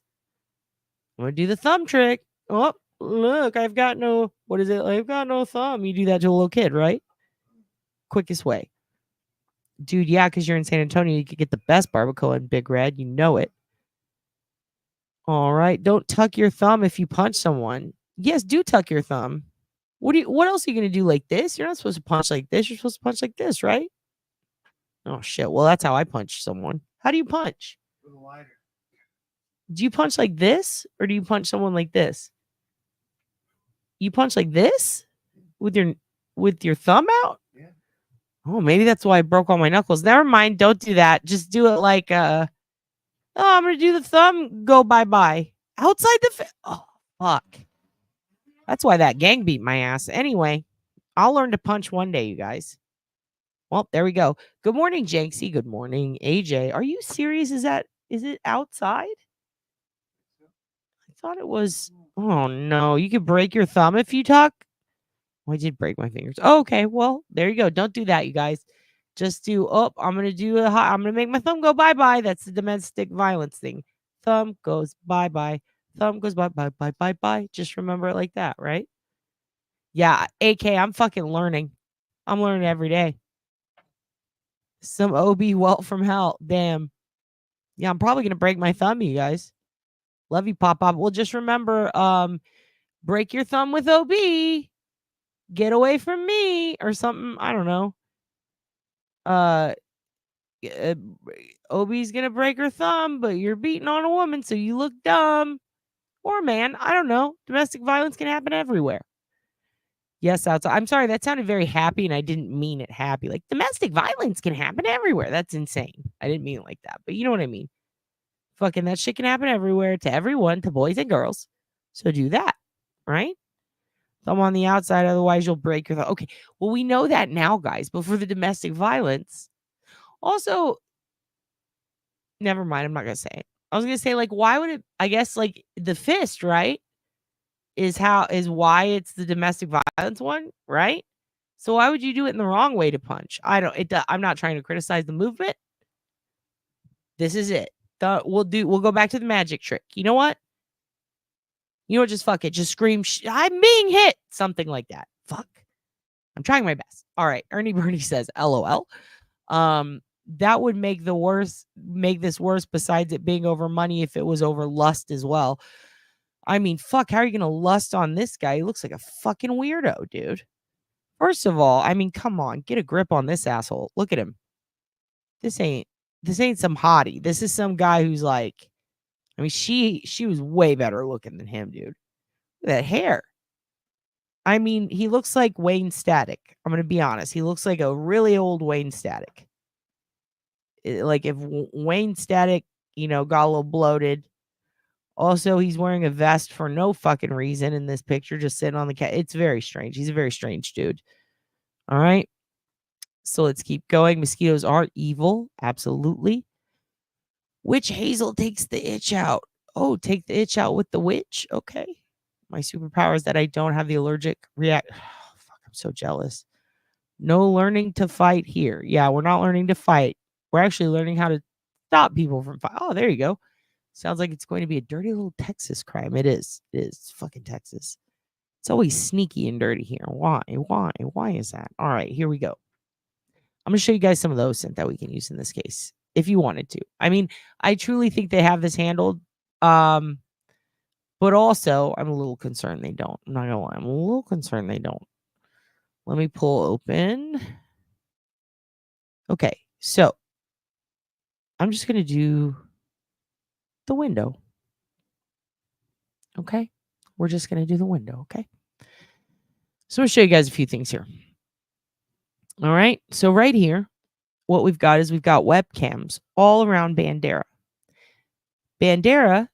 I'm going to do the thumb trick. Oh, look, I've got no, what is it? I've got no thumb. You do that to a little kid, right? Quickest way. Dude, yeah, because you're in San Antonio, you could get the best barbacoa in Big Red. You know it. All right. Don't tuck your thumb if you punch someone. Yes, do tuck your thumb. What else are you going to do like this? You're not supposed to punch like this. You're supposed to punch like this, right? Oh, shit. Well, that's how I punch someone. How do you punch? Do you punch like this or do you punch someone like this? You punch like this with your thumb out? Yeah. Oh, maybe that's why I broke all my knuckles. Never mind. Don't do that. Just do it like, oh, I'm going to do the thumb. Go bye-bye. Outside the oh, fuck. That's why that gang beat my ass. Anyway, I'll learn to punch one day, you guys. Well, there we go. Good morning, Janksy. Good morning, AJ. Are you serious? Is it outside? I thought it was. Oh no, you could break your thumb if you talk. Oh, I did break my fingers. Oh, okay, well, there you go. Don't do that, you guys. Just do. Oh, I'm gonna make my thumb go bye bye. That's the domestic violence thing. Thumb goes bye bye. Thumb goes bye bye bye bye bye. Just remember it like that, right? Yeah, AK. I'm fucking learning. I'm learning every day. Some OB welt from hell. Damn. Yeah, I'm probably gonna break my thumb, you guys. Love you, Pop Pop. Well, just remember, break your thumb with OB. Get away from me or something. I don't know. OB's gonna break her thumb, but you're beating on a woman, so you look dumb. Or man, I don't know. Domestic violence can happen everywhere. Yes, outside. I'm sorry, that sounded very happy, and I didn't mean it happy. Like domestic violence can happen everywhere. That's insane. I didn't mean it like that, but you know what I mean. Fucking that shit can happen everywhere to everyone, to boys and girls. So do that, right? Thumb on the outside, otherwise you'll break your thumb. Okay, well, we know that now, guys, but for the domestic violence, also, never mind, I'm not going to say it. I was going to say, like, why would it, I guess, like, the fist, right, is why it's the domestic violence one, right? So why would you do it in the wrong way to punch? I'm not trying to criticize the movement. This is it. We'll go back to the magic trick. You know what? Just fuck it. Just scream, I'm being hit. Something like that. Fuck. I'm trying my best. All right. Ernie Bernie says, LOL. That would make this worse besides it being over money if it was over lust as well. I mean, fuck, how are you going to lust on this guy? He looks like a fucking weirdo, dude. First of all, I mean, come on. Get a grip on this asshole. Look at him. This ain't some hottie. This is some guy who's like, I mean, she was way better looking than him, dude. Look at that hair. I mean, he looks like Wayne Static. I'm going to be honest. He looks like a really old Wayne Static. Like if Wayne Static, got a little bloated. Also, he's wearing a vest for no fucking reason in this picture, just sitting on the cat. It's very strange. He's a very strange dude. All right. So let's keep going. Mosquitoes are evil. Absolutely. Witch Hazel takes the itch out. Oh, take the itch out with the witch. Okay. My superpower is that I don't have the allergic react. Oh, fuck, I'm so jealous. No learning to fight here. Yeah, we're not learning to fight. We're actually learning how to stop people from fight. Oh, there you go. Sounds like it's going to be a dirty little Texas crime. It is. It is. It's fucking Texas. It's always sneaky and dirty here. Why? Why is that? All right, here we go. I'm going to show you guys some of the OSINT that we can use in this case, if you wanted to. I mean, I truly think they have this handled. But also, I'm a little concerned they don't. I'm not going to lie. I'm a little concerned they don't. Let me pull open. Okay, so I'm just going to do the window. Okay, we're just going to do the window. Okay, so I'm going to show you guys a few things here. All right, so right here, what we've got is we've got webcams all around Bandera. Bandera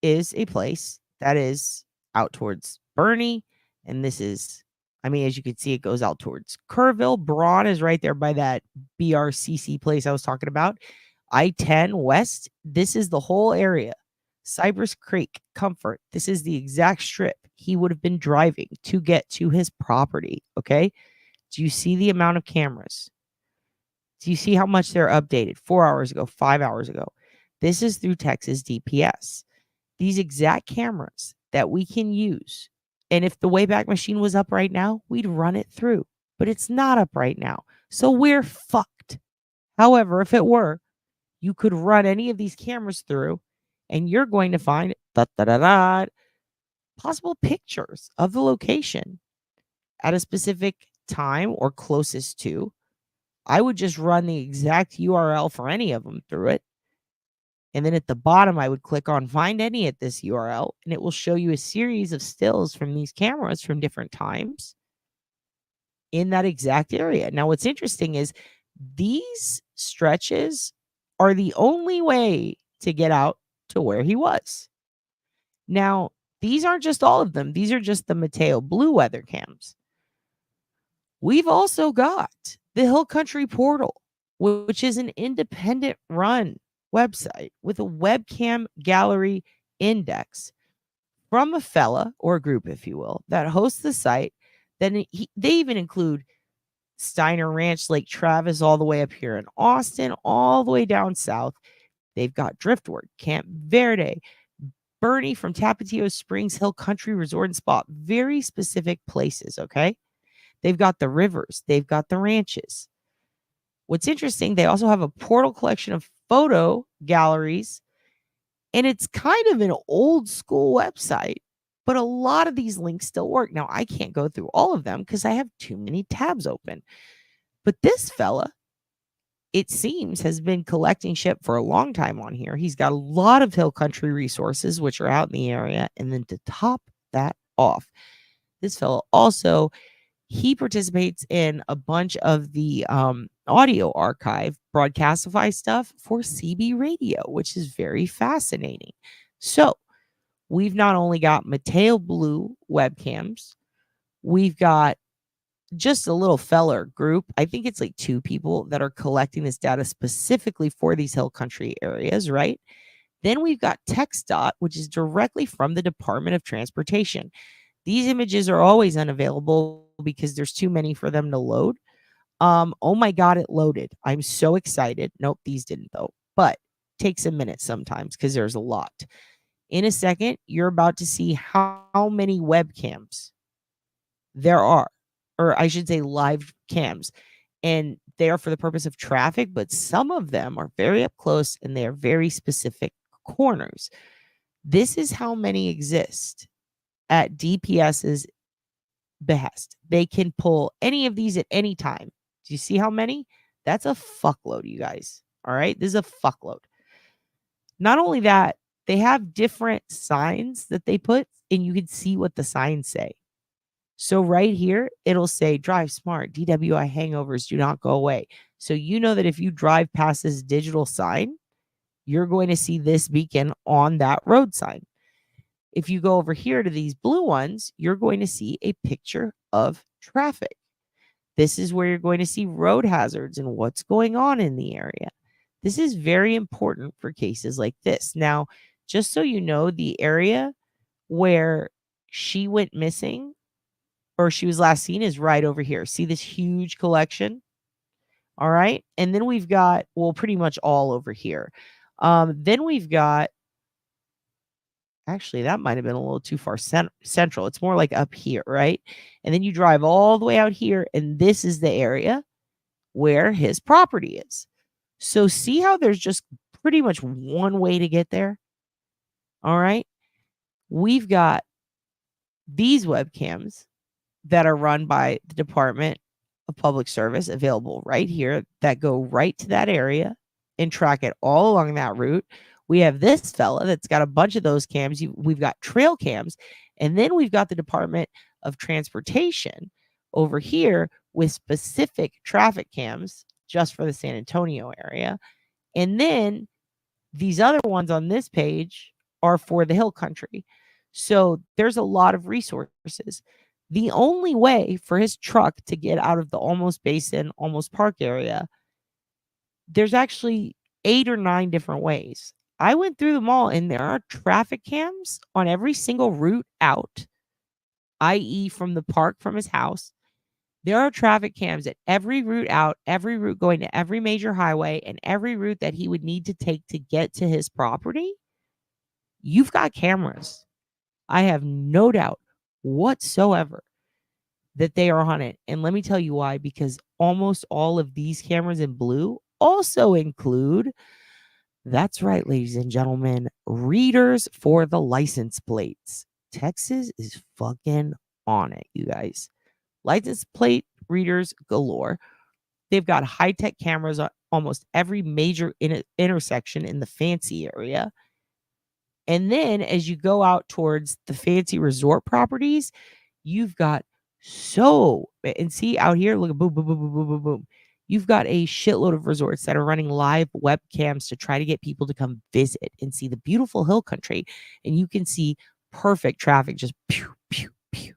is a place that is out towards Bernie, and this is, I mean, as you can see, it goes out towards Kerrville. Braun is right there by that BRCC place I was talking about. I-10 West, this is the whole area. Cypress Creek, Comfort, this is the exact strip he would have been driving to get to his property, okay? Do you see the amount of cameras? Do you see how much they're updated? 4 hours ago, 5 hours ago. This is through Texas DPS. These exact cameras that we can use. And if the Wayback Machine was up right now, we'd run it through. But it's not up right now. So we're fucked. However, if it were, you could run any of these cameras through and you're going to find possible pictures of the location at a specific time or closest to. I would just run the exact URL for any of them through it. And then at the bottom, I would click on find any at this URL, and it will show you a series of stills from these cameras from different times in that exact area. Now, what's interesting is these stretches are the only way to get out to where he was. Now, these aren't just all of them. These are just the Mateo Blue weather cams. We've also got the Hill Country Portal, which is an independent run website with a webcam gallery index from a fella or a group, if you will, that hosts the site. Then they even include Steiner Ranch, Lake Travis, all the way up here in Austin, all the way down south. They've got Driftwood, Camp Verde, Bernie from Tapatio Springs Hill Country Resort and Spa. Very specific places, okay? They've got the rivers. They've got the ranches. What's interesting, they also have a portal collection of photo galleries, and it's kind of an old school website, but a lot of these links still work. Now, I can't go through all of them because I have too many tabs open. But this fella, it seems, has been collecting shit for a long time on here. He's got a lot of hill country resources, which are out in the area. And then to top that off, this fella also, he participates in a bunch of the audio archive Broadcastify stuff for CB radio, which is very fascinating. So we've not only got Mateo Blue webcams, we've got just a little feller group. I think it's like 2 people that are collecting this data specifically for these hill country areas, right? Then we've got TxDOT, which is directly from the Department of Transportation. These images are always unavailable because there's too many for them to load. Oh my God, it loaded. I'm so excited. Nope, these didn't though, but takes a minute sometimes because there's a lot. In a second, you're about to see how many webcams there are, or I should say live cams, and they are for the purpose of traffic, but some of them are very up close and they are very specific corners. This is how many exist at DPS's behest. They can pull any of these at any time. Do you see how many? That's a fuckload, you guys. All right. This is a fuckload. Not only that, they have different signs that they put, and you can see what the signs say. So right here, it'll say drive smart, DWI hangovers do not go away. So you know that if you drive past this digital sign, you're going to see this beacon on that road sign. If you go over here to these blue ones, you're going to see a picture of traffic. This is where you're going to see road hazards and what's going on in the area. This is very important for cases like this. Now, just so you know, the area where she went missing or she was last seen is right over here. See this huge collection? All right. And then we've got, well, pretty much all over here. Then we've got, actually, that might have been a little too far central. It's more like up here, right? And then you drive all the way out here, and this is the area where his property is. So see how there's just pretty much one way to get there? All right. We've got these webcams that are run by the Department of Public Service available right here that go right to that area and track it all along that route. We have this fella that's got a bunch of those cams. We've got trail cams, and then we've got the Department of Transportation over here with specific traffic cams just for the San Antonio area. And then these other ones on this page are for the hill country. So there's a lot of resources. The only way for his truck to get out of the Almost Basin, Almost Park area, there's actually 8 or 9 different ways. I went through them all, and there are traffic cams on every single route out, i.e. from the park from his house. There are traffic cams at every route out, every route going to every major highway, and every route that he would need to take to get to his property. You've got cameras. I have no doubt whatsoever that they are on it. And let me tell you why, because almost all of these cameras in blue also include, that's right, ladies and gentlemen, readers for the license plates. Texas is fucking on it, you guys. License plate readers galore. They've got high-tech cameras on almost every major intersection in the fancy area. And then as you go out towards the fancy resort properties, you've got and see out here, look at boom, boom, boom, boom, boom, boom, boom. You've got a shitload of resorts that are running live webcams to try to get people to come visit and see the beautiful hill country. And you can see perfect traffic, just pew, pew, pew.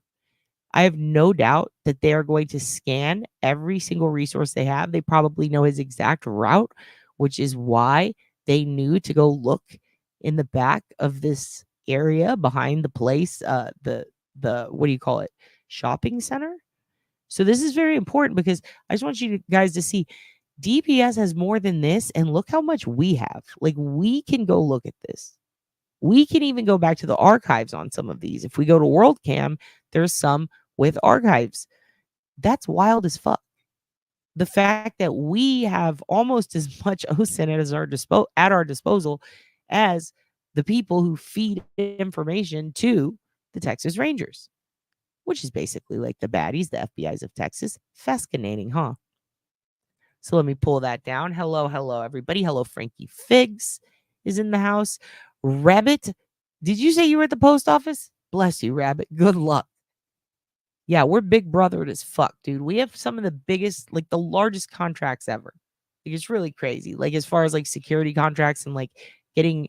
I have no doubt that they are going to scan every single resource they have. They probably know his exact route, which is why they knew to go look in the back of this area behind the place, the what do you call it? Shopping center. So this is very important because I just want you guys to see DPS has more than this, and look how much we have. Like, we can go look at this. We can even go back to the archives on some of these. If we go to WorldCam, there's some with archives. That's wild as fuck. The fact that we have almost as much OSINT at our disposal as the people who feed information to the Texas Rangers, which is basically like the baddies, the FBIs of Texas, fescinating, huh? So let me pull that down. Hello, everybody. Hello, Frankie Figs is in the house. Rabbit, did you say you were at the post office? Bless you, Rabbit. Good luck. Yeah, we're big brothered as fuck, dude. We have some of the biggest, like the largest contracts ever. Like, it's really crazy. Like, as far as like security contracts and like getting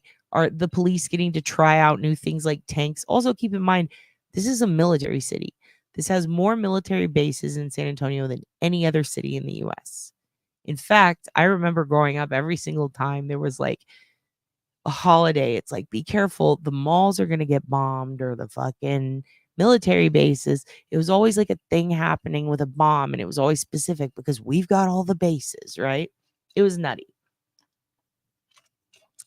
the police getting to try out new things like tanks. Also, keep in mind, this is a military city. This has more military bases in San Antonio than any other city in the US. In fact, I remember growing up, every single time there was like a holiday, it's like, be careful, the malls are going to get bombed, or the fucking military bases. It was always like a thing happening with a bomb, and it was always specific because we've got all the bases, right? It was nutty.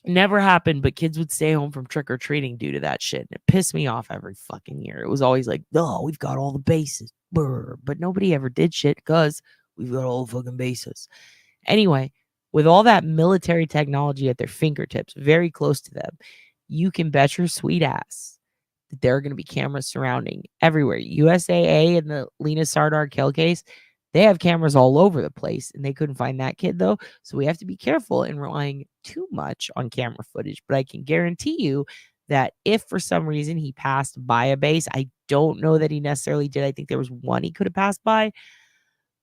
Never happened, but kids would stay home from trick-or-treating due to that shit. And it pissed me off every fucking year. It was always like, oh, we've got all the bases. Brr. But nobody ever did shit because we've got all the fucking bases. Anyway, with all that military technology at their fingertips, very close to them, you can bet your sweet ass that there are going to be cameras surrounding everywhere. USAA and the Lena Sardar kill case, they have cameras all over the place, and they couldn't find that kid, though. So we have to be careful in relying too much on camera footage. But I can guarantee you that if for some reason he passed by a base, I don't know that he necessarily did. I think there was one he could have passed by.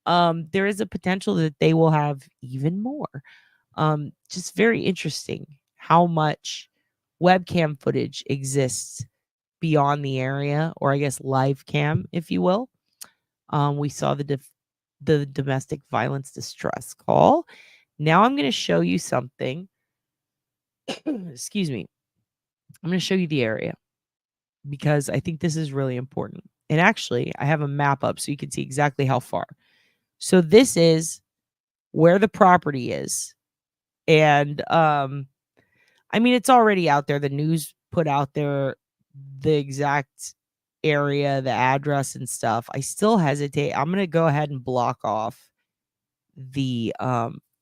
There is a potential that they will have even more. Just very interesting how much webcam footage exists beyond the area, or I guess live cam, if you will. We saw the domestic violence distress call. Now I'm going to show you something. Excuse me. I'm going to show you the area because I think this is really important. And actually, I have a map up so you can see exactly how far. So this is where the property is. And I mean, it's already out there. The news put out there the exact area, the address and stuff. I still hesitate. I'm going to go ahead and block off the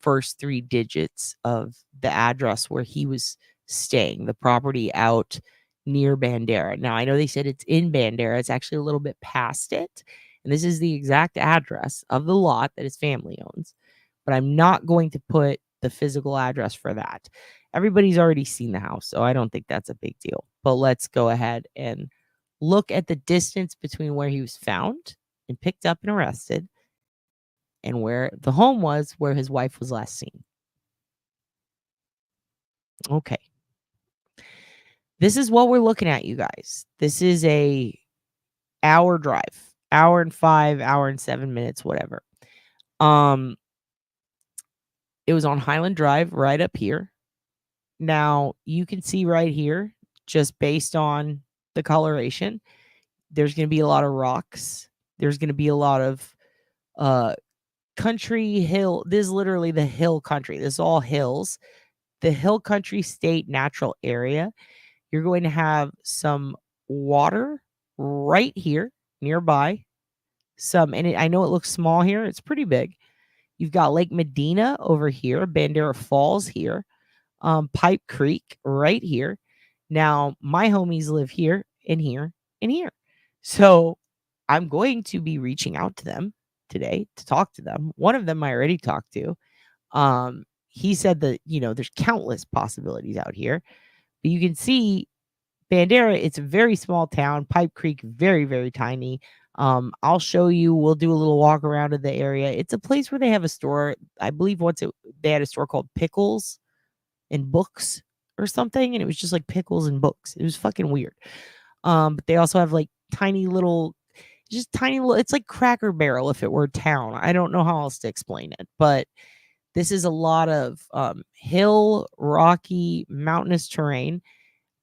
first 3 digits of the address where he was staying, the property out near Bandera. Now, I know they said it's in Bandera. It's actually a little bit past it. And this is the exact address of the lot that his family owns. But I'm not going to put the physical address for that. Everybody's already seen the house, so I don't think that's a big deal. But let's go ahead and look at the distance between where he was found and picked up and arrested and where the home was where his wife was last seen. Okay. This is what we're looking at, you guys. This is a hour drive. Hour and 5, hour and 7 minutes, whatever. It was on Highland Drive right up here. Now, you can see right here, just based on the coloration, there's going to be a lot of rocks. There's going to be a lot of country hill. This is literally the hill country. This is all hills. The hill country state natural area. You're going to have some water right here nearby. I know it looks small here. It's pretty big. You've got Lake Medina over here, Bandera Falls here, Pipe Creek right here. Now, my homies live here and here and here. So I'm going to be reaching out to them today to talk to them. One of them I already talked to. He said that, there's countless possibilities out here. But you can see Bandera, it's a very small town. Pipe Creek, very, very tiny. I'll show you. We'll do a little walk around of the area. It's a place where they have a store. I believe they had a store called Pickles and Books or something. And it was just like pickles and books. It was fucking weird. But they also have like tiny little, it's like Cracker Barrel if it were a town. I don't know how else to explain it, but this is a lot of hill, rocky, mountainous terrain.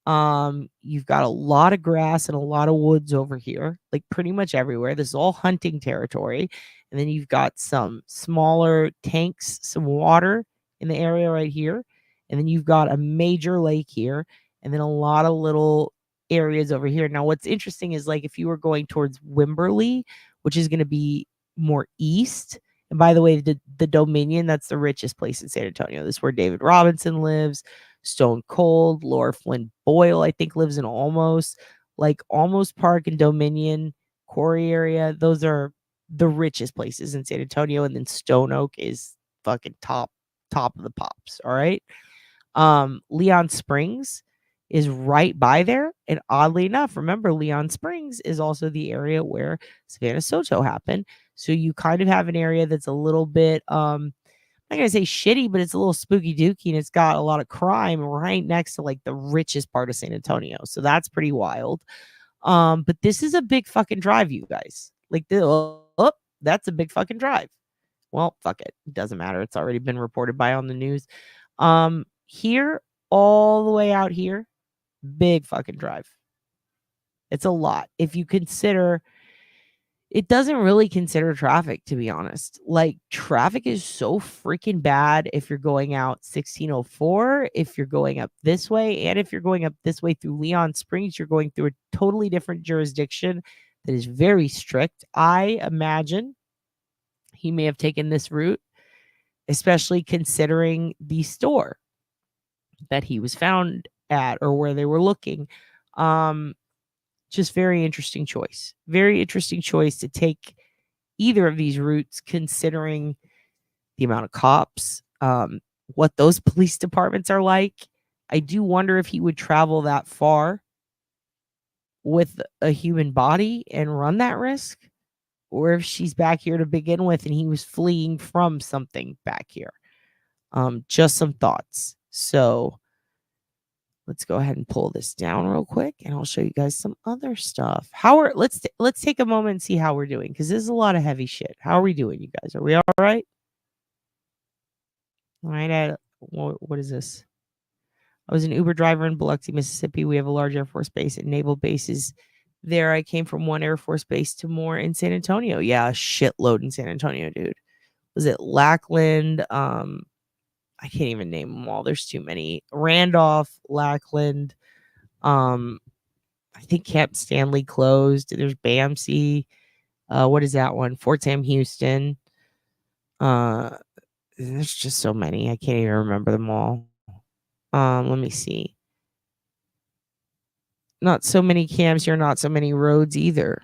You've got a lot of grass and a lot of woods over here, like pretty much everywhere. This is all hunting territory. And then you've got some smaller tanks, some water in the area right here. And then you've got a major lake here, and then a lot of little areas over here. Now, what's interesting is like if you were going towards Wimberley, which is going to be more east. And by the way, the Dominion, that's the richest place in San Antonio. This is where David Robinson lives. Stone Cold, Laura Flynn Boyle, I think, lives in Almost Park and Dominion, Quarry area. Those are the richest places in San Antonio. And then Stone Oak is fucking top of the pops. All right. Leon Springs is right by there. And oddly enough, remember, Leon Springs is also the area where Savannah Soto happened. So you kind of have an area that's a little bit, I'm not going to say shitty, but it's a little spooky dooky, and it's got a lot of crime right next to like the richest part of San Antonio. So that's pretty wild. But this is a big fucking drive, you guys. Like, that's a big fucking drive. Well, fuck it. It doesn't matter. It's already been reported by on the news. Here, all the way out here, big fucking drive. It's a lot. If you consider, it doesn't really consider traffic, to be honest. Like, traffic is so freaking bad if you're going out 1604, if you're going up this way, and if you're going up this way through Leon Springs, you're going through a totally different jurisdiction that is very strict. I imagine he may have taken this route, especially considering the store that he was found at or where they were looking. Just very interesting choice. Very interesting choice to take either of these routes, considering the amount of cops, what those police departments are like. I do wonder if he would travel that far with a human body and run that risk, or if she's back here to begin with and he was fleeing from something back here. Just some thoughts. So let's go ahead and pull this down real quick, and I'll show you guys some other stuff. Let's take a moment and see how we're doing, because this is a lot of heavy shit. How are we doing, you guys? Are we all right? All right. What is this? I was an Uber driver in Biloxi, Mississippi. We have a large Air Force base and naval bases there. I came from one Air Force base to more in San Antonio. Yeah, a shitload in San Antonio, dude. Was it Lackland? I can't even name them all. There's too many. Randolph, Lackland. I think Camp Stanley closed. There's BAMC. What is that one? Fort Sam Houston. There's just so many. I can't even remember them all. Let me see. Not so many camps here, not so many roads either.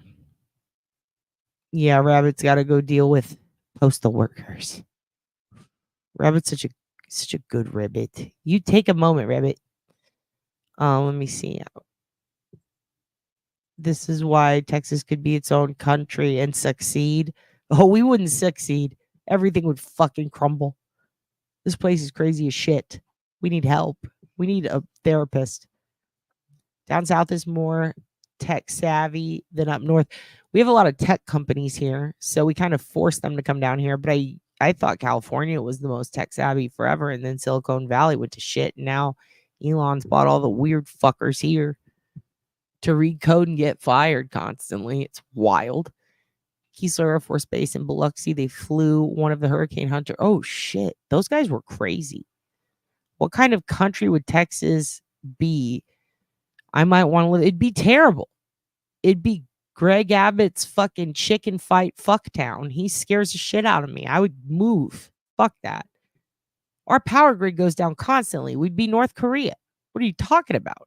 Yeah, Rabbit's got to go deal with postal workers. Rabbit's such a good Rabbit. You take a moment, Rabbit. Let me see. This is why Texas could be its own country and succeed. Oh, we wouldn't succeed. Everything would fucking crumble. This place is crazy as shit. We need help. We need a therapist. Down south is more tech savvy than up north. We have a lot of tech companies here, so we kind of force them to come down here. But I thought California was the most tech savvy forever, and then Silicon Valley went to shit. And now Elon's bought all the weird fuckers here to read code and get fired constantly. It's wild. Keesler Air Force Base in Biloxi, they flew one of the Hurricane Hunter. Oh shit, those guys were crazy. What kind of country would Texas be? I might want to live. It'd be terrible. It'd be Greg Abbott's fucking chicken fight fuck town. He scares the shit out of me. I would move. Fuck that. Our power grid goes down constantly. We'd be North Korea. What are you talking about?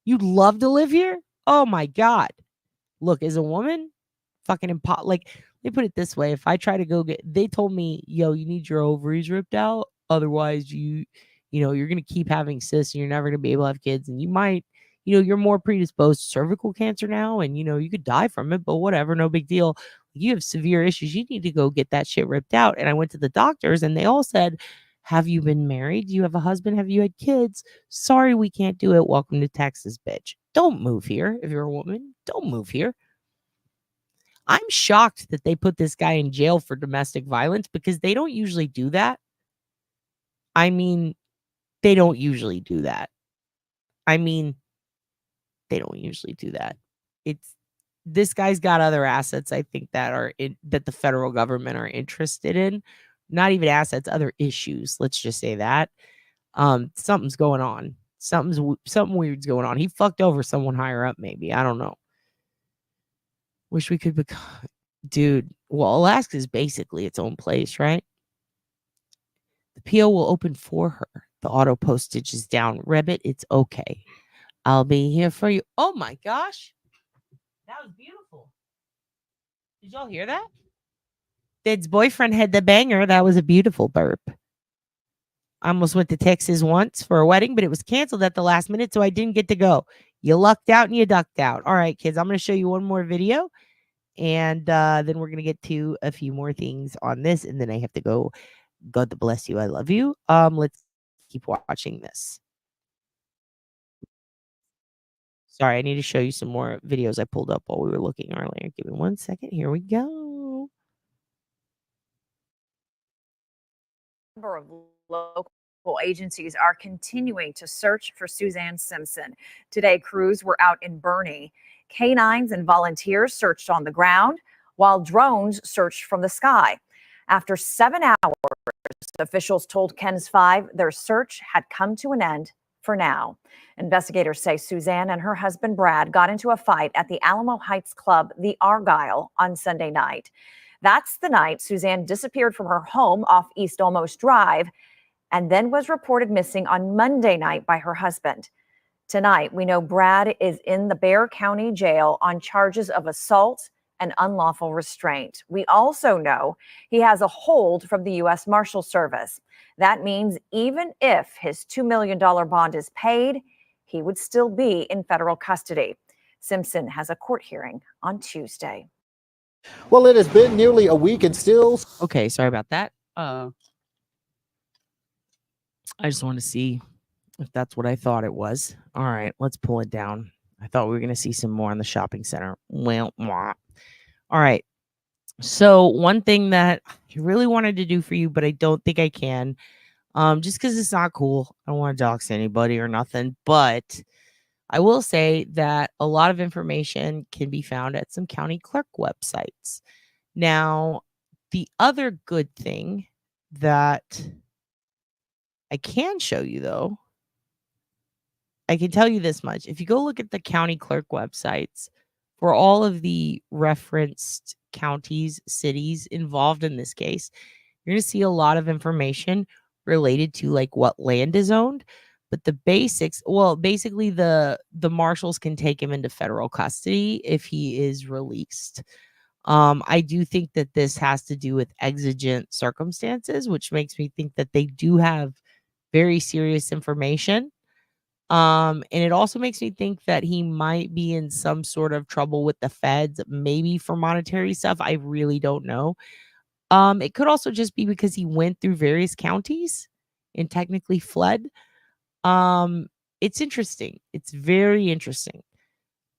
You'd love to live here? Oh my God. Look, as a woman, fucking like, let me put it this way. If I try to go they told me, yo, you need your ovaries ripped out. Otherwise, you're going to keep having cysts and you're never going to be able to have kids. And you might, you're more predisposed to cervical cancer now. And, you could die from it, but whatever, no big deal. You have severe issues. You need to go get that shit ripped out. And I went to the doctors and they all said, have you been married? Do you have a husband? Have you had kids? Sorry, we can't do it. Welcome to Texas, bitch. Don't move here. If you're a woman, don't move here. I'm shocked that they put this guy in jail for domestic violence because they don't usually do that. I mean, they don't usually do that. I mean, they don't usually do that. It's this guy's got other assets, I think, that the federal government are interested in. Not even assets, other issues. Let's just say that. Something's going on. Something weird's going on. He fucked over someone higher up, maybe. I don't know. Wish we could become, dude. Well, Alaska is basically its own place, right? The PO will open for her. The auto postage is down. Rebbit, it's okay. I'll be here for you. Oh my gosh. That was beautiful. Did y'all hear that? Did's boyfriend had the banger. That was a beautiful burp. I almost went to Texas once for a wedding, but it was canceled at the last minute, so I didn't get to go. You lucked out and you ducked out. All right, kids, I'm going to show you one more video, and then we're going to get to a few more things on this, and then I have to go. God bless you. I love you. Let's keep watching this. Sorry, I need to show you some more videos I pulled up while we were looking earlier. Give me 1 second. Here we go. Number of local agencies are continuing to search for Suzanne Simpson. Today, crews were out in Bernie. Canines and volunteers searched on the ground, while drones searched from the sky. After 7 hours, officials told KENS 5 their search had come to an end for now. Investigators say Suzanne and her husband Brad got into a fight at the Alamo Heights Club, the Argyle, on Sunday night. That's the night Suzanne disappeared from her home off East Olmos Drive and then was reported missing on Monday night by her husband. Tonight, we know Brad is in the Bexar County Jail on charges of assault and unlawful restraint. We also know he has a hold from the U.S. Marshal Service. That means even if his $2 million bond is paid, he would still be in federal custody. Simpson has a court hearing on Tuesday. Well, it has been nearly a week and still. Okay, sorry about that. I just want to see if that's what I thought it was. All right, let's pull it down. I thought we were going to see some more in the shopping center. Well, mwah. All right. So one thing that I really wanted to do for you, but I don't think I can, just because it's not cool. I don't want to dox anybody or nothing, but I will say that a lot of information can be found at some county clerk websites. Now, the other good thing that I can show you, though, I can tell you this much. If you go look at the county clerk websites for all of the referenced counties, cities involved in this case, you're going to see a lot of information related to like what land is owned. But the basics, well, basically the marshals can take him into federal custody if he is released. I do think that this has to do with exigent circumstances, which makes me think that they do have very serious information. And it also makes me think that he might be in some sort of trouble with the feds, maybe for monetary stuff. I really don't know. It could also just be because he went through various counties and technically fled. It's interesting. It's very interesting.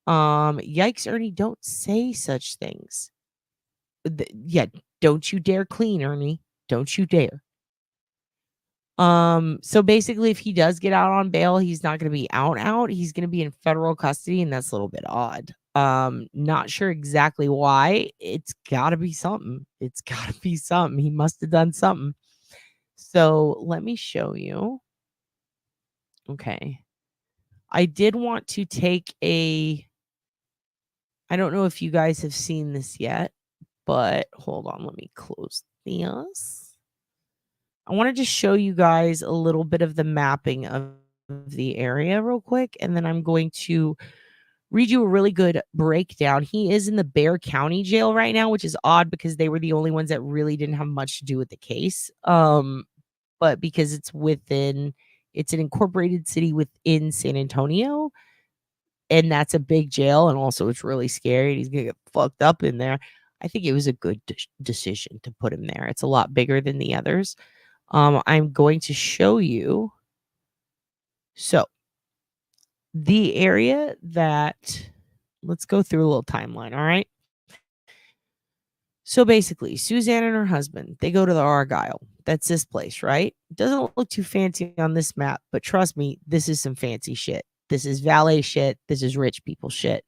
Yikes, Ernie, don't say such things. Yeah, don't you dare clean, Ernie. Don't you dare. So basically, if he does get out on bail, he's not going to be out. He's going to be in federal custody, and that's a little bit odd. Not sure exactly why. It's got to be something. It's got to be something. He must have done something. So let me show you. Okay. I did want to take I don't know if you guys have seen this yet, but hold on. Let me close this. I wanted to show you guys a little bit of the mapping of the area real quick, and then I'm going to read you a really good breakdown. He is in the Bexar County Jail right now, which is odd because they were the only ones that really didn't have much to do with the case. But because it's an incorporated city within San Antonio, and that's a big jail, and also it's really scary. He's gonna get fucked up in there. I think it was a good decision to put him there. It's a lot bigger than the others. I'm going to show you. So The area that, let's go through a little timeline, all right? So basically, Suzanne and her husband, they go to the Argyle. That's this place, right? Doesn't look too fancy on this map, but trust me, this is some fancy shit. This is valet shit. This is rich people shit.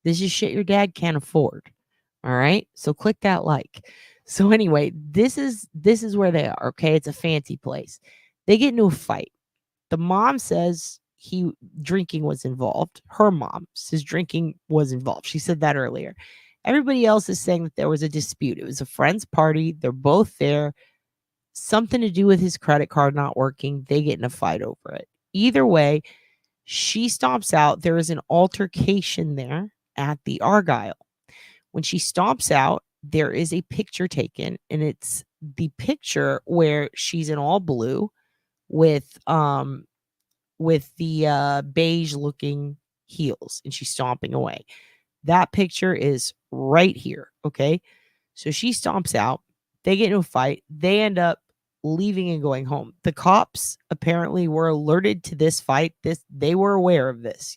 This is shit your dad can't afford. All right? So click that like. So anyway, this is where they are, okay? It's a fancy place. They get into a fight. The mom says drinking was involved. Her mom says drinking was involved. She said that earlier. Everybody else is saying that there was a dispute. It was a friend's party. They're both there. Something to do with his credit card not working. They get in a fight over it. Either way, she stomps out. There is an altercation there at the Argyle. When she stomps out, there is a picture taken, and it's the picture where she's in all blue with the beige looking heels, and she's stomping away. That picture is right here. Okay. So she stomps out. They get into a fight. They end up leaving and going home. The cops apparently were alerted to this fight. They were aware of this,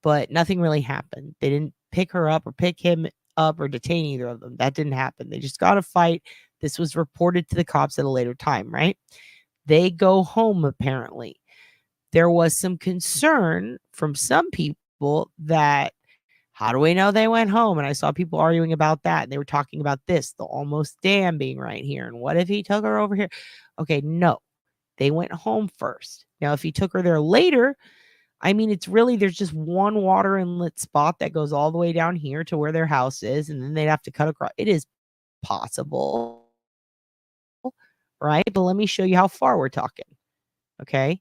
but nothing really happened. They didn't pick her up or pick him up or detain either of them. That didn't happen. They just got a fight. This was reported to the cops at a later time, right? They go home apparently. There was some concern from some people that, how do we know they went home? And I saw people arguing about that. And they were talking about this, the almost dam being right here. And what if he took her over here? Okay, no. They went home first. Now, if he took her there later, I mean, it's really, there's just one water inlet spot that goes all the way down here to where their house is. And then they'd have to cut across. It is possible, right? But let me show you how far we're talking. Okay.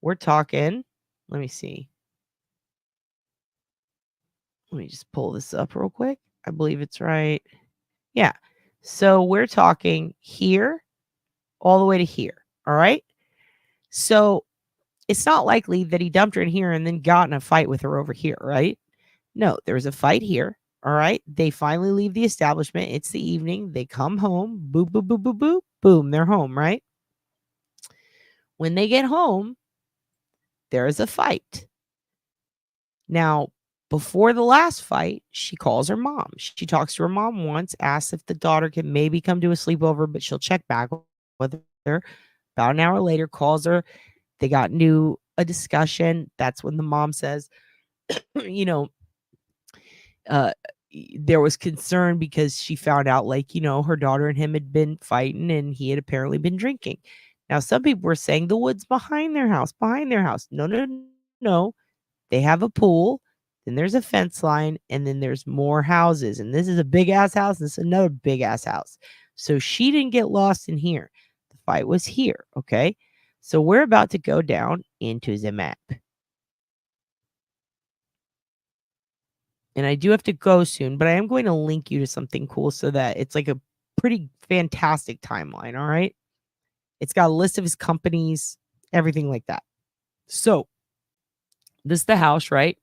We're talking, let me see. Let me just pull this up real quick. I believe it's right. Yeah. So we're talking here all the way to here. All right. So it's not likely that he dumped her in here and then got in a fight with her over here, right? No, there was a fight here. All right. They finally leave the establishment. It's the evening. They come home. Boop, boop, boop, boop, boop. Boom. They're home, right? When they get home, there is a fight. Now, before the last fight, she calls her mom. She talks to her mom once, asks if the daughter can maybe come to a sleepover, but she'll check back with her. About an hour later, calls her. They got into a discussion. That's when the mom says, there was concern because she found out, her daughter and him had been fighting and he had apparently been drinking. Now, some people were saying the woods behind their house. No. They have a pool. Then there's a fence line, and then there's more houses. And this is a big-ass house. This is another big-ass house. So she didn't get lost in here. The fight was here, okay? So we're about to go down into the map. And I do have to go soon, but I am going to link you to something cool so that it's like a pretty fantastic timeline, all right? It's got a list of his companies, everything like that. So this is the house, right?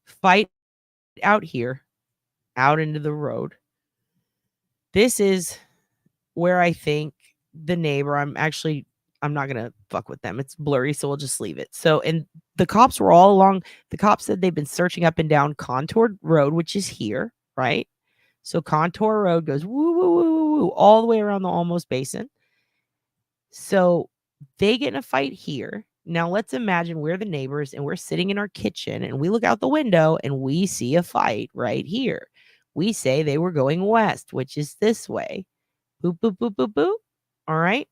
Fight out here, out into the road. This is where I think the neighbor, I'm not going to fuck with them. It's blurry, so we'll just leave it. So, and the cops were all along. The cops said they've been searching up and down Contour Road, which is here, right? So Contour Road goes woo, woo, woo, woo, woo, all the way around the Almost Basin. So they get in a fight here. Now let's imagine we're the neighbors and we're sitting in our kitchen and we look out the window and we see a fight right here. We say they were going west, which is this way. Boop, boop, boop, boop, boop. All right.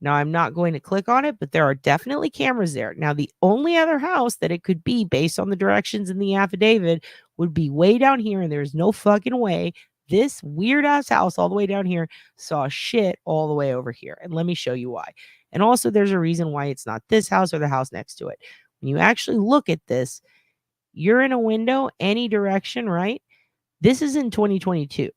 Now I'm not going to click on it, but there are definitely cameras there. Now the only other house that it could be based on the directions in the affidavit would be way down here. And there's no fucking way this weird ass house all the way down here saw shit all the way over here. And let me show you why. And also there's a reason why it's not this house or the house next to it. When you actually look at this, you're in a window, any direction, right? This is in 2022.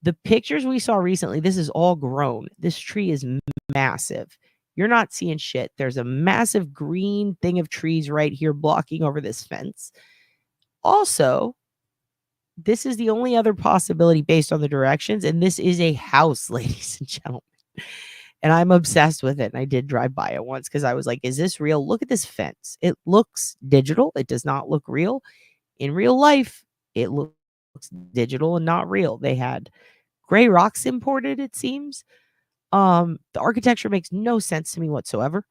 The pictures we saw recently, this is all grown. This tree is massive. You're not seeing shit. There's a massive green thing of trees right here blocking over this fence. Also, this is the only other possibility based on the directions, and this is a house, ladies and gentlemen. And I'm obsessed with it. And I did drive by it once because I was like, is this real? Look at this fence. It looks digital. It does not look real. In real life, it looks digital and not real. They had gray rocks imported, it seems. The architecture makes no sense to me whatsoever.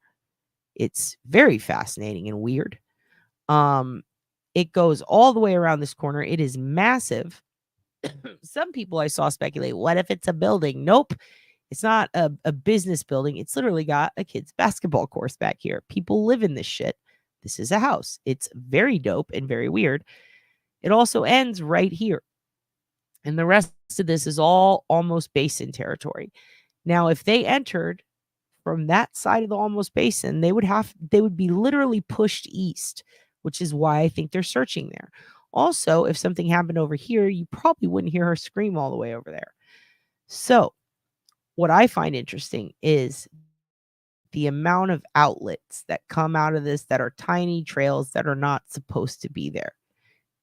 It's very fascinating and weird. It goes all the way around this corner. It is massive. Some people I saw speculate, what if it's a building? Nope. It's not a business building. It's literally got a kid's basketball course back here. People live in this shit. This is a house. It's very dope and very weird. It also ends right here. And the rest of this is all almost basin territory. Now, if they entered from that side of the almost basin, they would be literally pushed east, which is why I think they're searching there. Also, if something happened over here, you probably wouldn't hear her scream all the way over there. So, what I find interesting is the amount of outlets that come out of this that are tiny trails that are not supposed to be there.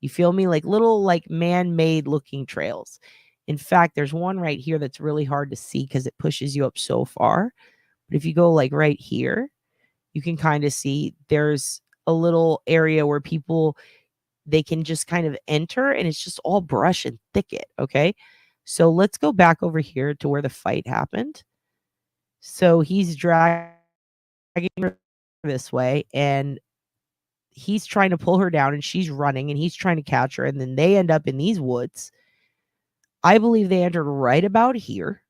You feel me? Like little like man-made looking trails. In fact, there's one right here that's really hard to see because it pushes you up so far. But if you go like right here, you can kind of see there's a little area where they can just kind of enter, and it's just all brush and thicket. Okay. So let's go back over here to where the fight happened. So he's dragging her this way, and he's trying to pull her down, and she's running, and he's trying to catch her, and then they end up in these woods. I believe they entered right about here.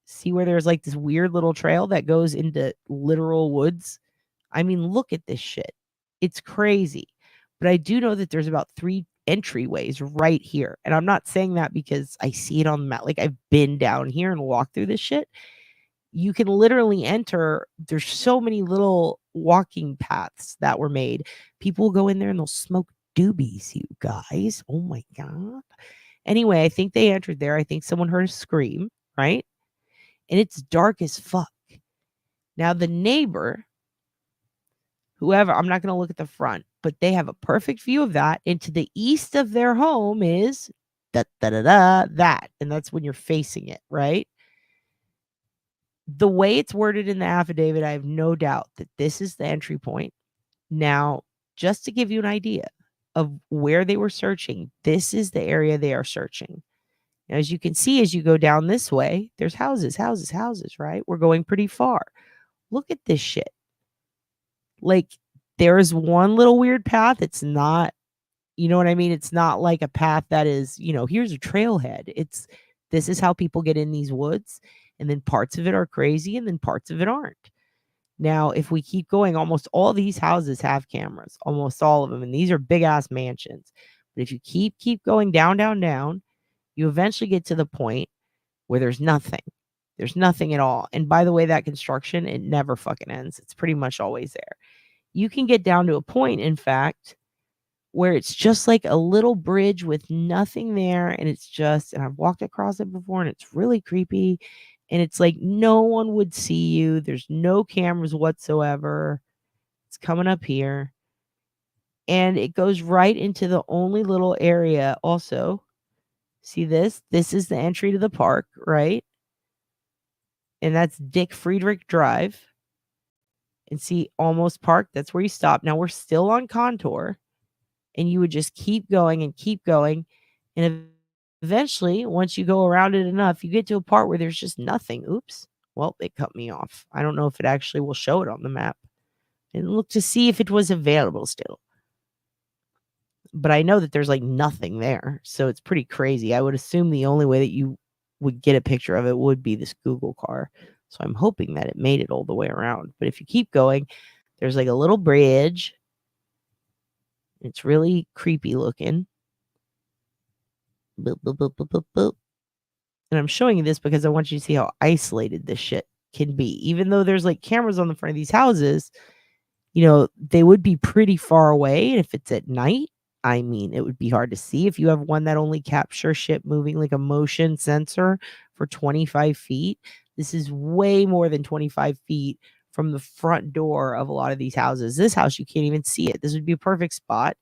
See where there's like this weird little trail that goes into literal woods? I mean, look at this shit. It's crazy. But I do know that there's about 3 entryways right here. And I'm not saying that because I see it on the map. Like I've been down here and walked through this shit. You can literally enter. There's so many little walking paths that were made. People will go in there and they'll smoke doobies, you guys. Oh my God. Anyway, I think they entered there. I think someone heard a scream, right? And it's dark as fuck. Now, the neighbor, whoever, I'm not going to look at the front, but they have a perfect view of that. And to the east of their home is that. And that's when you're facing it, right? The way it's worded in the affidavit, I have no doubt that this is the entry point. Now, just to give you an idea of where they were searching, this is the area they are searching. Now, as you can see, as you go down this way, there's houses, right? We're going pretty far. Look at this shit. Like, there is one little weird path. It's not, you know what I mean? It's not like a path that is, here's a trailhead. This is how people get in these woods. And then parts of it are crazy and then parts of it aren't. Now, if we keep going, almost all these houses have cameras, almost all of them. And these are big ass mansions. But if you keep going down, you eventually get to the point where there's nothing. There's nothing at all. And by the way, that construction, it never fucking ends. It's pretty much always there. You can get down to a point, in fact, where it's just like a little bridge with nothing there. And I've walked across it before, and it's really creepy. And it's like no one would see you. There's no cameras whatsoever. It's coming up here. And it goes right into the only little area also. See this? This is the entry to the park, right? And that's Dick Friedrich Drive. And see, almost park. That's where you stop. Now we're still on contour. And you would just keep going and keep going. And eventually, once you go around it enough, you get to a part where there's just nothing. Oops. Well, they cut me off. I don't know if it actually will show it on the map. And look to see if it was available still. But I know that there's like nothing there. So it's pretty crazy. I would assume the only way that you would get a picture of it would be this Google car. So I'm hoping that it made it all the way around. But if you keep going, there's like a little bridge. It's really creepy looking. Boop, boop, boop, boop, boop, boop. And I'm showing you this because I want you to see how isolated this shit can be. Even though there's like cameras on the front of these houses, they would be pretty far away. And if it's at night, I mean, it would be hard to see. If you have one that only captures shit moving, like a motion sensor for 25 feet, this is way more than 25 feet from the front door of a lot of these houses. This house, you can't even see it. This would be a perfect spot.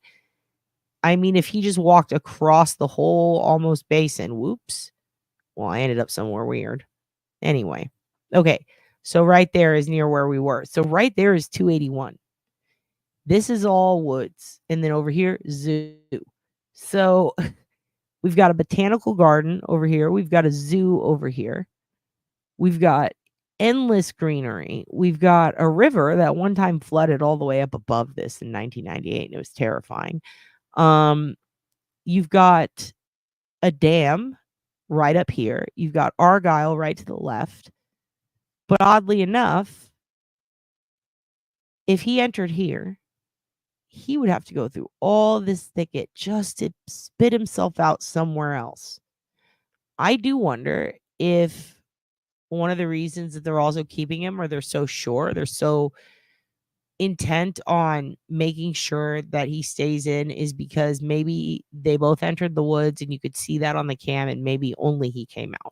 I mean, if he just walked across the whole almost basin, whoops. Well, I ended up somewhere weird. Anyway, okay. So right there is near where we were. So right there is 281. This is all woods. And then over here, zoo. So we've got a botanical garden over here. We've got a zoo over here. We've got endless greenery. We've got a river that one time flooded all the way up above this in 1998. And it was terrifying. You've got a dam right up here. You've got Argyle right to the left. But oddly enough, if he entered here, he would have to go through all this thicket just to spit himself out somewhere else. I do wonder if one of the reasons that they're also keeping him, or they're so sure, they're so intent on making sure that he stays in, is because maybe they both entered the woods and you could see that on the cam, and maybe only he came out.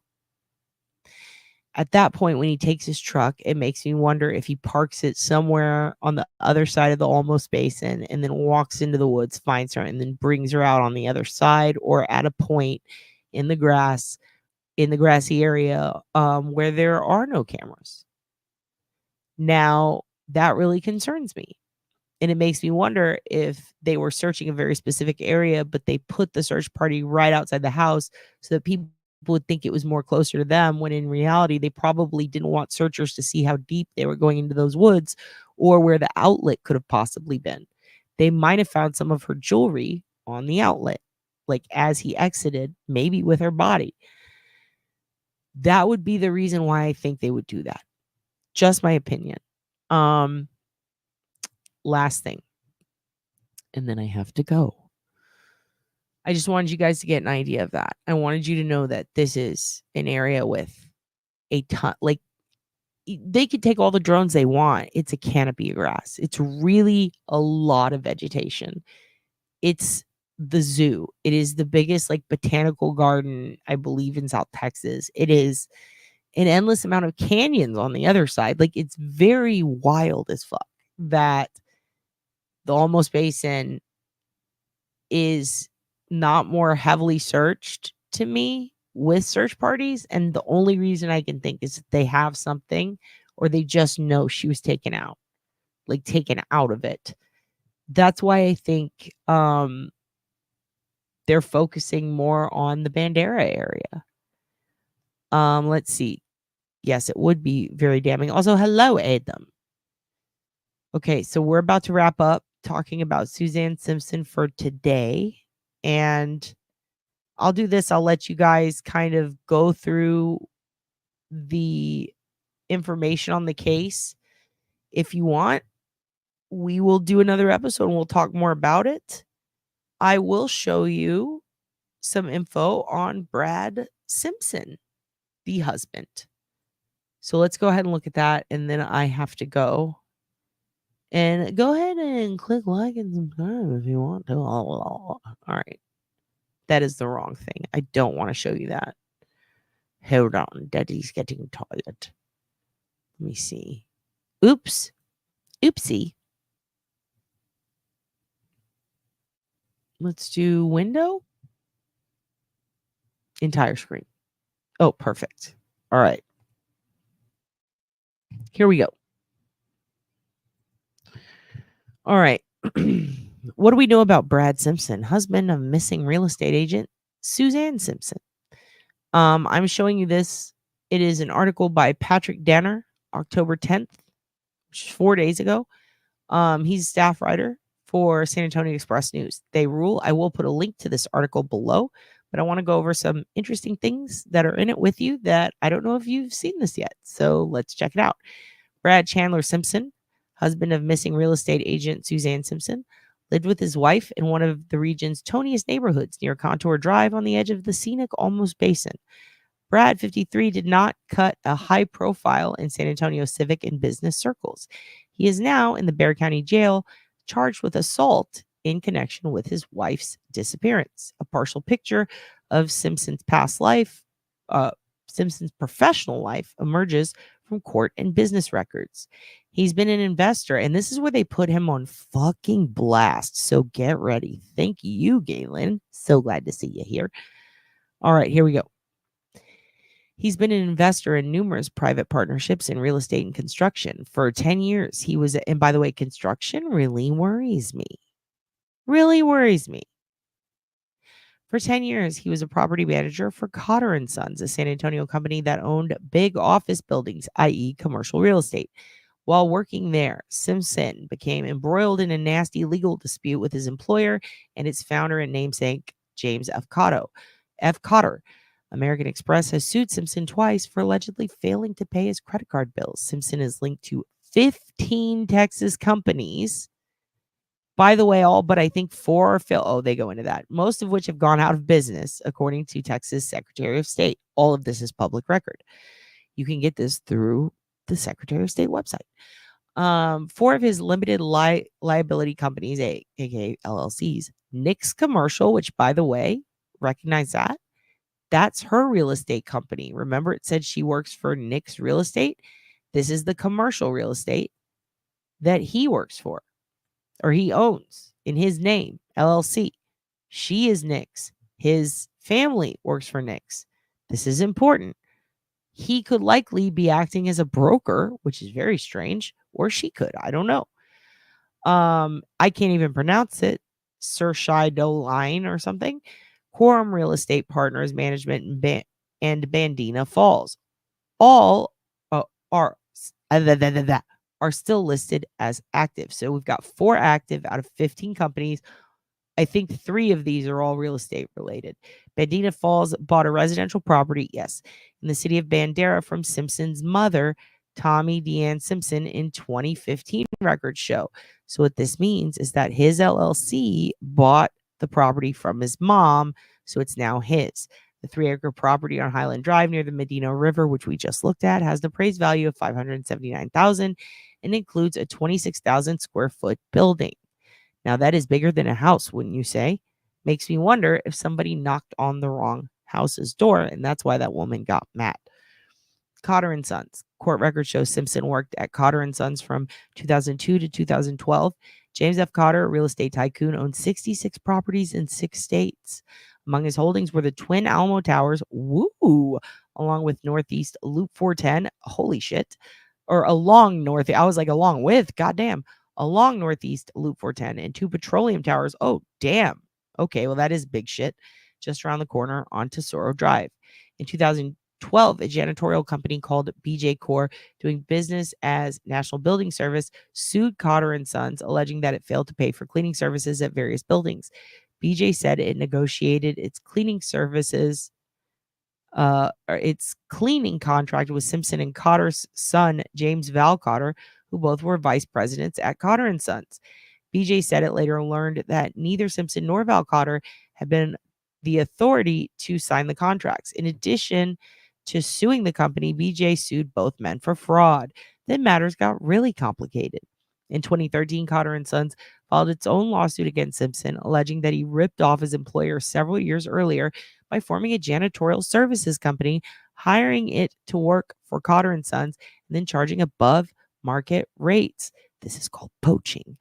At that point, when he takes his truck, it makes me wonder if he parks it somewhere on the other side of the Almost Basin and then walks into the woods, finds her, and then brings her out on the other side, or at a point in the grass, in the grassy area where there are no cameras. Now, that really concerns me. And it makes me wonder if they were searching a very specific area, but they put the search party right outside the house so that people would think it was more closer to them, when in reality, they probably didn't want searchers to see how deep they were going into those woods or where the outlet could have possibly been. They might have found some of her jewelry on the outlet, like as he exited, maybe with her body. That would be the reason why I think they would do that. Just my opinion. Last thing, and then I have to go. I just wanted you guys to get an idea of that. I wanted you to know that this is an area with a ton, like, they could take all the drones they want. It's a canopy of grass. It's really a lot of vegetation. It's the zoo. It is the biggest, like, botanical garden, I believe, in South Texas. It is an endless amount of canyons on the other side. Like, it's very wild as fuck that the Almost Basin is not more heavily searched to me with search parties. And the only reason I can think is that they have something, or they just know she was taken out, like taken out of it. That's why I think they're focusing more on the Bandera area. Let's see. Yes, it would be very damning. Also, hello, Adam. Okay, so we're about to wrap up talking about Suzanne Simpson for today. And I'll do this. I'll let you guys kind of go through the information on the case. If you want, we will do another episode and we'll talk more about it. I will show you some info on Brad Simpson, the husband. So let's go ahead and look at that. And then I have to go. And go ahead and click like and subscribe if you want to. All right. That is the wrong thing. I don't want to show you that. Hold on. Daddy's getting tired. Let me see. Oops. Oopsie. Let's do window. Entire screen. Oh, perfect. All right. Here we go. All right. What do we know about Brad Simpson, husband of missing real estate agent Suzanne Simpson? I'm showing you this. It is an article by Patrick Danner, October 10th, which is 4 days ago. He's a staff writer for San Antonio Express News. They rule. I will put a link to this article below, but I want to go over some interesting things that are in it with you that I don't know if you've seen this yet. So let's check it out. Brad Chandler Simpson, husband of missing real estate agent Suzanne Simpson, lived with his wife in one of the region's toniest neighborhoods near Contour Drive on the edge of the scenic Almost Basin. Brad, 53, did not cut a high profile in San Antonio civic and business circles. He is now in the Bexar County Jail, charged with assault in connection with his wife's disappearance. A partial picture of Simpson's past life, Simpson's professional life, emerges from court and business records. He's been an investor, and this is where they put him on fucking blast. So get ready. Thank you, Galen. So glad to see you here. All right, here we go. He's been an investor in numerous private partnerships in real estate and construction. For 10 years, he was, and by the way, construction really worries me. Really worries me. For 10 years, he was a property manager for Cotter & Sons, a San Antonio company that owned big office buildings, i.e. commercial real estate. While working there, Simpson became embroiled in a nasty legal dispute with his employer and its founder and namesake, James F. Cotter. American Express has sued Simpson twice for allegedly failing to pay his credit card bills. Simpson is linked to 15 Texas companies. By the way, all but I think 4 are they go into that. Most of which have gone out of business, according to Texas Secretary of State. All of this is public record. You can get this through the Secretary of State website. 4 of his limited liability companies, aka LLCs, Nick's Commercial, which, by the way, recognize that? That's her real estate company. Remember, it said she works for Nick's Real Estate? This is the commercial real estate that he works for, or he owns in his name, LLC. She is Nick's. His family works for Nick's. This is important. He could likely be acting as a broker, which is very strange, or she could. I don't know. I can't even pronounce it. Surshai Line or something. Quorum Real Estate Partners Management and Bandina Falls. All are still listed as active. So we've got 4 active out of 15 companies. I think 3 of these are all real estate related. Bandina Falls bought a residential property, yes, in the city of Bandera from Simpson's mother, Tommy Deanne Simpson, in 2015, records show. So what this means is that his LLC bought the property from his mom, so it's now his. The 3-acre property on Highland Drive near the Medina River, which we just looked at, has an appraised value of $579,000 and includes a 26,000 square foot building. Now, that is bigger than a house, wouldn't you say? Makes me wonder if somebody knocked on the wrong house's door, and that's why that woman got mad. Cotter & Sons. Court records show Simpson worked at Cotter & Sons from 2002 to 2012. James F. Cotter, a real estate tycoon, owned 66 properties in 6 states. Among his holdings were the Twin Alamo Towers, along with Northeast Loop 410, holy shit, or along North, I was like along with, goddamn, along Northeast Loop 410, and 2 petroleum towers. Oh, damn. Okay, well, that is big shit. Just around the corner on Tesoro Drive. In 2012, a janitorial company called BJ Corp, doing business as National Building Service, sued Cotter & Sons, alleging that it failed to pay for cleaning services at various buildings. BJ said it negotiated its cleaning services, or its cleaning contract with Simpson and Cotter's son, James Val Cotter, who both were vice presidents at Cotter & Sons. BJ said it later learned that neither Simpson nor Val Cotter had been the authority to sign the contracts. In addition to suing the company, BJ sued both men for fraud. Then matters got really complicated. In 2013, Cotter & Sons filed its own lawsuit against Simpson, alleging that he ripped off his employer several years earlier by forming a janitorial services company, hiring it to work for Cotter & Sons, and then charging above market rates. This is called poaching.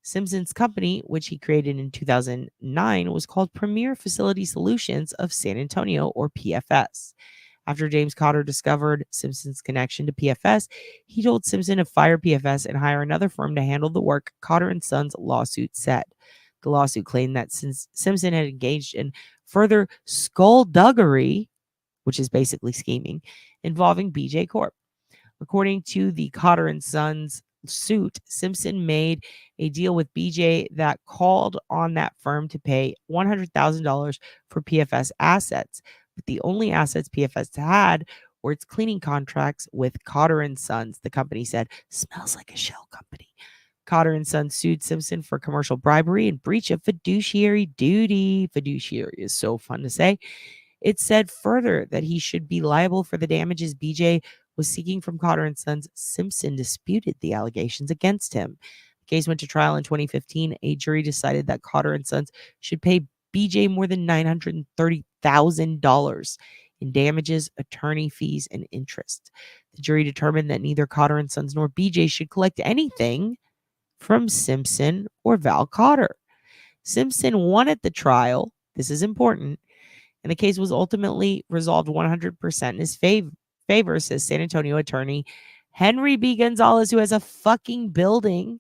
Simpson's company, which he created in 2009, was called Premier Facility Solutions of San Antonio, or PFS. After James Cotter discovered Simpson's connection to PFS, he told Simpson to fire PFS and hire another firm to handle the work, Cotter & Sons' lawsuit said. The lawsuit claimed that since Simpson had engaged in further skullduggery, which is basically scheming, involving BJ Corp. According to the Cotter & Sons suit, Simpson made a deal with BJ that called on that firm to pay $100,000 for PFS assets. But the only assets PFS had were its cleaning contracts with Cotter & Sons. The company said, smells like a shell company. Cotter & Sons sued Simpson for commercial bribery and breach of fiduciary duty. Fiduciary is so fun to say. It said further that he should be liable for the damages BJ was seeking from Cotter & Sons. Simpson disputed the allegations against him. The case went to trial in 2015. A jury decided that Cotter & Sons should pay BJ more than $930,000 in damages, attorney fees, and interest. The jury determined that neither Cotter & Sons nor BJ should collect anything from Simpson or Val Cotter. Simpson won at the trial. This is important. and the case was ultimately resolved 100% in his favor, says San Antonio attorney Henry B. Gonzalez, who has a fucking building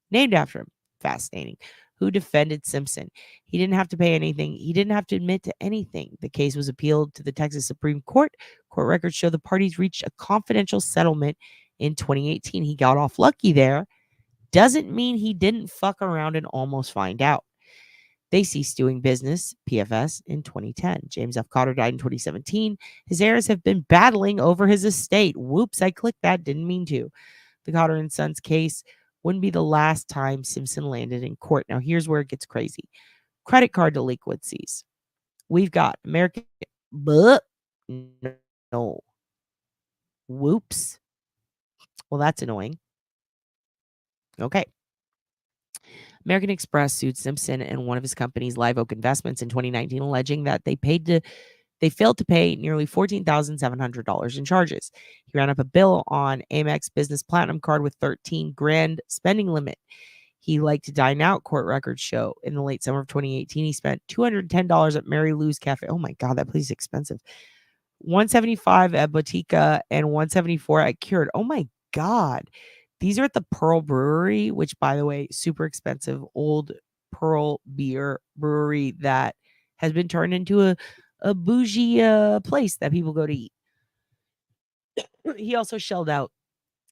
named after him. Fascinating. Who defended Simpson. He didn't have to pay anything. He didn't have to admit to anything. The case was appealed to the Texas Supreme Court. Court records show the parties reached a confidential settlement in 2018. He got off lucky there. Doesn't mean he didn't fuck around and almost find out. They ceased doing business, PFS, in 2010. James F. Cotter died in 2017. His heirs have been battling over his estate. Whoops, I clicked that. Didn't mean to. The Cotter and Sons case wouldn't be the last time Simpson landed in court. Now, here's where it gets crazy. Credit card delinquencies. We've got American... No. Whoops. Well, that's annoying. Okay. American Express sued Simpson and one of his companies, Live Oak Investments, in 2019, alleging that they failed to pay nearly $14,700 in charges. He ran up a bill on Amex Business Platinum card with $13,000 spending limit. He liked to dine out, court records show. In the late summer of 2018, he spent $210 at Mary Lou's Cafe. Oh my God, that place is expensive. $175 at Botica and $174 at Cured. Oh my God. These are at the Pearl Brewery, which, by the way, super expensive old Pearl beer brewery that has been turned into a bougie place that people go to eat. He also shelled out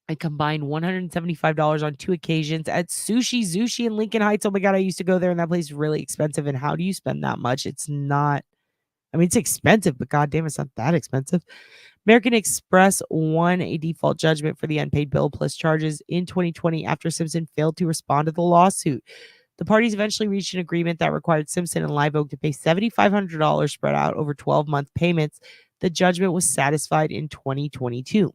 a combined $175 on 2 occasions at Sushi Zushi in Lincoln Heights. Oh my God, I used to go there and that place is really expensive. And how do you spend that much? It's not, I mean, it's expensive, but goddamn, it's not that expensive. American Express won a default judgment for the unpaid bill plus charges in 2020 after Simpson failed to respond to the lawsuit. The parties eventually reached an agreement that required Simpson and Live Oak to pay $7,500 spread out over 12-month payments. The judgment was satisfied in 2022.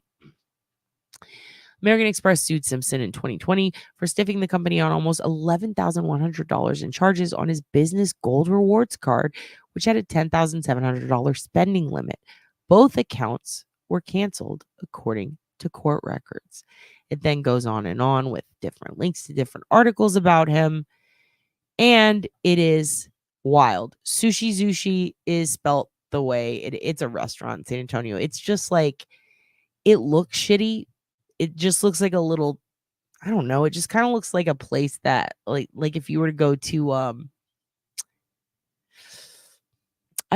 American Express sued Simpson in 2020 for stiffing the company on almost $11,100 in charges on his business gold rewards card, which had a $10,700 spending limit. Both accounts were canceled, according to court records. It then goes on with different links to different articles about him. And it is wild. Sushi Zushi is spelt the way it's a restaurant in San Antonio. It's just like, it looks shitty. It just looks like a little, I don't know. It just kind of looks like a place that like if you were to go to, I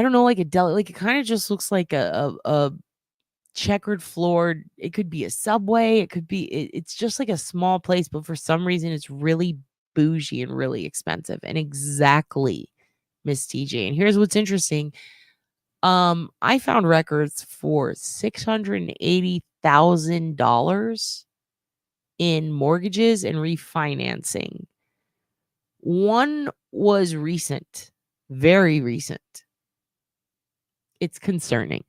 don't know, like a deli, like it kind of just looks like a checkered floored. It could be a Subway. It could be, it's just like a small place, but for some reason it's really bougie and really expensive. And exactly, Miss TJ. And here's what's interesting. I found records for $680,000 in mortgages and refinancing. One was recent, very recent. It's concerning.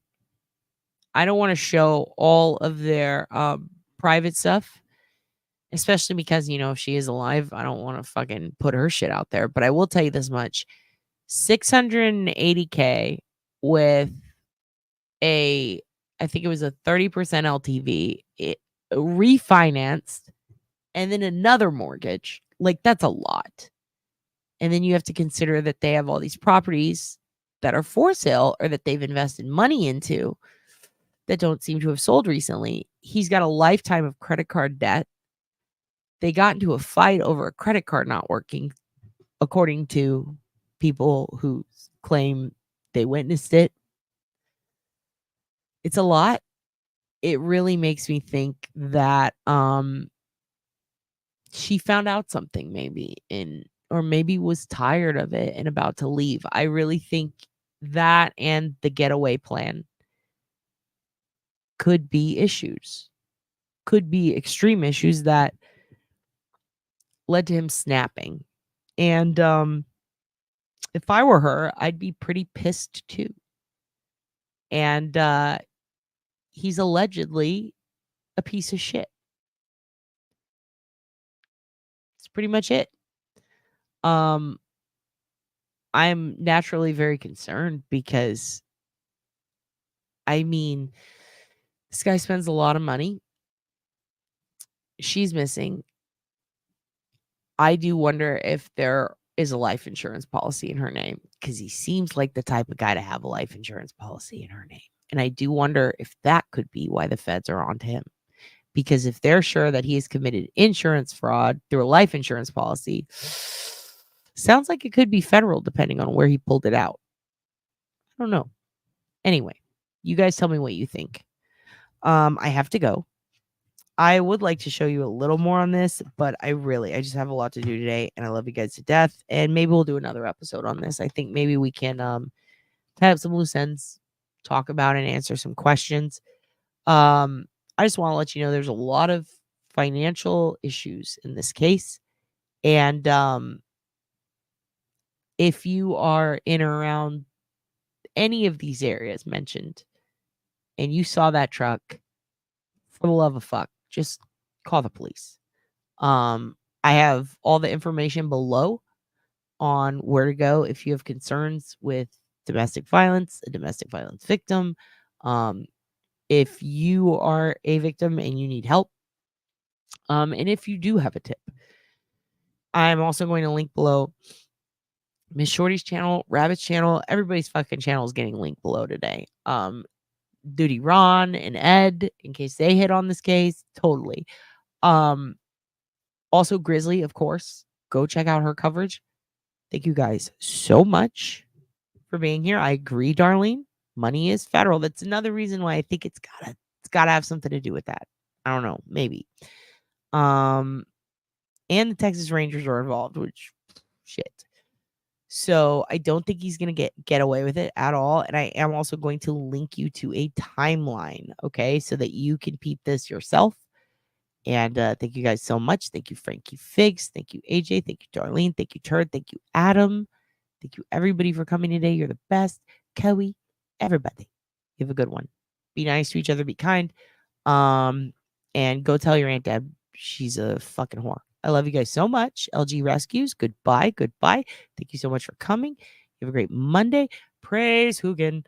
I don't want to show all of their private stuff, especially because, you know, if she is alive, I don't want to fucking put her shit out there. But I will tell you this much. $680K with I think it was a 30% LTV, refinanced, and then another mortgage. Like, that's a lot. And then you have to consider that they have all these properties that are for sale or that they've invested money into that don't seem to have sold recently. He's got a lifetime of credit card debt. They got into a fight over a credit card not working, according to people who claim they witnessed it. It's a lot. It really makes me think that she found out something maybe or maybe was tired of it and about to leave. I really think that and the getaway plan could be issues, could be extreme issues that led to him snapping. And if I were her, I'd be pretty pissed too. And he's allegedly a piece of shit. That's pretty much it. I'm naturally very concerned because, I mean, this guy spends a lot of money. She's missing. I do wonder if there is a life insurance policy in her name, because he seems like the type of guy to have a life insurance policy in her name. And I do wonder if that could be why the feds are on to him. Because if they're sure that he has committed insurance fraud through a life insurance policy, sounds like it could be federal depending on where he pulled it out. I don't know. Anyway, you guys tell me what you think. I have to go. I would like to show you a little more on this, but I just have a lot to do today, and I love you guys to death. And maybe we'll do another episode on this. I think maybe we can have some loose ends, talk about and answer some questions. I just want to let you know there's a lot of financial issues in this case. And if you are in or around any of these areas mentioned and you saw that truck, for the love of fuck, just call the police. I have all the information below on where to go if you have concerns with domestic violence, a domestic violence victim. If you are a victim and you need help, and if you do have a tip. I'm also going to link below Miss Shorty's channel, Rabbit's channel. Everybody's fucking channel is getting linked below today. Duty Ron and Ed, in case they hit on this case, totally. Also Grizzly, of course. Go check out her coverage. Thank you guys so much for being here. I agree, Darlene. Money is federal. That's another reason why I think it's gotta have something to do with that. I don't know, maybe. And the Texas Rangers are involved, which shit. So I don't think he's going to get away with it at all. And I am also going to link you to a timeline, okay, so that you can peep this yourself. And thank you guys so much. Thank you, Frankie Figs. Thank you, AJ. Thank you, Darlene. Thank you, Turd. Thank you, Adam. Thank you, everybody, for coming today. You're the best. Kelly, everybody. You have a good one. Be nice to each other. Be kind. And go tell your Aunt Deb she's a fucking whore. I love you guys so much. LG Rescues. Goodbye. Goodbye. Thank you so much for coming. You have a great Monday. Praise Hugin.